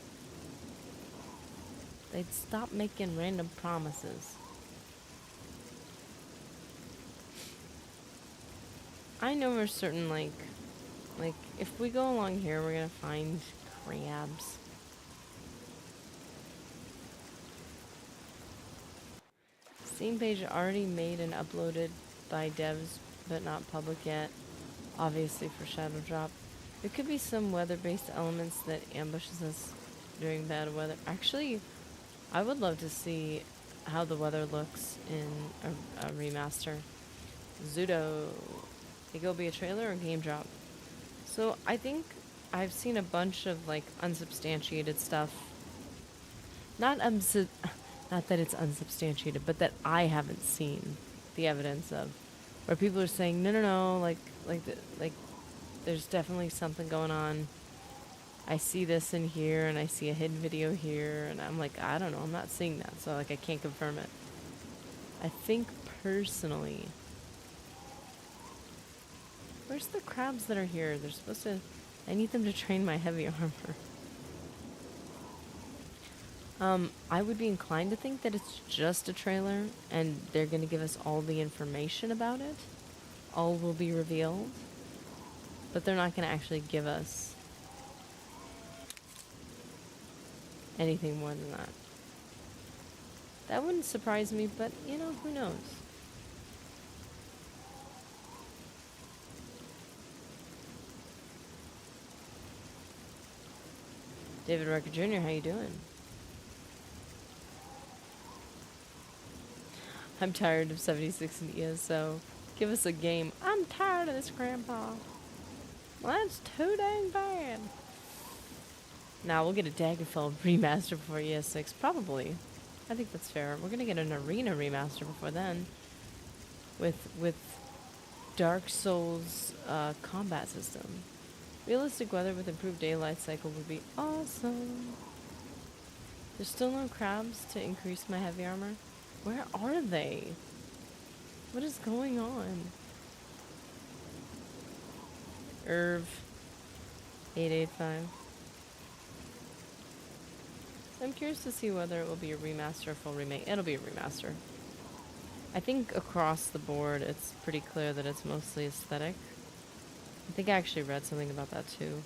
They'd stop making random promises. I know we're certain, like, if we go along here, we're gonna find crabs. Steam page already made and uploaded by devs, but not public yet. Obviously for Shadow Drop. There could be some weather-based elements that ambushes us during bad weather. Actually, I would love to see how the weather looks in a remaster. Zudo. Think it'll be a trailer or game drop? So I think I've seen a bunch of like unsubstantiated stuff. Not that it's unsubstantiated, but that I haven't seen the evidence of. Where people are saying, no, like there's definitely something going on. I see this in here, and I see a hidden video here, and I'm like, I don't know, I'm not seeing that, so like I can't confirm it. I think personally, where's the crabs that are here? They're supposed to. I need them to train my heavy armor. I would be inclined to think that it's just a trailer, and they're gonna give us all the information about it. All will be revealed, but they're not gonna actually give us anything more than that. That wouldn't surprise me, but you know, who knows? David Rucker Jr., how you doing? I'm tired of 76 in ESO. Give us a game. I'm tired of this, Grandpa. Well, that's too dang bad. Now we'll get a Daggerfall remaster before ES6, probably. I think that's fair. We're gonna get an Arena remaster before then, with Dark Souls combat system. Realistic weather with improved daylight cycle would be awesome. There's still no crabs to increase my heavy armor. Where are they? What is going on? Irv 885. I'm curious to see whether it will be a remaster or full remake. It'll be a remaster. I think across the board it's pretty clear that it's mostly aesthetic. I think I actually read something about that too.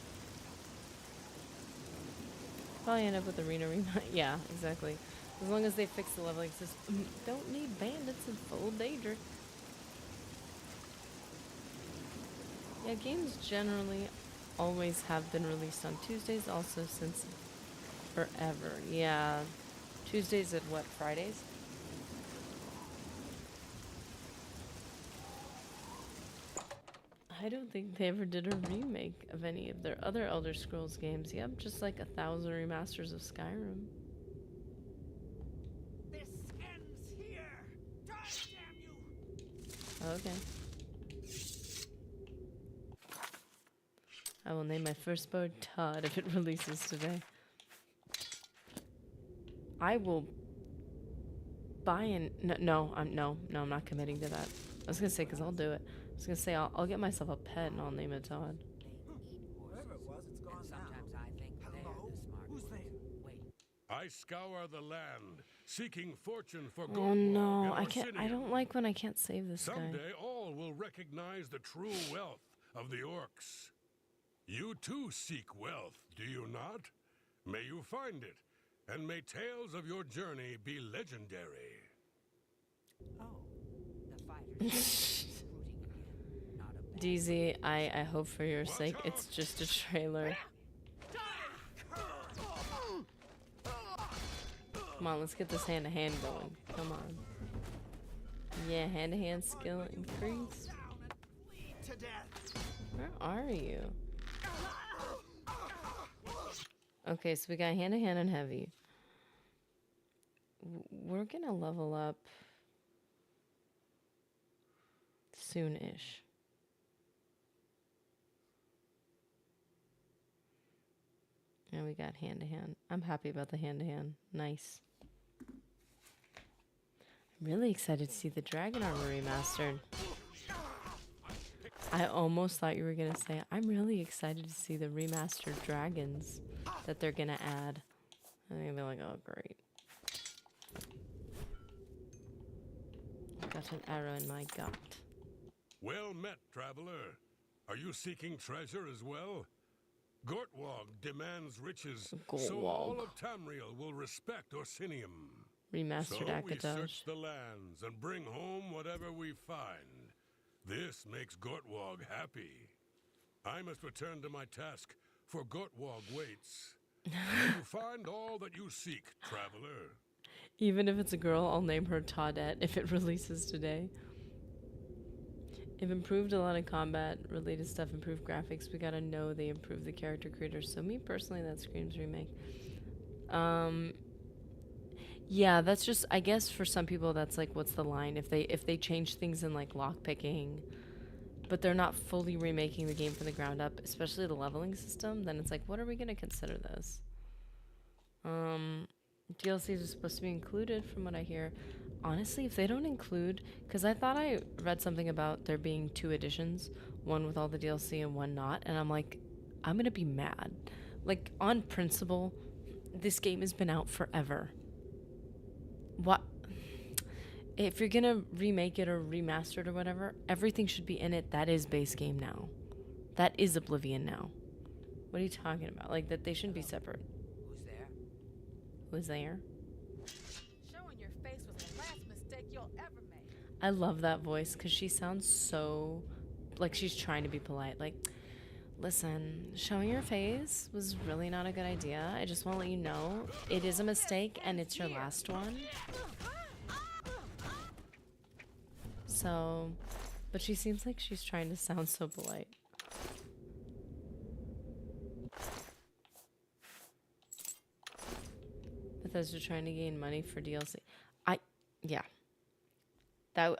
Probably end up with Arena Remake. Yeah, exactly. As long as they fix the leveling system. Don't need bandits in full danger. Yeah, games generally always have been released on Tuesdays, also since forever. Yeah. Tuesdays at what, Fridays? I don't think they ever did a remake of any of their other Elder Scrolls games. Yep, just like 1,000 remasters of Skyrim. This ends here. Die, damn you! Okay. I will name my firstborn Todd if it releases today. I will buy an... No, I'm not committing to that. I was gonna say, because I'll do it. I was gonna say, I'll get myself a pet and I'll name it Todd. Whoever it was, it's gone now. Sometimes I think they're Hello? the smart Who's ones. there? Wait. I scour the land, seeking fortune for Oh gold. no, I can't. I don't like when I can't save this guy. Someday all will recognize the true wealth of the orcs. You too seek wealth, do you not? May you find it, and may tales of your journey be legendary. Oh, the fighters. Recruiting again. Not a bad DZ, I hope for your sake it's just a trailer. Come on, let's get this hand-to-hand going. Come on. Yeah, hand-to-hand skill increase. To death. Where are you? Okay, so we got hand-to-hand and heavy. We're gonna level up soon-ish. And we got hand-to-hand. I'm happy about the hand-to-hand. Nice. I'm really excited to see the Dragon Armor remastered. I almost thought you were gonna say, I'm really excited to see the remastered dragons that they're gonna add. And you'll be like, oh great. Got an arrow in my gut. Well met, traveler. Are you seeking treasure as well? Gortwog demands riches, so all Gortwog. of Tamriel will respect Orsinium. Remastered So we Akadosh. search the lands and bring home whatever we find. This makes Gortwog happy. I must return to my task, for Gortwog waits. May you find all that you seek, traveler. Even if it's a girl, I'll name her Toadette if it releases today. It improved a lot of combat related stuff, improved graphics. We gotta know they improved the character creators. So me personally, that screams remake. Yeah, that's just, I guess for some people that's like, what's the line? If they change things in like lockpicking, but they're not fully remaking the game from the ground up, especially the leveling system, then it's like, what are we gonna consider this? DLCs are supposed to be included from what I hear. Honestly, if they don't include, because I thought I read something about there being 2 editions, one with all the DLC and one not, and I'm like, I'm gonna be mad. Like, on principle, this game has been out forever. What? If you're gonna remake it or remaster it or whatever, everything should be in it that is base game now. That is Oblivion now. What are you talking about? Like, that they shouldn't be separate. Who's there? Who's there? Showing your face was the last mistake you'll ever make. I love that voice because she sounds so like she's trying to be polite. Like, listen, showing your face was really not a good idea. I just want to let you know it is a mistake and it's your last one. So, but she seems like she's trying to sound so polite. Bethesda trying to gain money for DLC. Yeah.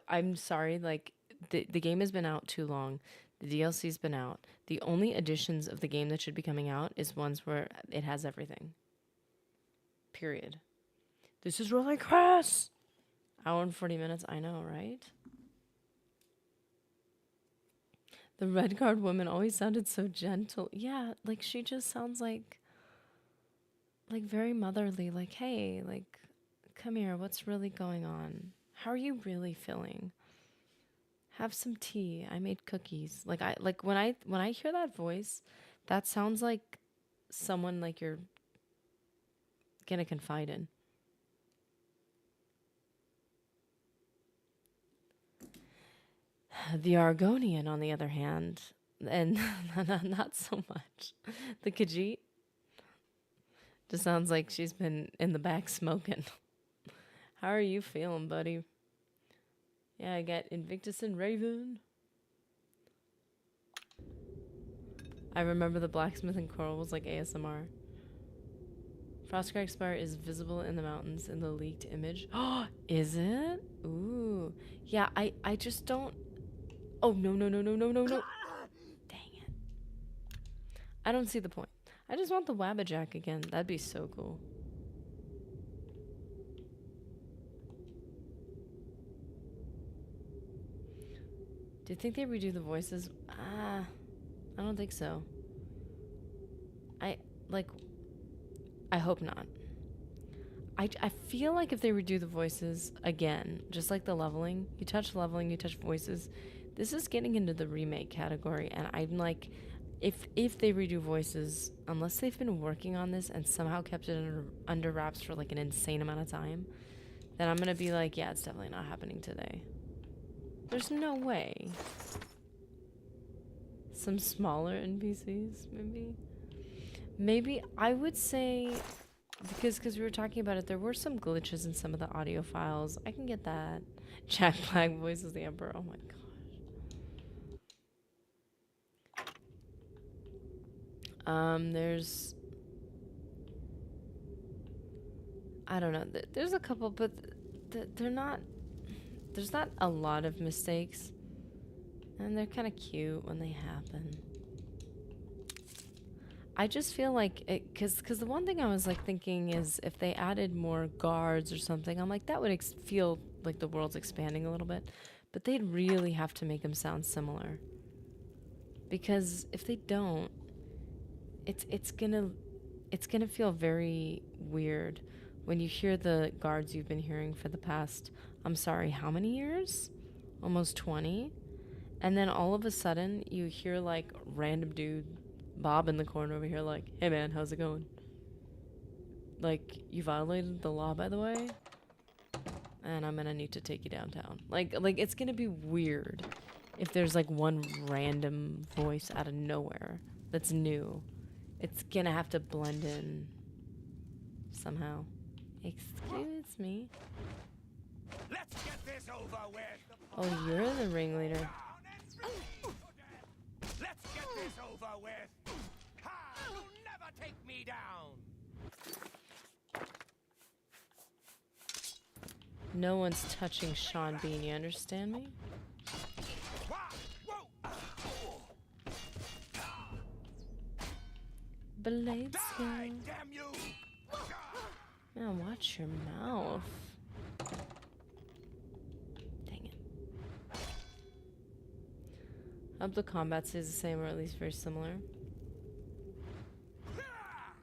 I'm sorry, like, the game has been out too long. The DLC's been out. The only additions of the game that should be coming out is ones where it has everything. Period. This is really crass! Hour and 40 minutes, I know, right? The red card woman always sounded so gentle. Yeah, like, she just sounds like very motherly. Like, hey, like, come here, what's really going on? How are you really feeling? Have some tea. I made cookies. Like, when I hear that voice, that sounds like someone like you're gonna confide in. The Argonian, on the other hand, and not so much. The Khajiit just sounds like she's been in the back smoking. How are you feeling, buddy? Yeah, I got Invictus and Raven. I remember the blacksmith and coral was like ASMR. Frostcrack Spire is visible in the mountains in the leaked image. Oh, is it? Ooh. Yeah, I just don't... Oh, no. Dang it. I don't see the point. I just want the Wabbajack again. That'd be so cool. Do you think they redo the voices? I don't think so. I hope not. I feel like if they redo the voices again, just like the leveling, you touch leveling, you touch voices, this is getting into the remake category, and I'm like, if they redo voices, unless they've been working on this and somehow kept it under wraps for like an insane amount of time, then I'm gonna be like, yeah, it's definitely not happening today. There's no way. Some smaller NPCs, maybe? Maybe, I would say, because we were talking about it, there were some glitches in some of the audio files. I can get that. Jack Black voices the Emperor. Oh my gosh. There's... I don't know. There's a couple, but they're not... There's not a lot of mistakes. And they're kind of cute when they happen. I just feel like it, because the one thing I was like thinking is if they added more guards or something, I'm like, that would feel like the world's expanding a little bit. But they'd really have to make them sound similar. Because if they don't, it's gonna feel very weird when you hear the guards you've been hearing for the past, I'm sorry, how many years? Almost 20. And then all of a sudden you hear like random dude Bob in the corner over here like, hey man, how's it going? Like, you violated the law, by the way, and I'm gonna need to take you downtown. Like it's gonna be weird if there's like one random voice out of nowhere that's new. It's gonna have to blend in somehow. Excuse me. Let's get this over with. Oh, you're the ringleader. Let's get this over with. Ha! You'll never take me down. No one's touching Sean Bean, you understand me? Blade skill. Damn you! Now watch your mouth. Dang it. I hope the combat stays the same, or at least very similar.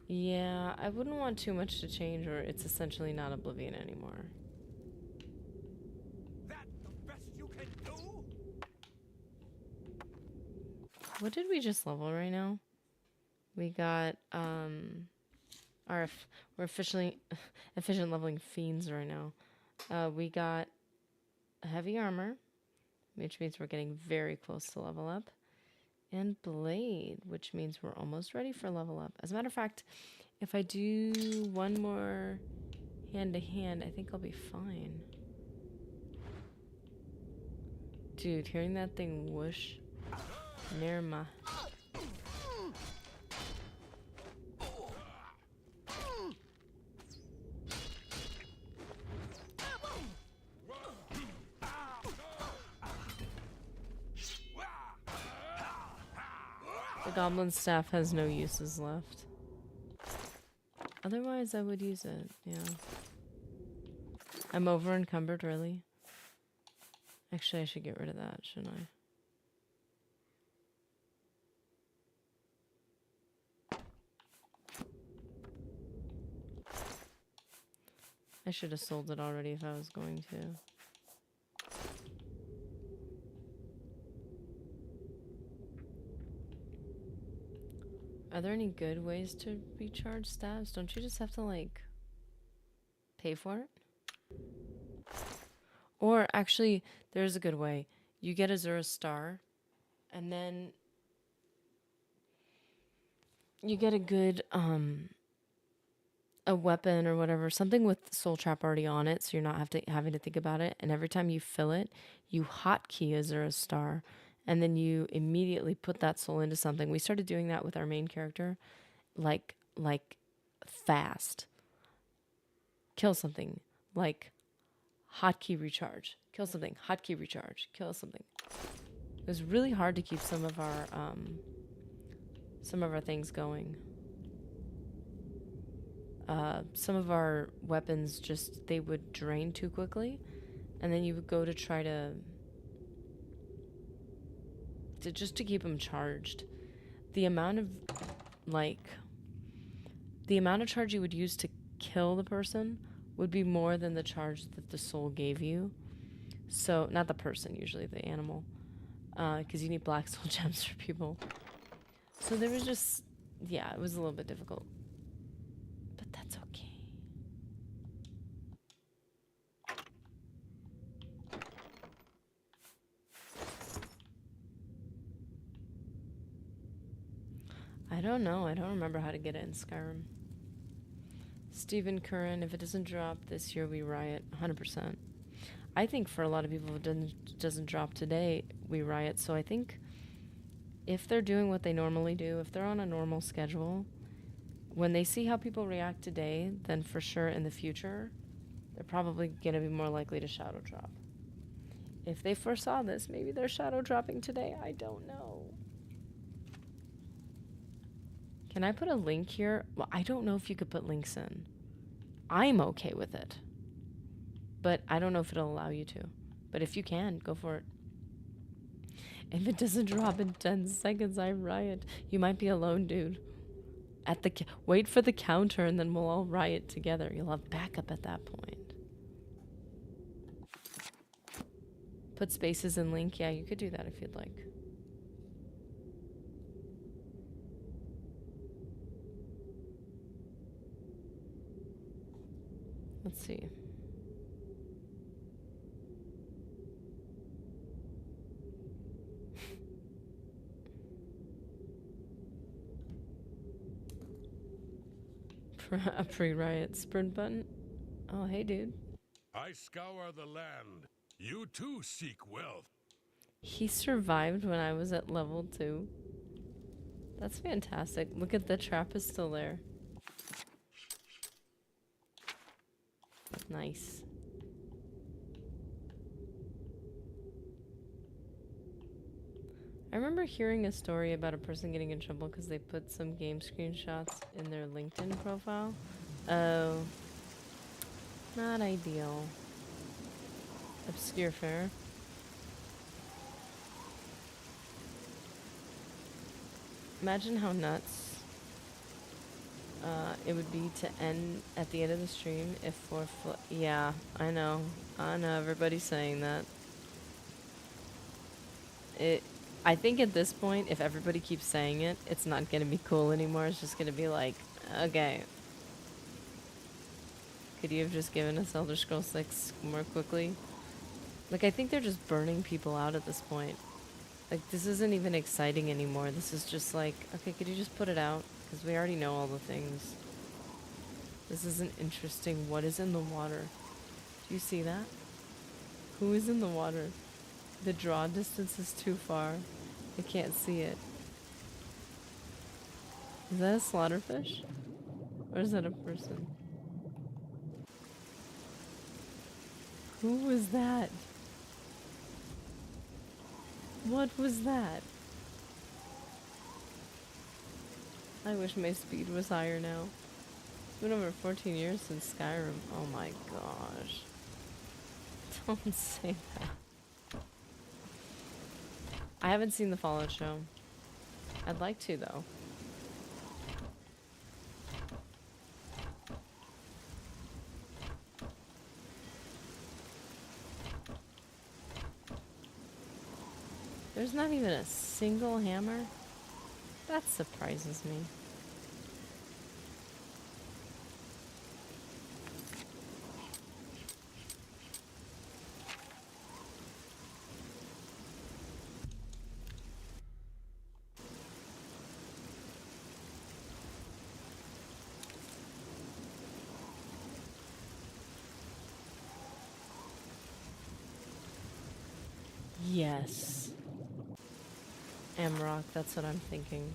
Yeah, I wouldn't want too much to change, or it's essentially not Oblivion anymore. That's the best you can do? What did we just level right now? We got we're officially efficient leveling fiends right now. We got heavy armor, which means we're getting very close to level up, and blade, which means we're almost ready for level up. As a matter of fact, if I do one more hand to hand, I think I'll be fine. Dude, hearing that thing whoosh near my... The goblin staff has no uses left. Otherwise, I would use it, yeah. I'm over encumbered, really. Actually, I should get rid of that, shouldn't I? I should have sold it already if I was going to. Are there any good ways to recharge staves? Don't you just have to, like, pay for it? Or, actually, there's a good way. You get Azura Star, and then you get a good, a weapon or whatever, something with Soul Trap already on it, so you're not having to think about it. And every time you fill it, you hotkey Azura Star, and then you immediately put that soul into something. We started doing that with our main character, like fast. Kill something, like hotkey recharge. Kill something, hotkey recharge. Kill something. It was really hard to keep some of our things going. Some of our weapons they would drain too quickly, and then you would go to try to keep them charged. The amount of charge you would use to kill the person would be more than the charge that the soul gave you. So, not the person, usually the animal, because you need black soul gems for people. So there was just, yeah, it was a little bit difficult. But that's okay. I don't know. I don't remember how to get it in Skyrim. Stephen Curran, if it doesn't drop this year, we riot. 100%. I think for a lot of people, if it doesn't drop today, we riot. So I think if they're doing what they normally do, if they're on a normal schedule, when they see how people react today, then for sure in the future, they're probably going to be more likely to shadow drop. If they foresaw this, maybe they're shadow dropping today. I don't know. Can I put a link here? Well, I don't know if you could put links in. I'm okay with it. But I don't know if it'll allow you to. But if you can, go for it. If it doesn't drop in 10 seconds, I riot. You might be alone, dude. At the wait for the counter and then we'll all riot together. You'll have backup at that point. Put spaces in link. Yeah, you could do that if you'd like. Let's see. A pre-riot sprint button. Oh, hey, dude. I scour the land. You too seek wealth. He survived when I was at level 2. That's fantastic. Look at the trap is still there. Nice. I remember hearing a story about a person getting in trouble because they put some game screenshots in their LinkedIn profile. Oh. Not ideal. Obscure fare. Imagine how nuts it would be to end at the end of the stream if yeah, I know, everybody's saying that. I think at this point, if everybody keeps saying it, it's not gonna be cool anymore. It's just gonna be like, okay, could you have just given us Elder Scrolls 6 more quickly? Like, I think they're just burning people out at this point. Like, this isn't even exciting anymore. This is just like, okay, could you just put it out? Because we already know all the things. This isn't interesting. What is in the water? Do you see that? Who is in the water? The draw distance is too far. I can't see it. Is that a slaughterfish? Or is that a person? Who was that? What was that? I wish my speed was higher now. It's been over 14 years since Skyrim. Oh my gosh. Don't say that. I haven't seen the Fallout show. I'd like to, though. There's not even a single hammer? That surprises me. Yes. Amrock, that's what I'm thinking.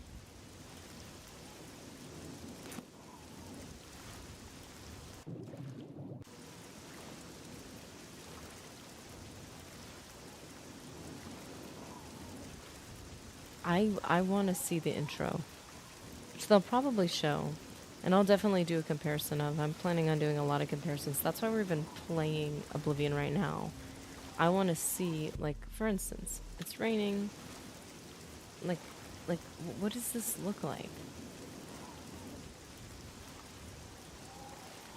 I want to see the intro, which they'll probably show, and I'll definitely do a comparison of. I'm planning on doing a lot of comparisons. That's why we're even playing Oblivion right now. I want to see, like, for instance, it's raining. Like, what does this look like?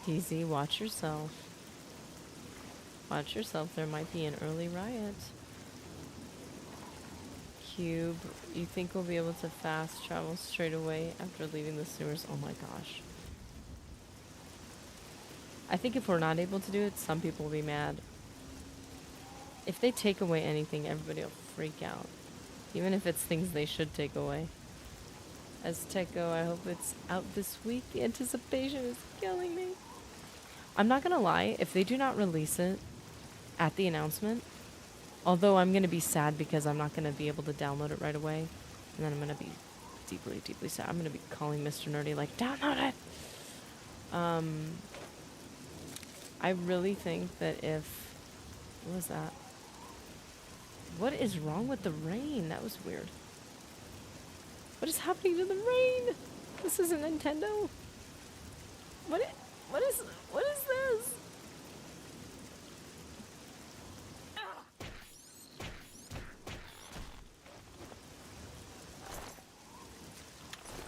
DZ, watch yourself. Watch yourself. There might be an early riot. Cube, you think we'll be able to fast travel straight away after leaving the sewers? Oh my gosh. I think if we're not able to do it, some people will be mad. If they take away anything, everybody will freak out. Even if it's things they should take away. As Techo, I hope it's out this week. The anticipation is killing me. I'm not gonna lie, if they do not release it at the announcement, although I'm gonna be sad because I'm not gonna be able to download it right away, and then I'm gonna be deeply, deeply sad. I'm gonna be calling Mr. Nerdy like, download it! I really think that if... What was that? What is wrong with the rain? That was weird. What is happening to the rain? This isn't Nintendo. What is this?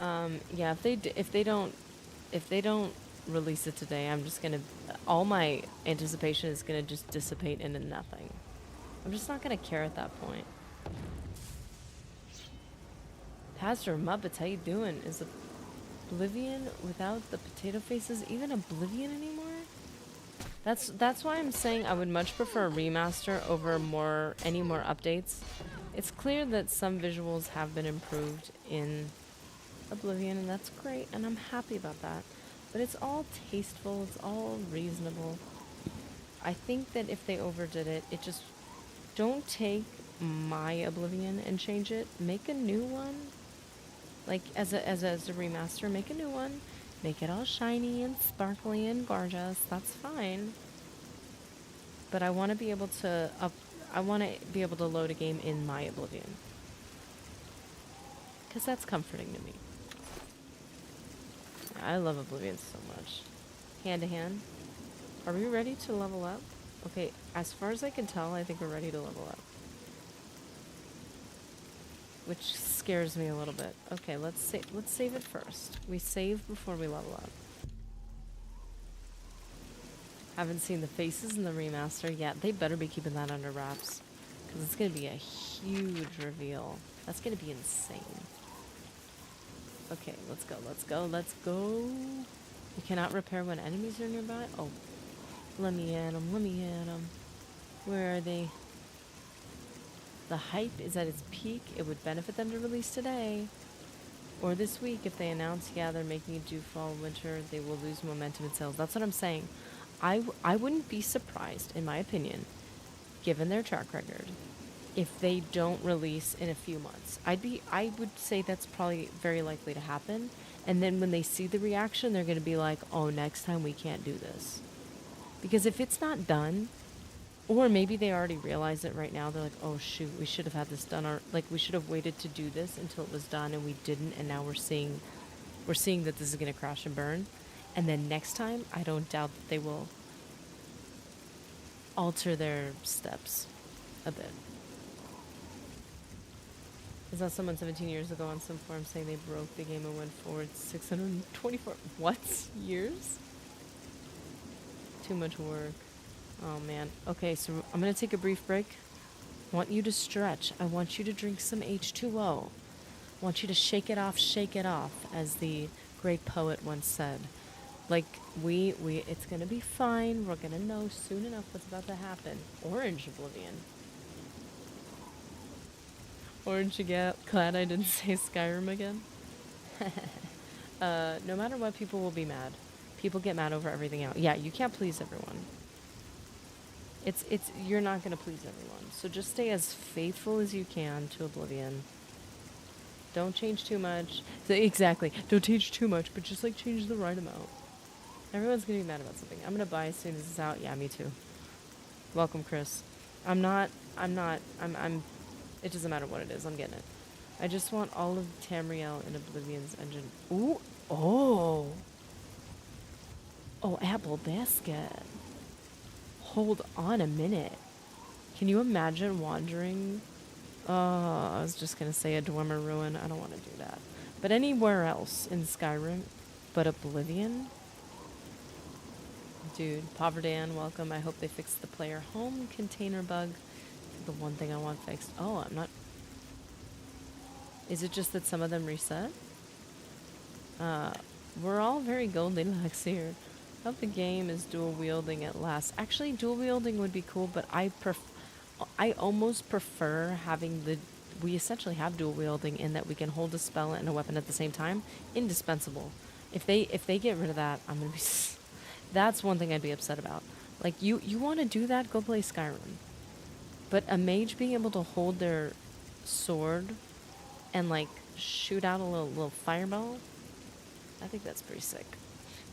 Yeah, if they don't release it today, I'm just gonna, all my anticipation is gonna just dissipate into nothing. I'm just not gonna care at that point. Pastor Muppets, how you doing? Is Oblivion without the potato faces even Oblivion anymore? That's why I'm saying I would much prefer a remaster over any more updates. It's clear that some visuals have been improved in Oblivion, and that's great, and I'm happy about that. But it's all tasteful, it's all reasonable. I think that if they overdid it, don't take my Oblivion and change it. Make a new one. Like, as a remaster, make a new one. Make it all shiny and sparkly and gorgeous. That's fine. But I want to be able to load a game in my Oblivion. Because that's comforting to me. I love Oblivion so much. Hand to hand. Are we ready to level up? Okay, as far as I can tell, I think we're ready to level up. Which scares me a little bit. Okay, let's save it first. We save before we level up. Haven't seen the faces in the remaster yet. They better be keeping that under wraps. Because it's going to be a huge reveal. That's going to be insane. Okay, let's go, let's go, let's go. You cannot repair when enemies are nearby? Oh, let me at them, let me at them. Where are they? The hype is at its peak. It would benefit them to release today. Or this week if they announce, yeah, they're making it due fall, winter, they will lose momentum in sales. That's what I'm saying. I wouldn't be surprised, in my opinion, given their track record, if they don't release in a few months. I would say that's probably very likely to happen. And then when they see the reaction, they're going to be like, oh, next time we can't do this. Because if it's not done, or maybe they already realize it right now, they're like, oh shoot, we should have had this done, or like we should have waited to do this until it was done and we didn't, and now we're seeing that this is going to crash and burn. And then next time, I don't doubt that they will alter their steps a bit. I saw someone 17 years ago on some forum saying they broke the game and went forward 624 years? Too much work. Oh man. Okay, so I'm gonna take a brief break. I want you to stretch. I want you to drink some H2O. I want you to shake it off, as the great poet once said. Like, it's gonna be fine. We're gonna know soon enough what's about to happen. Orange Oblivion. Orange again. Glad I didn't say Skyrim again. No matter what, people will be mad. People get mad over everything else. Yeah, you can't please everyone. You're not gonna please everyone. So just stay as faithful as you can to Oblivion. Don't change too much. Exactly. Don't change too much, but just like change the right amount. Everyone's gonna be mad about something. I'm gonna buy as soon as it's out. Yeah, me too. Welcome, Chris. I'm it doesn't matter what it is, I'm getting it. I just want all of Tamriel in Oblivion's engine. Ooh, oh, Apple Basket. Hold on a minute. Can you imagine wandering? I was just gonna say a Dwemer Ruin. I don't want to do that. But anywhere else in Skyrim, but Oblivion? Dude, Poverdan, welcome. I hope they fix the player home container bug. The one thing I want fixed. Oh, I'm not... Is it just that some of them reset? We're all very Goldilocks here. I hope the game is dual wielding at last. Actually, dual wielding would be cool, but I almost prefer having we essentially have dual wielding in that we can hold a spell and a weapon at the same time. Indispensable. If they get rid of that, I'm gonna be... That's one thing I'd be upset about. Like, you want to do that? Go play Skyrim. But a mage being able to hold their sword and, like, shoot out a little fireball, I think that's pretty sick.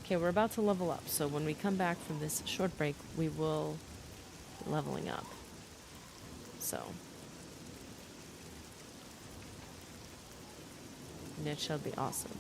Okay, we're about to level up, so when we come back from this short break, we will be leveling up. So. And it shall be awesome.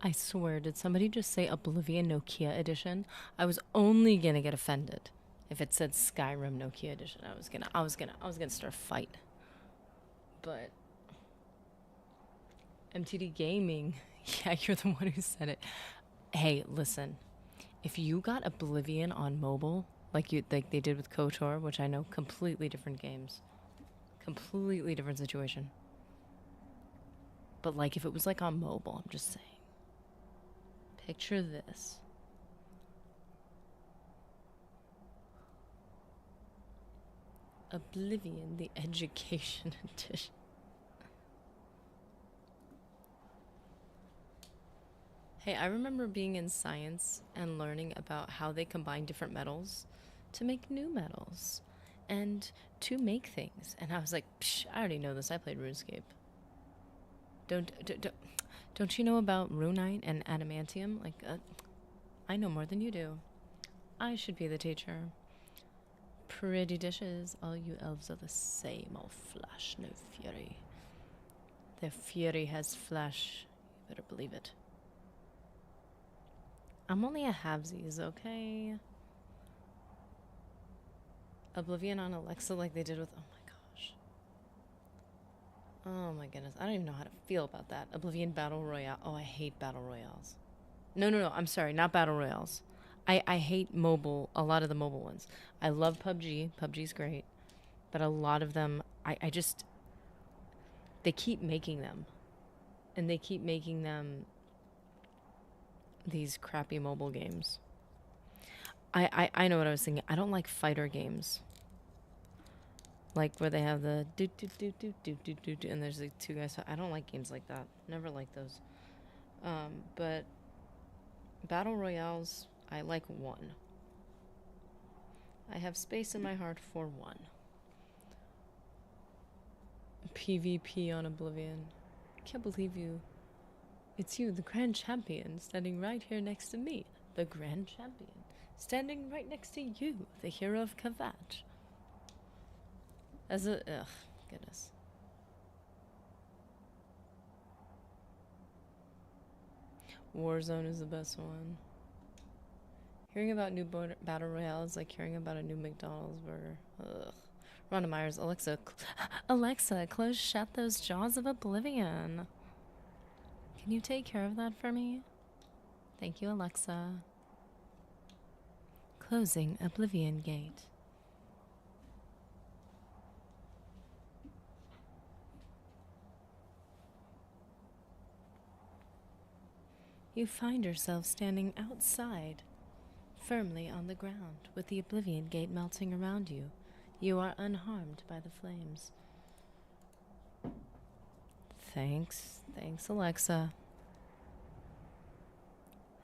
I swear, did somebody just say Oblivion Nokia Edition? I was only gonna get offended if it said Skyrim Nokia Edition. I was gonna start a fight. But MTD Gaming, yeah, you're the one who said it. Hey, listen, if you got Oblivion on mobile, like they did with KOTOR, which I know, completely different games, completely different situation. But like if it was like on mobile, I'm just saying. Picture this. Oblivion, the Education Edition. Hey, I remember being in science and learning about how they combine different metals to make new metals and to make things. And I was like, psh, I already know this. I played RuneScape. Don't you know about runite and adamantium? Like, I know more than you do. I should be the teacher. Pretty dishes. All you elves are the same. All flesh, no fury. Their fury has flesh. You better believe it. I'm only a halvesies, okay? Oblivion on Alexa like they did with... Oh my gosh. Oh my goodness. I don't even know how to feel about that. Oblivion Battle Royale. Oh, I hate Battle Royales. No. I'm sorry. Not Battle Royales. I hate mobile, a lot of the mobile ones. I love PUBG. PUBG's great. But a lot of them, I just... They keep making them. And they keep making them... these crappy mobile games. I know what I was thinking. I don't like fighter games. Like where they have the do do do do do do do do and there's like two guys. I don't like games like that. Never liked those. But battle royales, I like one. I have space in my heart for one. PvP on Oblivion. Can't believe you. It's you, the Grand Champion, standing right here next to me. The Grand Champion. Standing right next to you, the hero of Kvatch. As a... Ugh, goodness. Warzone is the best one. Hearing about new battle royale is like hearing about a new McDonald's burger. Ugh. Rhonda Myers, Alexa, close shut those jaws of Oblivion. Can you take care of that for me? Thank you, Alexa. Closing Oblivion Gate. You find yourself standing outside, firmly on the ground, with the Oblivion Gate melting around you. You are unharmed by the flames. Thanks, Alexa.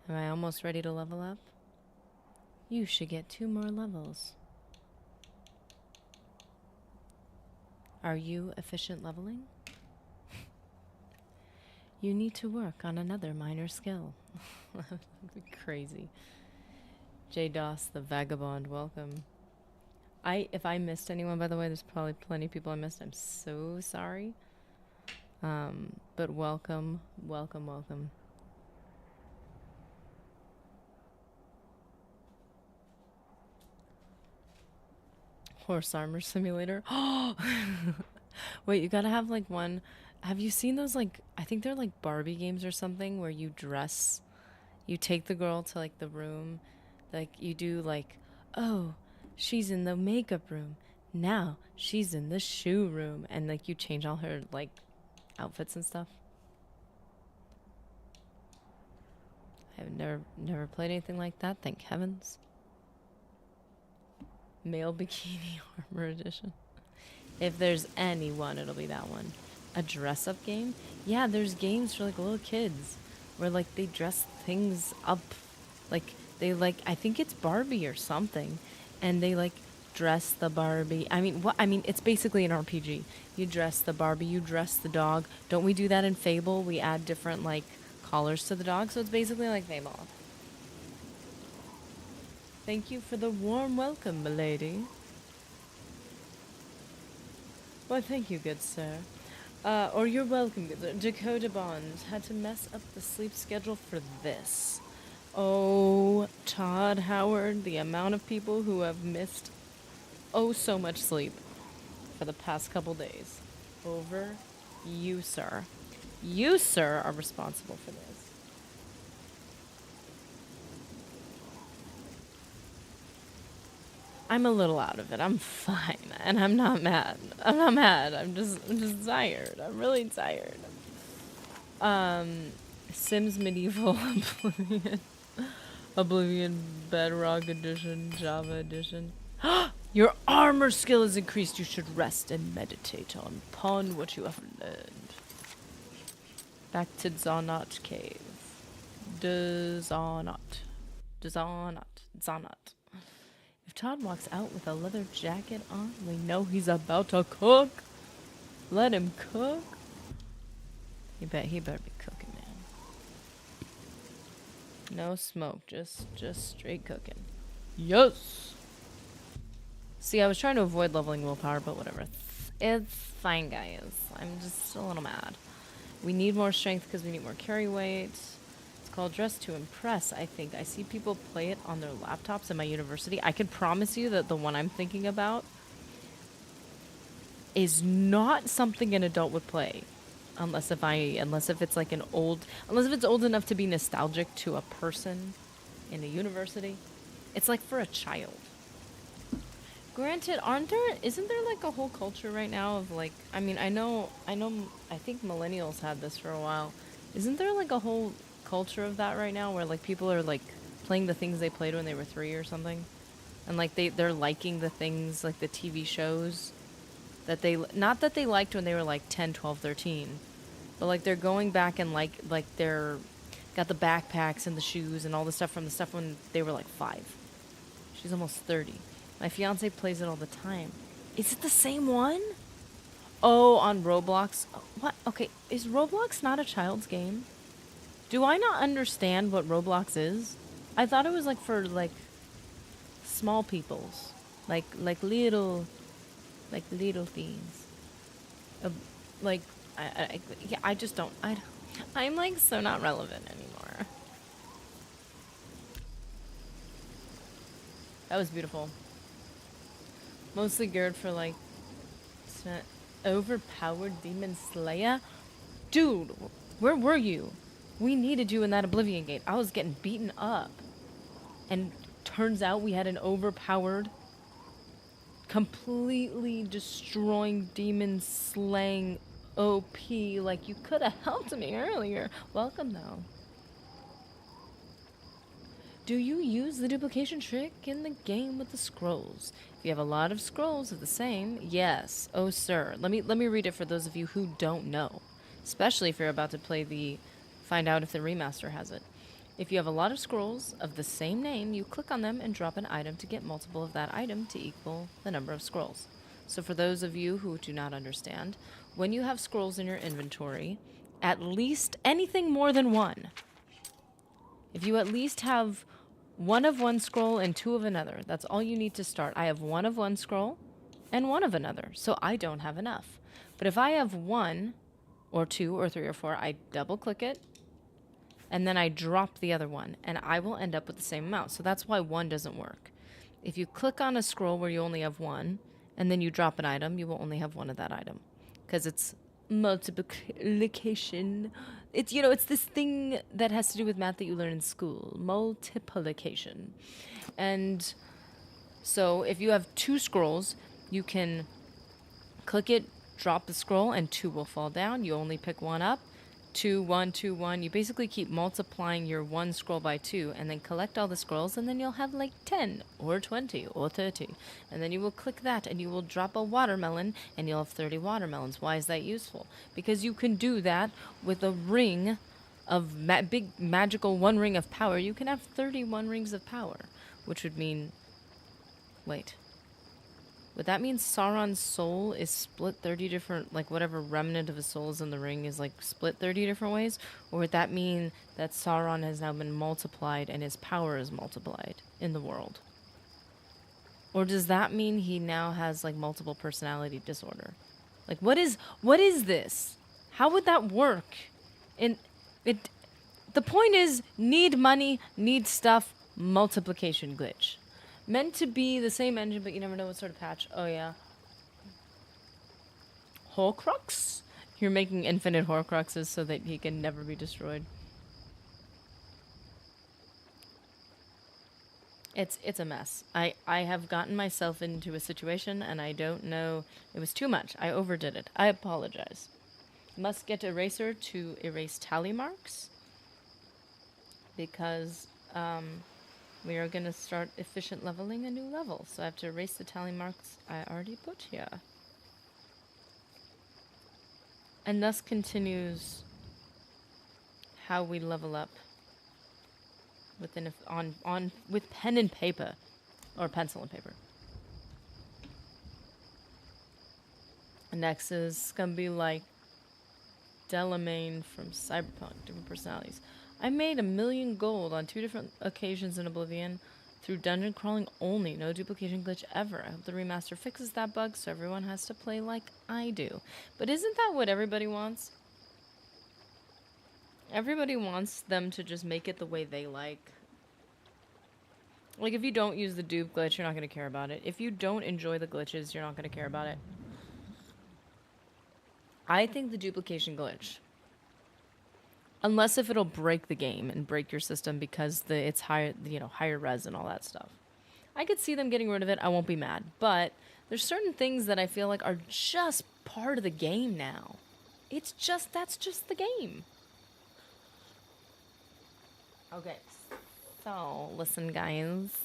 Am I almost ready to level up? You should get 2 more levels. Are you efficient leveling? You need to work on another minor skill. That'd be crazy. J. Doss, the vagabond, welcome. If I missed anyone, by the way, there's probably plenty of people I missed. I'm so sorry. But welcome. Horse armor simulator. Oh, wait, you gotta have like one. Have you seen those, like, I think they're like Barbie games or something where you dress, you take the girl to like the room, like you do like, oh, she's in the makeup room. Now she's in the shoe room, and like you change all her like outfits and stuff. I've never played anything like that, thank heavens. Male bikini armor edition. If there's any one, it'll be that one. A dress-up game? Yeah, there's games for like little kids where like they dress things up. Like they like, I think it's Barbie or something, and they like dress the Barbie. I mean, it's basically an RPG. You dress the Barbie, you dress the dog. Don't we do that in Fable? We add different like collars to the dog, so it's basically like Fable. Thank you for the warm welcome, milady. Why, thank you, good sir. Or you're welcome. Dakota Bond had to mess up the sleep schedule for this. Oh, Todd Howard, the amount of people who have missed so much sleep for the past couple days. Over you, sir. You, sir, are responsible for this. I'm a little out of it. I'm fine, and I'm not mad. I'm not mad. I'm just tired. I'm really tired. Sims Medieval Oblivion Bedrock Edition, Java Edition. Your armor skill is increased. You should rest and meditate upon what you have learned. Back to Zonot Cave. Zonot. If Todd walks out with a leather jacket on, we know he's about to cook. Let him cook. He better be cooking, man. No smoke, just straight cooking. Yes. See, I was trying to avoid leveling willpower, but whatever. It's fine, guys. I'm just a little mad. We need more strength because we need more carry weight. It's called Dress to Impress, I think. I see people play it on their laptops in my university. I can promise you that the one I'm thinking about is not something an adult would play. Unless if it's like unless if it's old enough to be nostalgic to a person in a university. It's like for a child. Granted, isn't there like a whole culture right now of like, I mean, I think millennials had this for a while. Isn't there like a whole culture of that right now where like people are like playing the things they played when they were 3 or something? And like they're liking the things, like the TV shows that not that they liked when they were like 10, 12, 13, but like they're going back and like they're got the backpacks and the shoes and all the stuff from the stuff when they were like 5. She's almost 30. My fiance plays it all the time. Is it the same one? Oh, on Roblox. What? Okay, is Roblox not a child's game? Do I not understand what Roblox is? I thought it was like for like small peoples, like little things. I just don't. I'm like so not relevant anymore. That was beautiful. Mostly geared for like overpowered demon slayer. Dude, where were you? We needed you in that Oblivion gate. I was getting beaten up. And turns out we had an overpowered, completely destroying demon slaying OP. Like, you could have helped me earlier. Welcome though. Do you use the duplication trick in the game with the scrolls? If you have a lot of scrolls of the same, yes. Oh, sir. Let me read it for those of you who don't know. Especially if you're about to find out if the remaster has it. If you have a lot of scrolls of the same name, you click on them and drop an item to get multiple of that item to equal the number of scrolls. So for those of you who do not understand, when you have scrolls in your inventory, at least anything more than one. If you at least have 1 of one scroll and 2 of another, that's all you need to start. I have 1 of one scroll and 1 of another, so I don't have enough. But if I have 1 or 2 or 3 or 4, I double click it and then I drop the other one and I will end up with the same amount. So that's why 1 doesn't work. If you click on a scroll where you only have 1 and then you drop an item, you will only have 1 of that item because it's multiplication. It's, it's this thing that has to do with math that you learn in school. Multiplication. And so if you have 2 scrolls, you can click it, drop the scroll, and 2 will fall down. You only pick 1 up. 2, 1, 2, 1. You basically keep multiplying your 1 scroll by 2 and then collect all the scrolls and then you'll have like 10 or 20 or 30. And then you will click that and you will drop a watermelon and you'll have 30 watermelons. Why is that useful? Because you can do that with a ring of big magical 1 ring of power. You can have 31 rings of power, which would mean... Wait. Would that mean Sauron's soul is split 30 different, like whatever remnant of his soul is in the ring is like split 30 different ways? Or would that mean that Sauron has now been multiplied and his power is multiplied in the world? Or does that mean he now has like multiple personality disorder? Like, what is this? How would that work? And the point is, need money, need stuff, multiplication glitch. Meant to be the same engine, but you never know what sort of patch. Oh yeah. Horcrux? You're making infinite Horcruxes so that he can never be destroyed. It's a mess. I have gotten myself into a situation and I don't know. It was too much. I overdid it. I apologize. Must get eraser to erase tally marks. Because we are going to start efficient leveling a new level. So I have to erase the tally marks I already put here. And thus continues how we level up with pen and paper, or pencil and paper. Next is gonna be like Delamain from Cyberpunk, different personalities. I made 1 million gold on 2 different occasions in Oblivion through dungeon crawling only, no duplication glitch ever. I hope the remaster fixes that bug so everyone has to play like I do. But isn't that what everybody wants? Everybody wants them to just make it the way they like. Like, if you don't use the dupe glitch, you're not going to care about it. If you don't enjoy the glitches, you're not going to care about it. I think the duplication glitch, unless if it'll break the game and break your system because it's higher, higher res and all that stuff, I could see them getting rid of it. I won't be mad. But there's certain things that I feel like are just part of the game now. That's just the game. Okay, so listen, guys.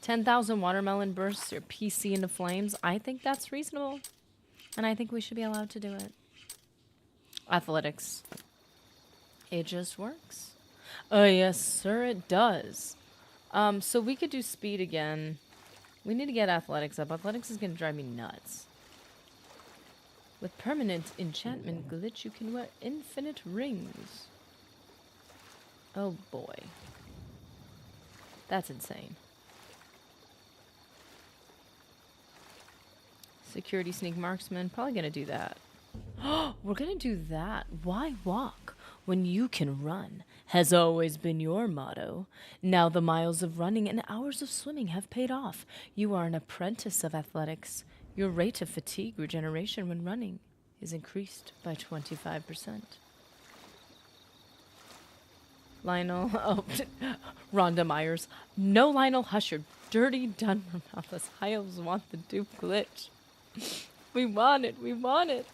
10,000 watermelon bursts your PC into flames. I think that's reasonable. And I think we should be allowed to do it. Athletics. It just works. Oh, yes, sir, it does. So we could do speed again. We need to get athletics up. Athletics is going to drive me nuts. With permanent enchantment glitch, you can wear infinite rings. Oh, boy. That's insane. Security sneak marksman. Probably going to do that. We're going to do that. Why walk when you can run? Has always been your motto. Now the miles of running and hours of swimming have paid off. You are an apprentice of athletics. Your rate of fatigue regeneration when running is increased by 25%. Lionel. Oh, Rhonda Myers. No, Lionel, hush your dirty Dunmer mouth. I always want the dupe glitch. We want it. We want it.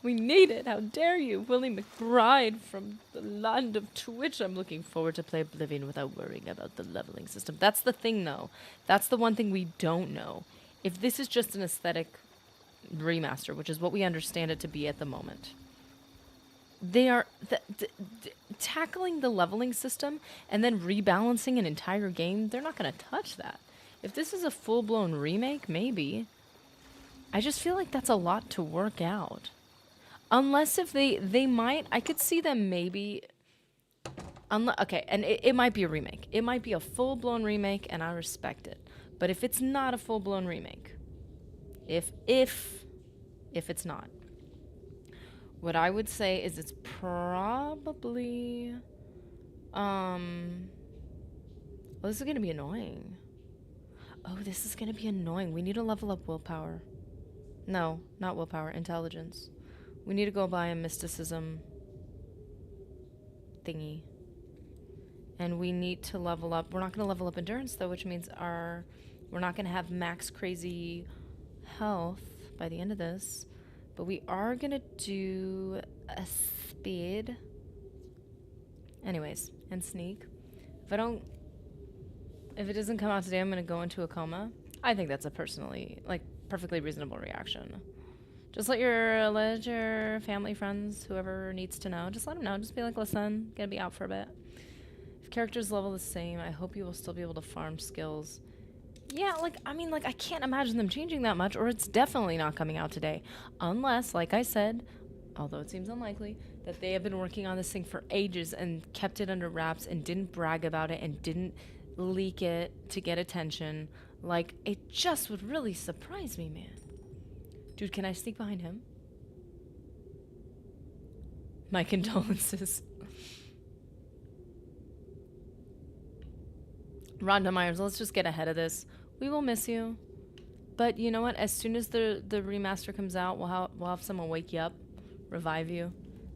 We need it. How dare you? Willie McBride from the land of Twitch. I'm looking forward to play Oblivion without worrying about the leveling system. That's the thing, though. That's the one thing we don't know. If this is just an aesthetic remaster, which is what we understand it to be at the moment, they are tackling the leveling system and then rebalancing an entire game. They're not going to touch that. If this is a full-blown remake, maybe. I just feel like that's a lot to work out. Unless if they might, I could see them maybe. Okay, and it might be a remake. It might be a full-blown remake, and I respect it. But if it's not a full-blown remake, if it's not, what I would say is it's probably, oh, this is gonna be annoying. Oh, this is gonna be annoying. We need to level up willpower. No, not willpower, intelligence. We need to go buy a mysticism thingy. And we need to level up. We're not going to level up endurance, though, which means we're not going to have max crazy health by the end of this. But we are going to do a speed. Anyways, and sneak. If it doesn't come out today, I'm going to go into a coma. I think that's a perfectly reasonable reaction. Just let your family, friends, whoever needs to know, just let them know. Just be like, listen, gonna be out for a bit. If characters level the same, I hope you will still be able to farm skills. Yeah, I can't imagine them changing that much, or it's definitely not coming out today. Unless, like I said, although it seems unlikely, that they have been working on this thing for ages and kept it under wraps and didn't brag about it and didn't leak it to get attention. Like, it just would really surprise me, man. Dude, can I sneak behind him? My condolences. Rhonda Myers, let's just get ahead of this. We will miss you. But you know what? As soon as the remaster comes out, we'll have someone wake you up, revive you.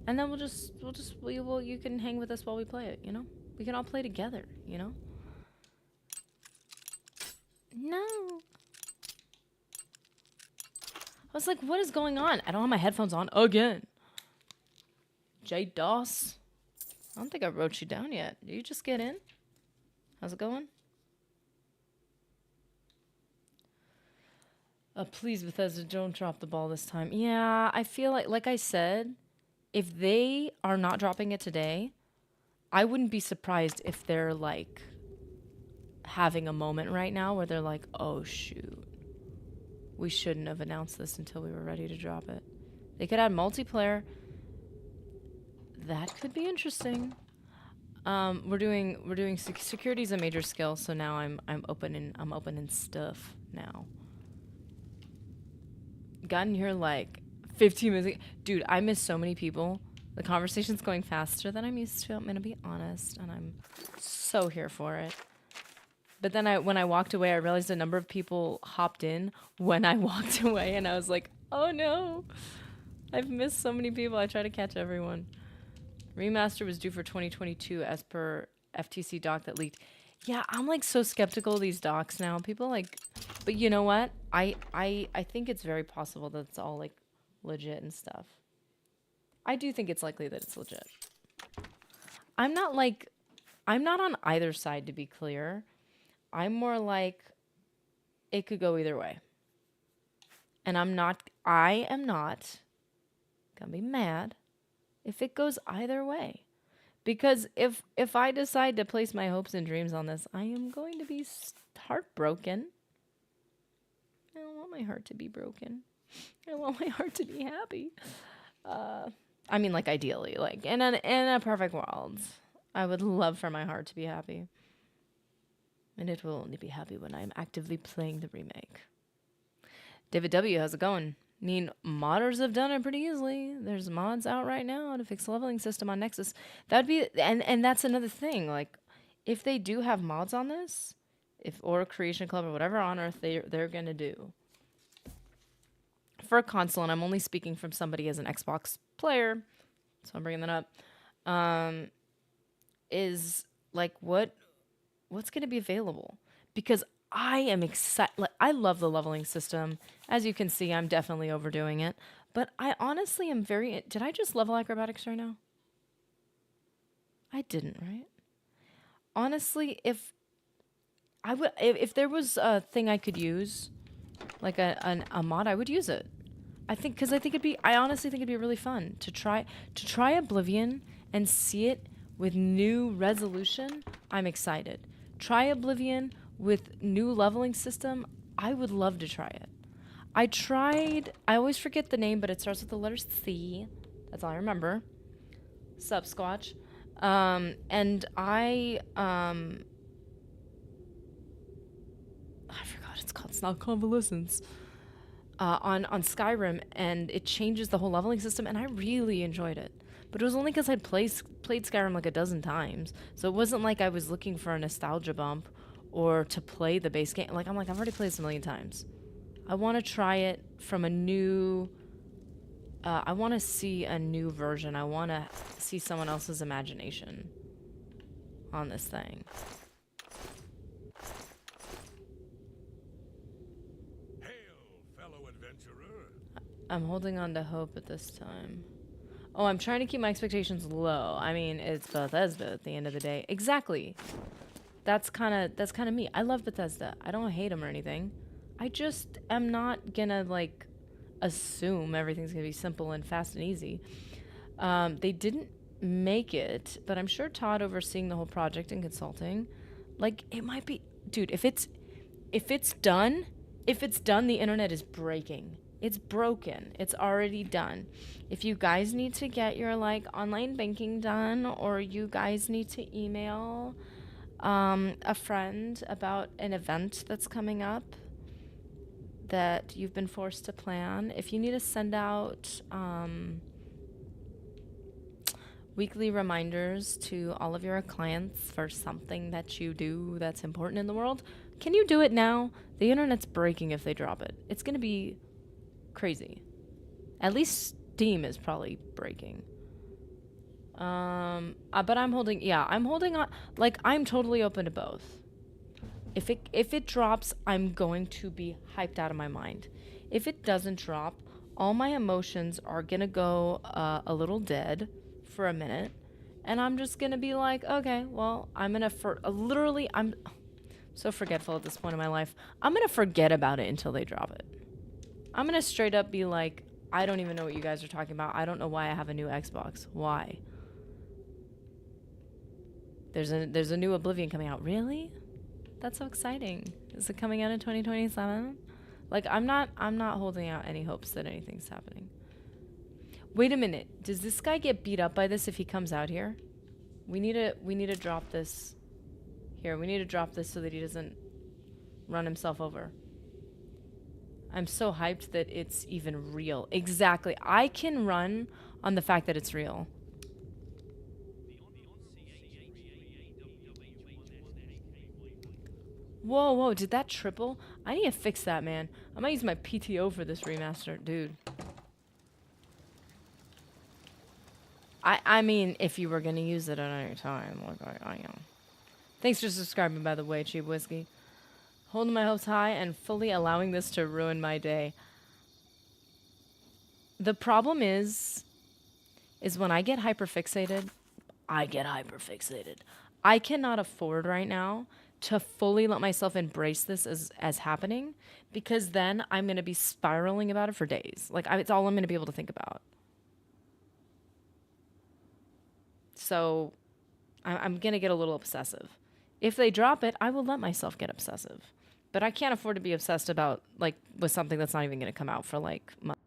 And then you can hang with us while we play it, you know? We can all play together, you know? No. I was like, what is going on? I don't have my headphones on again. J Doss. I don't think I wrote you down yet. Did you just get in? How's it going? Please, Bethesda, don't drop the ball this time. Yeah, I feel like I said, if they are not dropping it today, I wouldn't be surprised if they're like having a moment right now where they're like, oh shoot, we shouldn't have announced this until we were ready to drop it. They could add multiplayer. That could be interesting. We're doing security is a major skill, so now I'm opening stuff now. Gotten here like 15 minutes ago. Dude, I miss so many people. The conversation's going faster than I'm used to, I'm gonna be honest, and I'm so here for it. But then when I walked away, I realized a number of people hopped in when I walked away, and I was like, oh no, I've missed so many people. I try to catch everyone. Remaster was due for 2022 as per FTC doc that leaked. Yeah, I'm like so skeptical of these docs now. People like, but you know what? I think it's very possible that it's all like legit and stuff. I do think it's likely that it's legit. I'm not on either side, to be clear. I'm more like, it could go either way. And I am not gonna be mad if it goes either way. Because if I decide to place my hopes and dreams on this, I am going to be heartbroken. I don't want my heart to be broken. I want my heart to be happy. I mean, like, ideally, like, in a perfect world, I would love for my heart to be happy. And it will only be happy when I'm actively playing the remake. David W., how's it going? I mean, modders have done it pretty easily. There's mods out right now to fix the leveling system on Nexus. That'd be, and that's another thing. Like, if they do have mods on this, or Creation Club or whatever on earth they're gonna do for a console, and I'm only speaking from somebody as an Xbox player, so I'm bringing that up. Is like what's gonna be available? Because I am excited. Like, I love the leveling system. As you can see, I'm definitely overdoing it. But I honestly am very... Did I just level acrobatics right now? I didn't, right? Honestly, if there was a thing I could use, like a mod, I would use it. I honestly think it'd be really fun to try Oblivion and see it with new resolution. I'm excited. Try Oblivion with new leveling system. I would love to try it. I always forget the name, but it starts with the letter C. That's all I remember. Sup, Squatch. And I forgot it's called. It's not Convalescence. On Skyrim, and it changes the whole leveling system, and I really enjoyed it. But it was only because I'd played Skyrim like a dozen times, so it wasn't like I was looking for a nostalgia bump or to play the base game. Like, I've already played this a million times. I want to try it from a new... I want to see a new version. I want to see someone else's imagination on this thing. I'm holding on to hope at this time. Oh, I'm trying to keep my expectations low. I mean, it's Bethesda at the end of the day. Exactly. That's kind of me. I love Bethesda. I don't hate them or anything. I just am not gonna, like, assume everything's gonna be simple and fast and easy. They didn't make it, but I'm sure Todd, overseeing the whole project and consulting, like, it might be... Dude, if it's done, the internet is breaking. It's broken. It's already done. If you guys need to get your, like, online banking done, or you guys need to email a friend about an event that's coming up, that you've been forced to plan. If you need to send out weekly reminders to all of your clients for something that you do that's important in the world, can you do it now? The internet's breaking if they drop it. It's going to be crazy. At least Steam is probably breaking. But I'm holding on. Like, I'm totally open to both. If it drops, I'm going to be hyped out of my mind. If it doesn't drop, all my emotions are gonna go a little dead for a minute, and I'm just gonna be like, okay, well, I'm so forgetful at this point in my life. I'm gonna forget about it until they drop it. I'm gonna straight up be like, I don't even know what you guys are talking about. I don't know why I have a new Xbox. Why? There's a new Oblivion coming out. Really? That's so exciting. Is it coming out in 2027? Like, I'm not holding out any hopes that anything's happening. Wait a minute. Does this guy get beat up by this if he comes out here? We need to drop this here. We need to drop this so that he doesn't run himself over. I'm so hyped that it's even real. Exactly. I can run on the fact that it's real. Whoa, did that triple? I need to fix that, man. I might use my PTO for this remaster. Dude. I mean, if you were going to use it at any time. Like, I am. Thanks for subscribing, by the way, Cheap Whiskey. Holding my hopes high and fully allowing this to ruin my day. The problem is when I get hyperfixated, I cannot afford right now to fully let myself embrace this as happening, because then I'm going to be spiraling about it for days. Like, it's all I'm going to be able to think about. So I'm going to get a little obsessive. If they drop it, I will let myself get obsessive. But I can't afford to be obsessed about, like, with something that's not even going to come out for, like, months.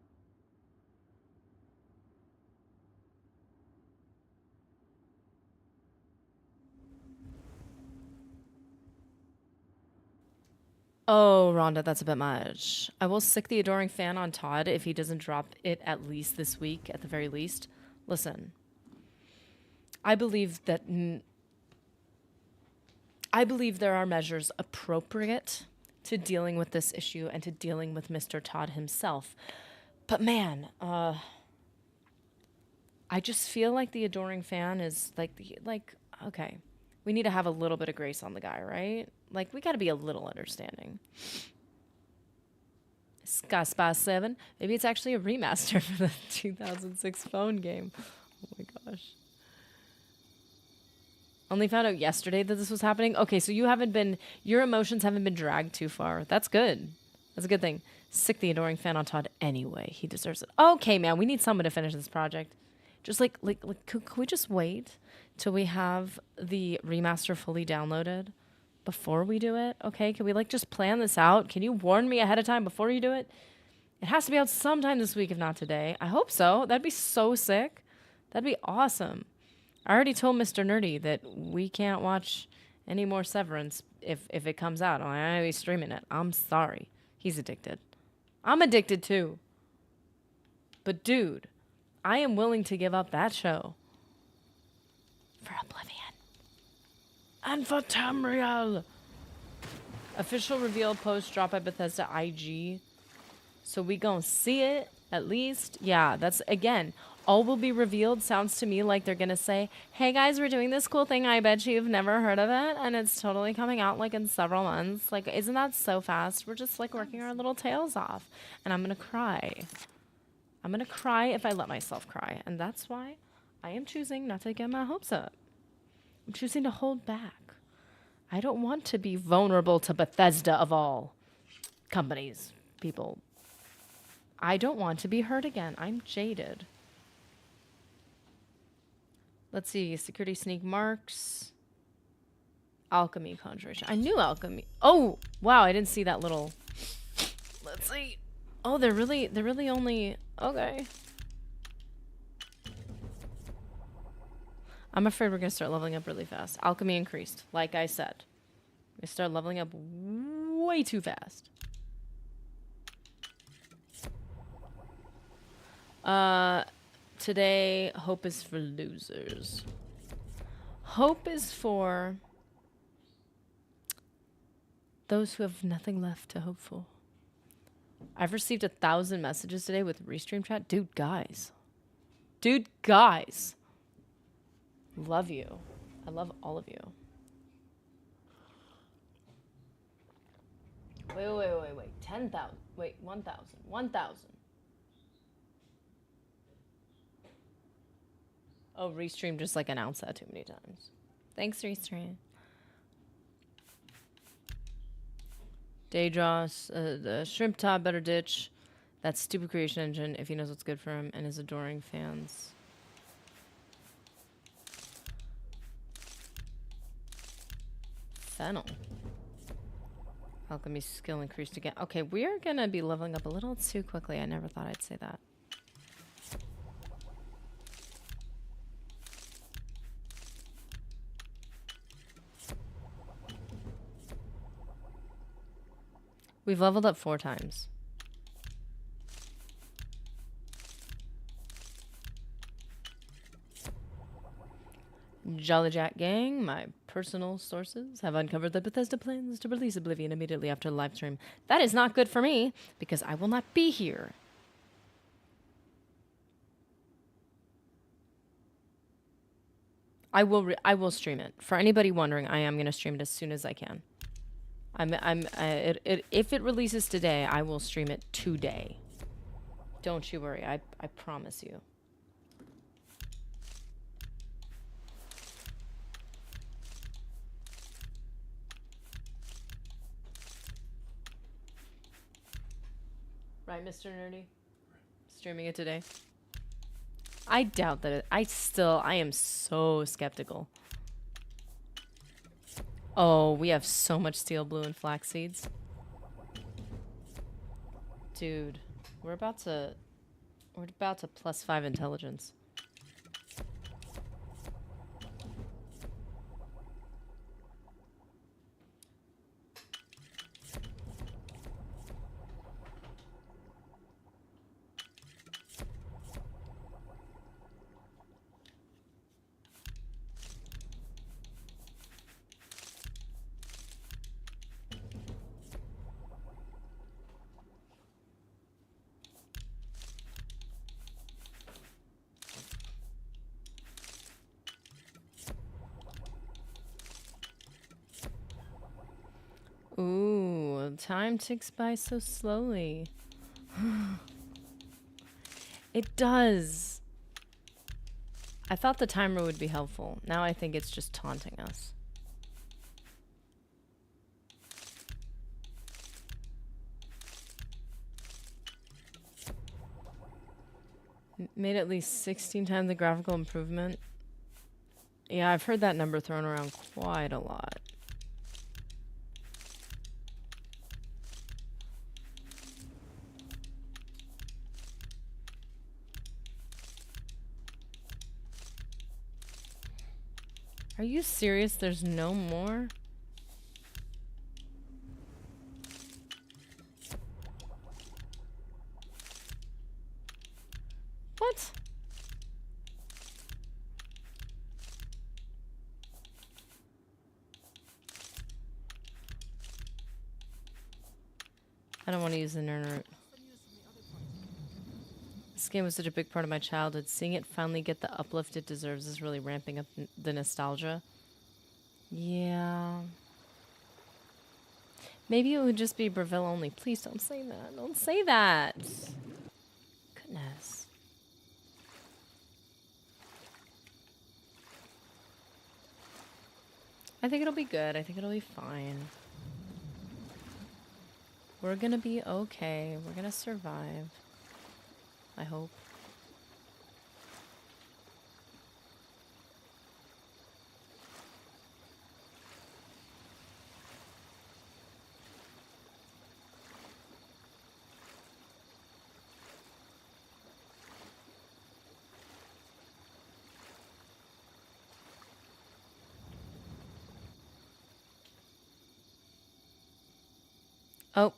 Oh, Rhonda, that's a bit much. I will sick the adoring fan on Todd if he doesn't drop it at least this week, at the very least. Listen, I believe there are measures appropriate to dealing with this issue and to dealing with Mr. Todd himself. But man, I just feel like the adoring fan is like, okay, we need to have a little bit of grace on the guy, right? Like, we got to be a little understanding. Sky Spy 7. Maybe it's actually a remaster for the 2006 phone game. Oh my gosh. Only found out yesterday that this was happening. Okay, so your emotions haven't been dragged too far. That's good. That's a good thing. Sick the adoring fan on Todd anyway. He deserves it. Okay, man, we need someone to finish this project. Just could we just wait till we have the remaster fully downloaded before we do it? Okay, can we just plan this out? Can you warn me ahead of time before you do it? It has to be out sometime this week, if not today. I hope so. That'd be so sick. That'd be awesome. I already told Mr. Nerdy that we can't watch any more Severance if it comes out. I'm going to be streaming it. I'm sorry. He's addicted. I'm addicted too. But dude, I am willing to give up that show for Oblivion. And for Tamriel. Official reveal post dropped by Bethesda IG. So we gonna see it, at least. Yeah, that's, again, all will be revealed. Sounds to me like they're gonna say, hey guys, we're doing this cool thing. I bet you've never heard of it. And it's totally coming out in several months. Isn't that so fast? We're just working our little tails off. And I'm gonna cry. I'm gonna cry if I let myself cry. And that's why I am choosing not to get my hopes up. I'm choosing to hold back. I don't want to be vulnerable to Bethesda of all companies, people. I don't want to be hurt again. I'm jaded. Let's see. Security sneak marks. Alchemy conjuration. I knew alchemy. Oh, wow. I didn't see that little. Let's see. Oh, they're really only. Okay. I'm afraid we're going to start leveling up really fast. Alchemy increased, like I said. We start leveling up way too fast. Today, hope is for losers. Hope is for those who have nothing left to hope for. I've received 1,000 messages today with Restream chat. Dude, guys. Dude, guys. Love you. I love all of you. Wait. 10,000. Wait, 1,000. 1,000. Oh, Restream just like announced that too many times. Thanks, Restream. Daedros, the Shrimp Top better ditch that stupid creation engine if he knows what's good for him and his adoring fans. Fennel. Alchemy skill increased again. Okay, we are gonna be leveling up a little too quickly. I never thought I'd say that. We've leveled up 4 times. Jolly Jack Gang, my personal sources, have uncovered that Bethesda plans to release Oblivion immediately after the live stream. That is not good for me, because I will not be here. I will stream it. For anybody wondering, I am going to stream it as soon as I can. If it releases today, I will stream it today. Don't you worry. I promise you. Right, Mr. Nerdy? Streaming it today. I doubt that I am so skeptical. Oh, we have so much steel blue and flax seeds. Dude, we're about to +5 intelligence. Ooh, time ticks by so slowly. It does. I thought the timer would be helpful. Now I think it's just taunting us. Made at least 16 times the graphical improvement. Yeah, I've heard that number thrown around quite a lot. Are you serious? There's no more? What? I don't want to use the nerd. This game was such a big part of my childhood. Seeing it finally get the uplift it deserves is really ramping up the nostalgia. Yeah. Maybe it would just be Brazil only. Please don't say that. Don't say that. Goodness. I think it'll be good. I think it'll be fine. We're gonna be okay. We're gonna survive. I hope. Oh.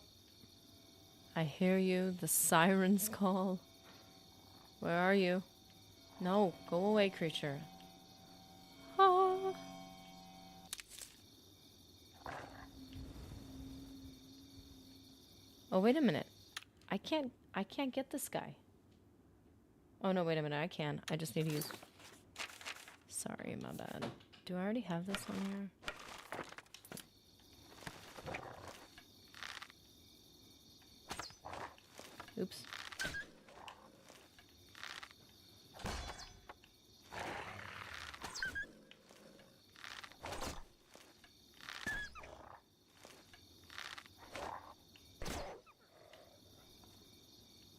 I hear you. The sirens call. Where are you? No, go away, creature. Ah. Oh, wait a minute. I can't get this guy. Oh no, wait a minute, I can. I just need to use... Sorry, my bad. Do I already have this on here? Oops.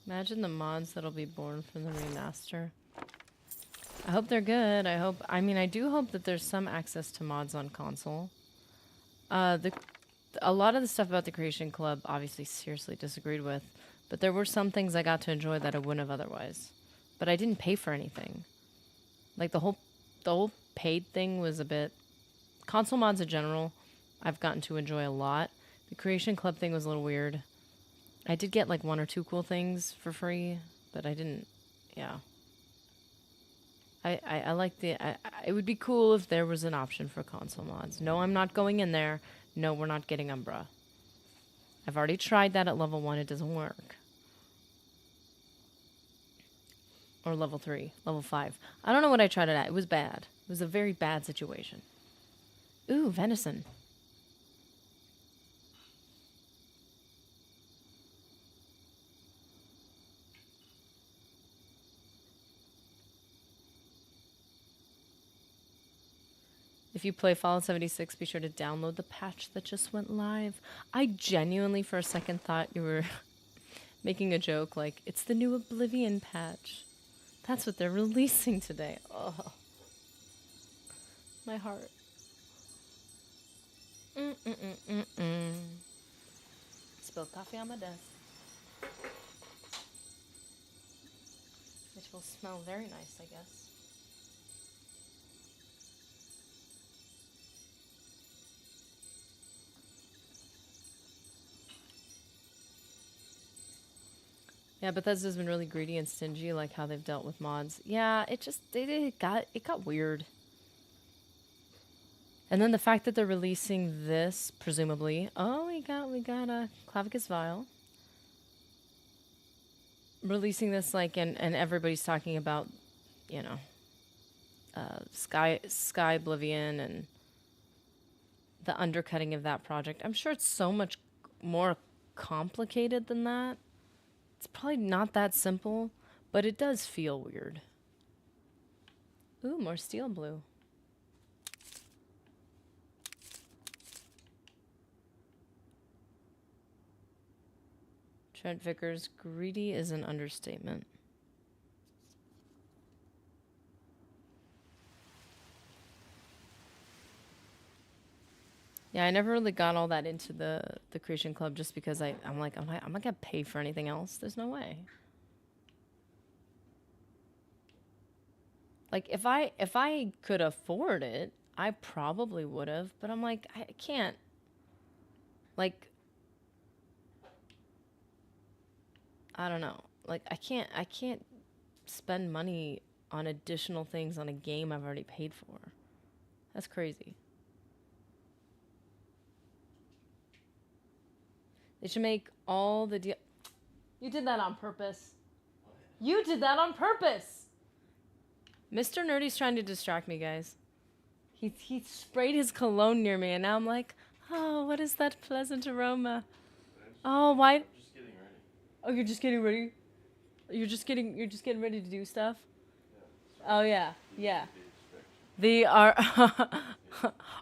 Imagine the mods that'll be born from the remaster. I hope they're good. I mean, I do hope that there's some access to mods on console. A lot of the stuff about the Creation Club, obviously, seriously disagreed with. But there were some things I got to enjoy that I wouldn't have otherwise. But I didn't pay for anything. Like, the whole paid thing was a bit... Console mods in general, I've gotten to enjoy a lot. The Creation Club thing was a little weird. I did get, like, 1 or 2 cool things for free, but I didn't... Yeah. I like the... it would be cool if there was an option for console mods. No, I'm not going in there. No, we're not getting Umbra. I've already tried that at level 1. It doesn't work. Or level 3. Level 5. I don't know what I tried it at. It was bad. It was a very bad situation. Ooh, venison. If you play Fallout 76, be sure to download the patch that just went live. I genuinely, for a second, thought you were making a joke, like, it's the new Oblivion patch. That's what they're releasing today. Oh. My heart. Spilled coffee on my desk. Which will smell very nice, I guess. Yeah, Bethesda's been really greedy and stingy, like how they've dealt with mods. Yeah, it got weird. And then the fact that they're releasing this, presumably. Oh, we got a Clavicus Vial. Releasing this, like, and everybody's talking about, you know, Sky Oblivion and the undercutting of that project. I'm sure it's so much more complicated than that. It's probably not that simple, but it does feel weird. Ooh, more steel blue. Trent Vickers, greedy is an understatement. Yeah, I never really got all that into the Creation Club just because I'm not gonna pay for anything else. There's no way. Like if I could afford it, I probably would have, but I'm like, I can't. Like, I don't know. Like I can't spend money on additional things on a game I've already paid for. That's crazy. They should make all the deal. You did that on purpose. You did that on purpose. Mr. Nerdy's trying to distract me, guys. He sprayed his cologne near me, and now I'm like, oh, what is that pleasant aroma? Oh, why? I'm just getting ready. Oh, you're just getting ready? You're just getting ready to do stuff? Yeah. Oh yeah.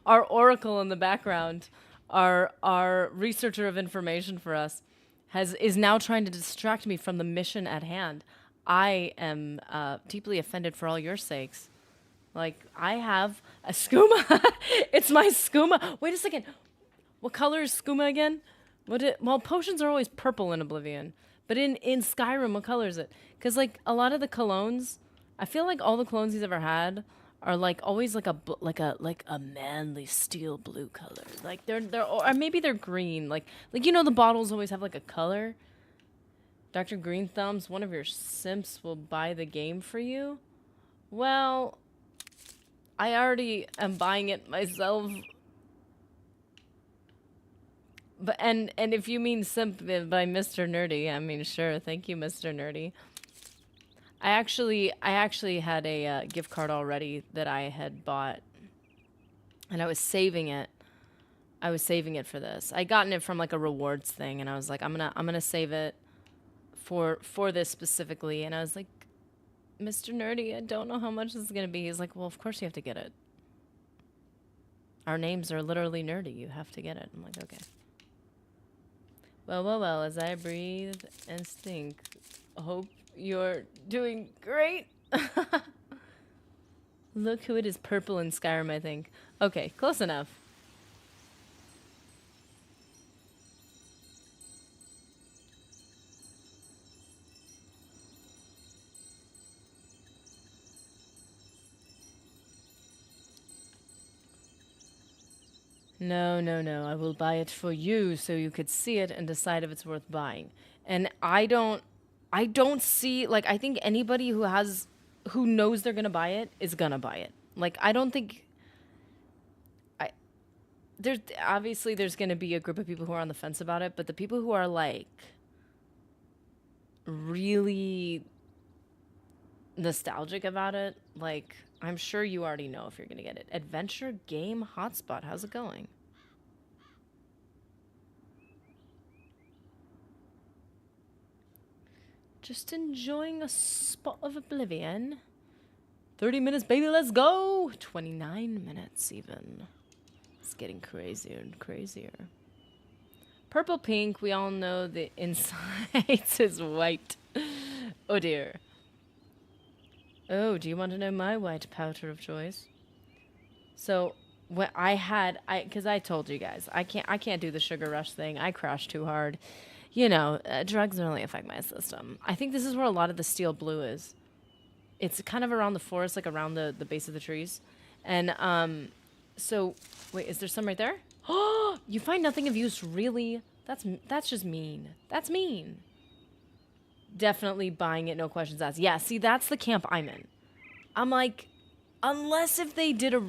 Our oracle in the background. Our researcher of information for us is now trying to distract me from the mission at hand. I am deeply offended for all your sakes. Like, I have a skooma. It's my skooma. Wait a second. What color is skooma again? Well, potions are always purple in Oblivion. But in Skyrim, what color is it? Because, like, a lot of the colognes, I feel like all the colognes he's ever had are like always like a manly steel blue color. Like they're or maybe they're green. Like you know the bottles always have like a color. Dr. Green Thumbs, one of your simps will buy the game for you. Well, I already am buying it myself. But and if you mean simp by Mr. Nerdy, I mean sure, thank you, Mr. Nerdy. I actually had a gift card already that I had bought, and I was saving it. I was saving it for this. I gotten it from like a rewards thing, and I was like, I'm gonna save it for this specifically. And I was like, Mr. Nerdy, I don't know how much this is gonna be. He's like, well, of course you have to get it. Our names are literally nerdy. You have to get it. I'm like, okay. Well, well, well, as I breathe and stink, hope you're doing great. Look who it is, purple in Skyrim, I think. Okay, close enough. No, no, no. I will buy it for you so you could see it and decide if it's worth buying. And I don't see, like, I think anybody who knows they're gonna buy it is gonna buy it. Like, I don't think, obviously there's gonna be a group of people who are on the fence about it, but the people who are, like, really nostalgic about it, like, I'm sure you already know if you're gonna get it. Adventure Game Hotspot, how's it going? Just enjoying a spot of Oblivion. 30 minutes, baby, let's go! 29 minutes, even. It's getting crazier and crazier. Purple pink, we all know the insides is white. Oh dear. Oh, do you want to know my white powder of choice? So, when because I told you guys, I can't do the sugar rush thing. I crashed too hard. You know, drugs really affect my system. I think this is where a lot of the steel blue is. It's kind of around the forest, like around the base of the trees. And, so, wait, is there some right there? Oh, you find nothing of use, really? That's just mean. That's mean. Definitely buying it, no questions asked. Yeah, see, that's the camp I'm in. I'm like, unless if they did a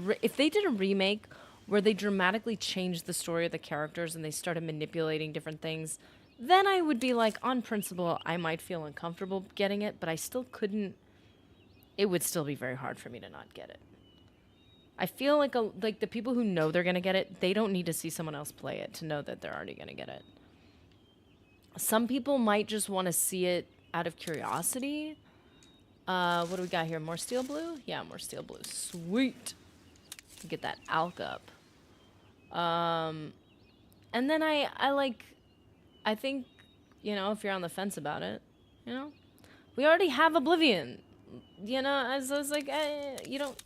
remake where they dramatically changed the story of the characters and they started manipulating different things, then I would be like, on principle, I might feel uncomfortable getting it, but I still couldn't. It would still be very hard for me to not get it. I feel like the people who know they're gonna get it, they don't need to see someone else play it to know that they're already gonna get it. Some people might just want to see it out of curiosity. What do we got here? More steel blue? Yeah, more steel blue. Sweet. Get that alk up. And then I think, you know, if you're on the fence about it, you know, we already have Oblivion. You know, I was like, you don't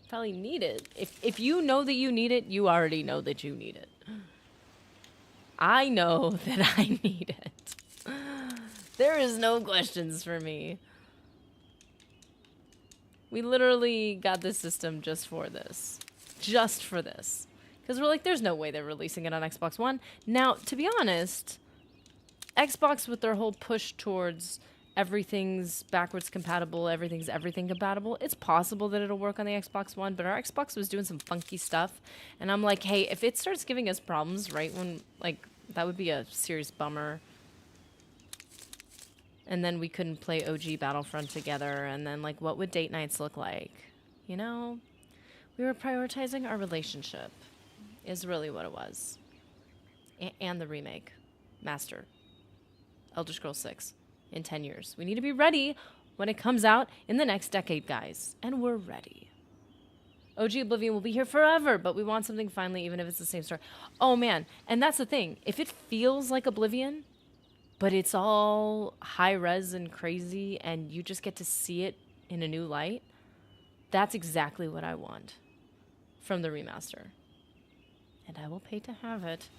probably need it. If you know that you need it, you already know that you need it. I know that I need it. There is no questions for me. We literally got this system just for this. Just for this. Because we're like, there's no way they're releasing it on Xbox One. Now, to be honest, Xbox with their whole push towards everything's backwards compatible, everything's everything compatible, it's possible that it'll work on the Xbox One, but our Xbox was doing some funky stuff. And I'm like, hey, if it starts giving us problems right when, like, that would be a serious bummer. And then we couldn't play OG Battlefront together. And then, like, what would date nights look like? You know? We were prioritizing our relationship, is really what it was. And the remake. Master. Elder Scrolls 6. In 10 years. We need to be ready when it comes out in the next decade, guys. And we're ready. OG Oblivion will be here forever, but we want something finally, even if it's the same story. Oh, man. And that's the thing. If it feels like Oblivion, but it's all high-res and crazy, and you just get to see it in a new light, that's exactly what I want from the remaster. And I will pay to have it.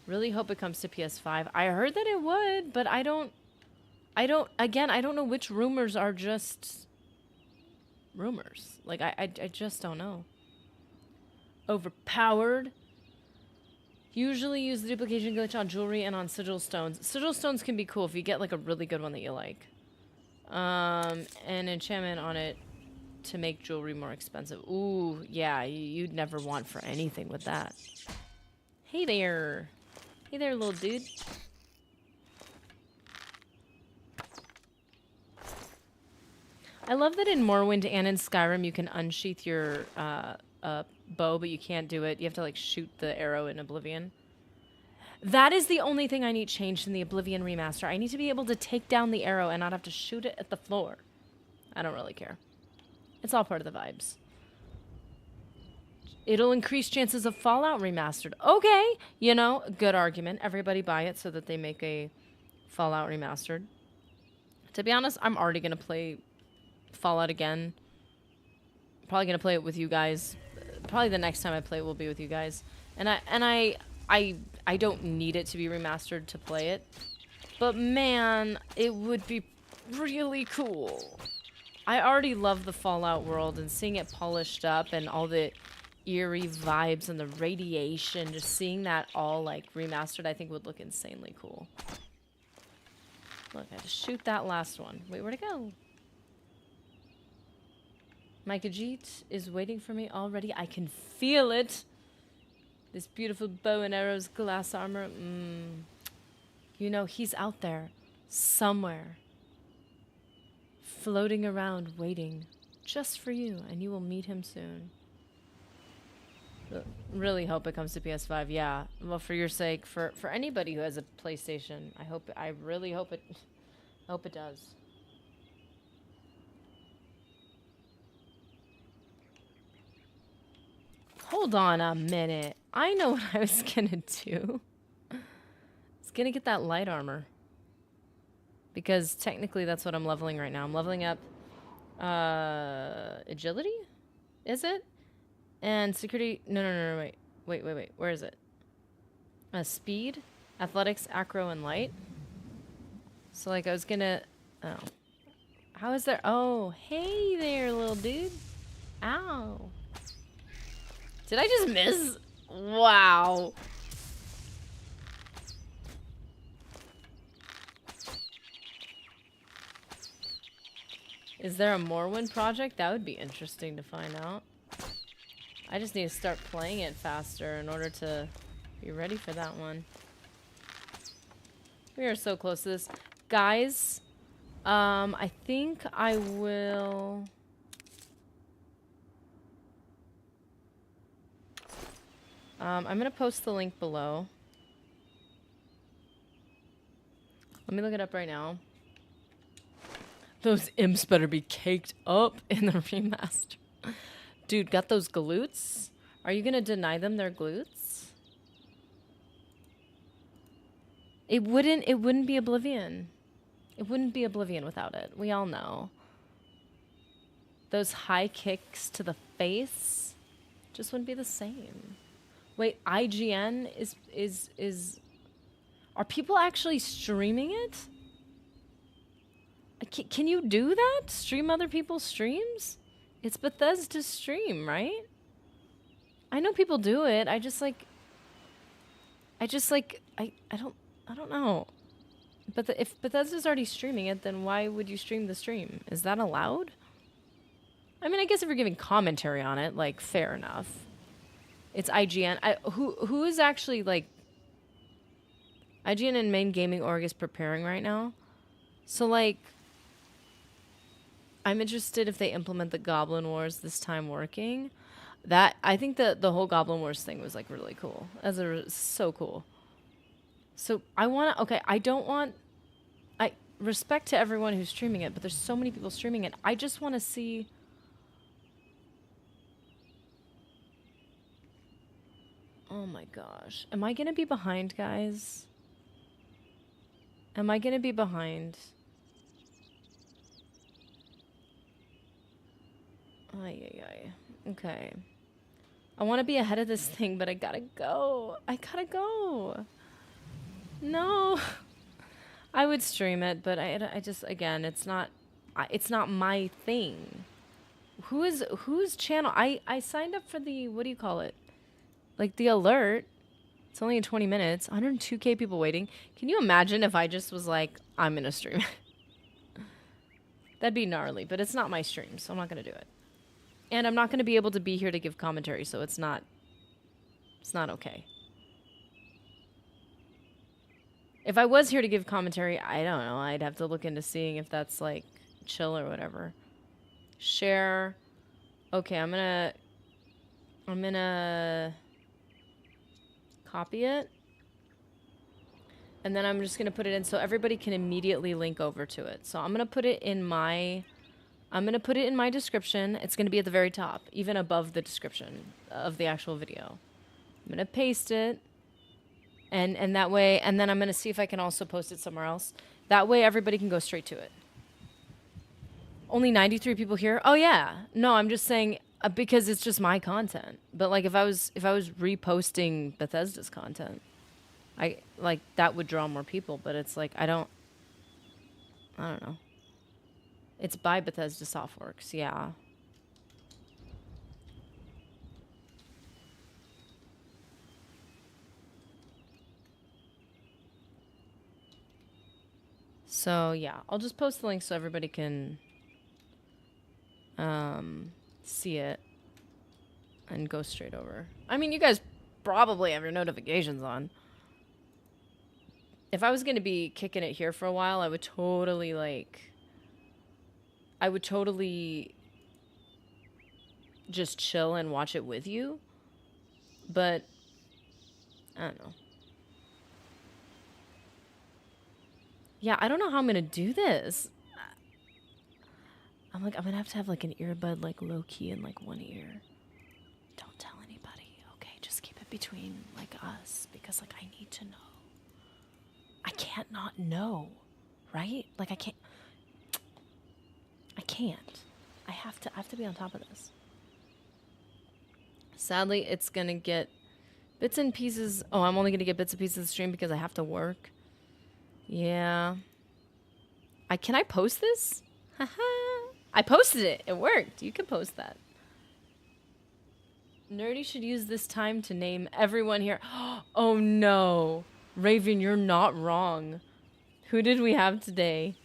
Really hope it comes to PS5. I heard that it would, but I don't know which rumors are just rumors. Like, I just don't know. Overpowered. Usually use the duplication glitch on jewelry and on sigil stones. Sigil stones can be cool if you get like a really good one that you like. An enchantment on it to make jewelry more expensive. Ooh, yeah, you'd never want for anything with that. Hey there. Hey there, little dude. I love that in Morrowind and in Skyrim you can unsheath your bow, but you can't do it. You have to like shoot the arrow in Oblivion. That is the only thing I need changed in the Oblivion remaster. I need to be able to take down the arrow and not have to shoot it at the floor. I don't really care. It's all part of the vibes. It'll increase chances of Fallout remastered. Okay, you know, good argument. Everybody buy it so that they make a Fallout remastered. To be honest, I'm already going to play Fallout again. Probably going to play it with you guys. Probably the next time I play it will be with you guys. And I don't need it to be remastered to play it. But man, it would be really cool. I already love the Fallout world, and seeing it polished up and all the eerie vibes and the radiation, just seeing that all like remastered, I think would look insanely cool. Look, I had to shoot that last one. Wait, where'd it go? My Khajiit is waiting for me already. I can feel it. This beautiful bow and arrows, glass armor. You know, he's out there somewhere, floating around, waiting just for you, and you will meet him soon. Really hope it comes to PS5. Yeah, well, for your sake, for anybody who has a PlayStation, I really hope it does. Hold on a minute. I know what I was gonna do. I was gonna get that light armor. Because technically that's what I'm leveling right now. I'm leveling up agility? Is it? And security. No, wait. Where is it? Speed, athletics, acro, and light. So like I was gonna. Oh. How is there? Oh, hey there, little dude. Ow. Did I just miss? Wow. Is there a Morrowind project? That would be interesting to find out. I just need to start playing it faster in order to be ready for that one. We are so close to this. Guys, I think I will... I'm going to post the link below. Let me look it up right now. Those imps better be caked up in the remaster. Dude, got those glutes? Are you going to deny them their glutes? It wouldn't be Oblivion. It wouldn't be Oblivion without it. We all know. Those high kicks to the face just wouldn't be the same. Wait, IGN is are people actually streaming it? Can you do that? Stream other people's streams? It's Bethesda's stream, right? I know people do it. I don't know. But if Bethesda's already streaming it, then why would you stream the stream? Is that allowed? I mean, I guess if you're giving commentary on it, like, fair enough. It's IGN. Who is actually, like... IGN and main gaming org is preparing right now. So, like... I'm interested if they implement the Goblin Wars this time working. I think the whole Goblin Wars thing was, like, really cool. So cool. So, I don't want... respect to everyone who's streaming it, but there's so many people streaming it. I just want to see... Oh my gosh. Am I going to be behind, guys? Am I going to be behind? Ay. Okay. I want to be ahead of this thing, but I gotta go. No. I would stream it, but I just, again, it's not my thing. Whose channel? I signed up for the, what do you call it? Like the alert. It's only in 20 minutes. 102K people waiting. Can you imagine if I just was like, I'm gonna stream? That'd be gnarly, but it's not my stream, so I'm not gonna do it. And I'm not gonna be able to be here to give commentary, so it's not okay. If I was here to give commentary, I don't know. I'd have to look into seeing if that's like chill or whatever. Share. Okay, I'm gonna copy it. And then I'm just gonna put it in so everybody can immediately link over to it. So I'm gonna put it in my description. It's gonna be at the very top, even above the description of the actual video. I'm gonna paste it. And that way, and then I'm gonna see if I can also post it somewhere else. That way everybody can go straight to it. Only 93 people here? Oh yeah. No, I'm just saying because it's just my content. But like if I was reposting Bethesda's content, I like that would draw more people, but it's like I don't know. It's by Bethesda Softworks, yeah. So yeah, I'll just post the link so everybody can see it and go straight over. I mean, you guys probably have your notifications on. If I was going to be kicking it here for a while, I would totally just chill and watch it with you. But I don't know. Yeah, I don't know how I'm gonna do this. I'm going to have like an earbud like low key in like one ear. Don't tell anybody, okay? Just keep it between like us because like I need to know. I can't not know, right? Like I can't. I have to be on top of this. Sadly, it's gonna get bits and pieces. Oh, I'm only gonna get bits and pieces of the stream because I have to work. Yeah. Can I post this? Haha. I posted it. It worked. You can post that. Nerdy should use this time to name everyone here. Oh no. Raven, you're not wrong. Who did we have today?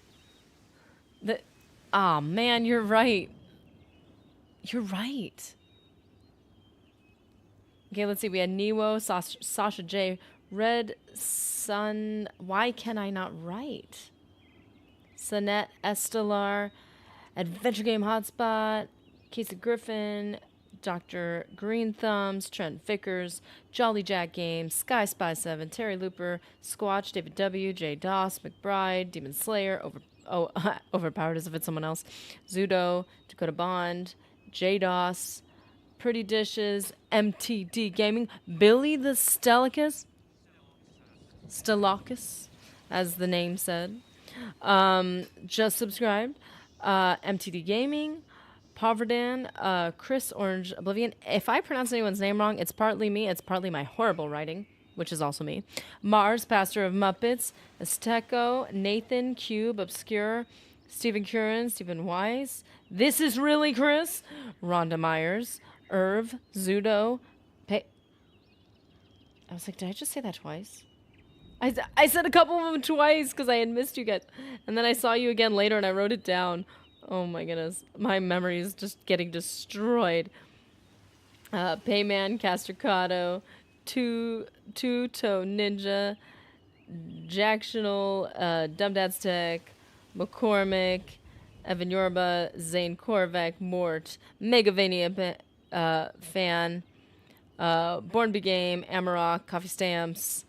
Ah, man, you're right. You're right. Okay, let's see. We had Neo, Sasha J, Red Sun. Why can I not write? Sonette, Estelar, Adventure Game Hotspot, Casey Griffin, Dr. Green Thumbs, Trent Vickers, Jolly Jack Games, Sky Spy 7, Terry Looper, Squatch, David W, J Doss, McBride, Demon Slayer, Overpowered as if it's someone else, Zudo, Dakota Bond, J Doss, Pretty Dishes, MTD Gaming, Billy the Stellicus, as the name said, just subscribed, MTD Gaming, Poverdan, Chris Orange, Oblivion. If I pronounce anyone's name wrong, it's partly me, it's partly my horrible writing, which is also me. Mars, Pastor of Muppets, Azteco, Nathan, Cube, Obscure, Stephen Curran, Stephen Wise, This Is Really Chris, Rhonda Myers, Irv, Zudo, I was like, did I just say that twice? I said a couple of them twice because I had missed you guys. And then I saw you again later and I wrote it down. Oh my goodness. My memory is just getting destroyed. Payman, Castricado, Two-Toe Ninja, Jacktional, Dumb Dad's Tech, McCormick, Evan Yorba, Zane Korvac, Mort, Megavania fan, Born Be Game, Amarok, Coffee Stamps,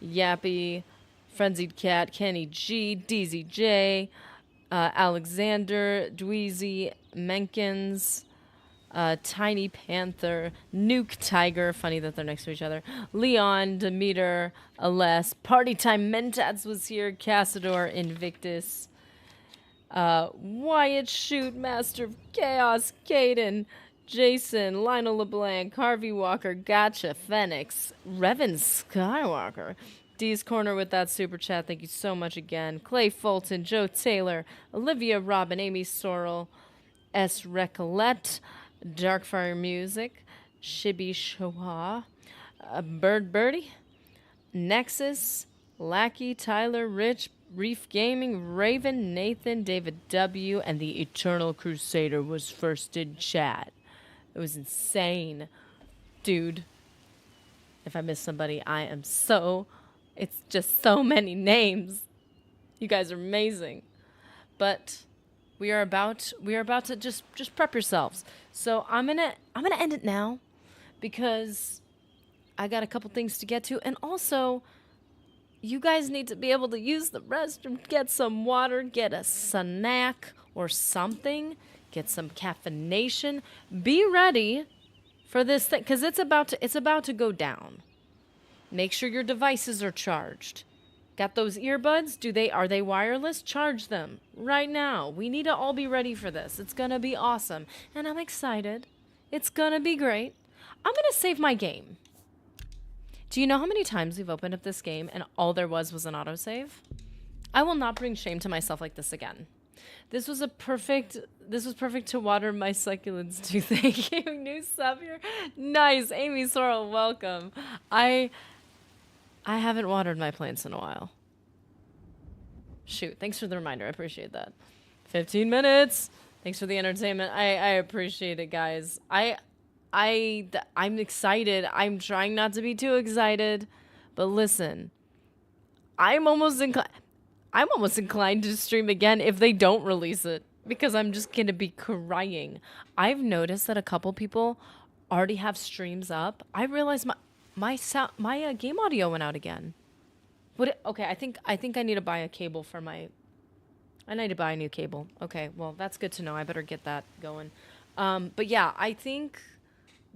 Yappy, Frenzied Cat, Kenny G, DZJ, Alexander, Dweezy, Menkins, Tiny Panther, Nuke Tiger, funny that they're next to each other, Leon, Demeter, Aless, Party Time Mentats was here, Cassador, Invictus, Wyatt Shoot, Master of Chaos, Caden, Jason, Lionel LeBlanc, Harvey Walker, Gotcha, Phoenix, Revan Skywalker, D's Corner with that super chat, thank you so much again, Clay Fulton, Joe Taylor, Olivia Robin, Amy Sorrell, S. Recolette, Darkfire Music, Shibi Showa, Bird Birdie, Nexus, Lackey, Tyler, Rich, Reef Gaming, Raven, Nathan, David W, and the Eternal Crusader was first in chat. It was insane. Dude, if I miss somebody, I am so... It's just so many names. You guys are amazing. But we are about to just prep yourselves. So I'm gonna end it now because I got a couple things to get to, and also you guys need to be able to use the restroom, get some water, get a snack or something, get some caffeination. Be ready for this thing because it's about to go down. Make sure your devices are charged. Got those earbuds? Are they wireless? Charge them right now. We need to all be ready for this. It's gonna be awesome. And I'm excited. It's gonna be great. I'm gonna save my game. Do you know how many times we've opened up this game and all there was an autosave? I will not bring shame to myself like this again. This was perfect to water my succulents too. Thank you. New sub here. Nice. Amy Sorrell, welcome. I haven't watered my plants in a while. Shoot, thanks for the reminder. I appreciate that. 15 minutes. Thanks for the entertainment. I appreciate it, guys. I'm excited. I'm trying not to be too excited. But listen, I'm almost inclined to stream again if they don't release it. Because I'm just going to be crying. I've noticed that a couple people already have streams up. I realized my game audio went out again. Okay, I think I need to buy a cable for my... I need to buy a new cable. Okay, well, that's good to know. I better get that going. But yeah, I think...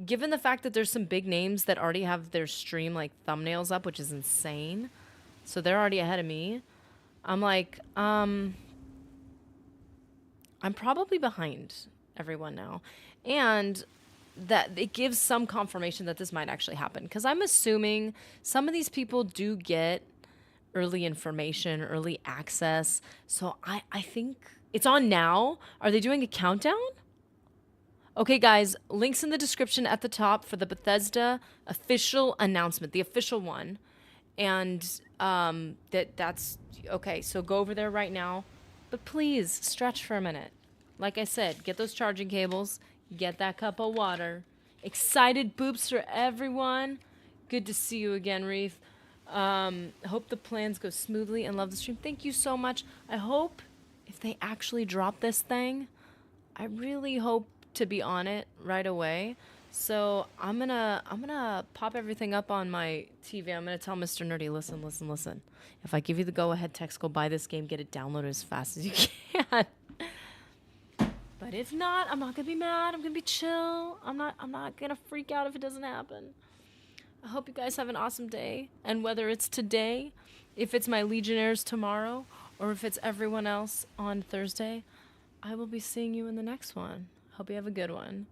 Given the fact that there's some big names that already have their stream like thumbnails up, which is insane. So they're already ahead of me. I'm like, I'm probably behind everyone now. And that it gives some confirmation that this might actually happen. Because I'm assuming some of these people do get early information, early access. So I think it's on now. Are they doing a countdown? Okay, guys, links in the description at the top for the Bethesda official announcement, the official one. And that's okay, so go over there right now. But please, stretch for a minute. Like I said, get those charging cables, get that cup of water. Excited boops for everyone. Good to see you again, Reef. Hope the plans go smoothly and love the stream. Thank you so much. I hope if they actually drop this thing, I really hope to be on it right away. So I'm gonna pop everything up on my TV. I'm gonna tell Mr. Nerdy, listen. If I give you the go-ahead text, go buy this game, get it downloaded as fast as you can. But if not, I'm not gonna be mad. I'm gonna be chill. I'm not gonna freak out if it doesn't happen. I hope you guys have an awesome day. And whether it's today, if it's my Legionnaires tomorrow, or if it's everyone else on Thursday, I will be seeing you in the next one. Hope you have a good one.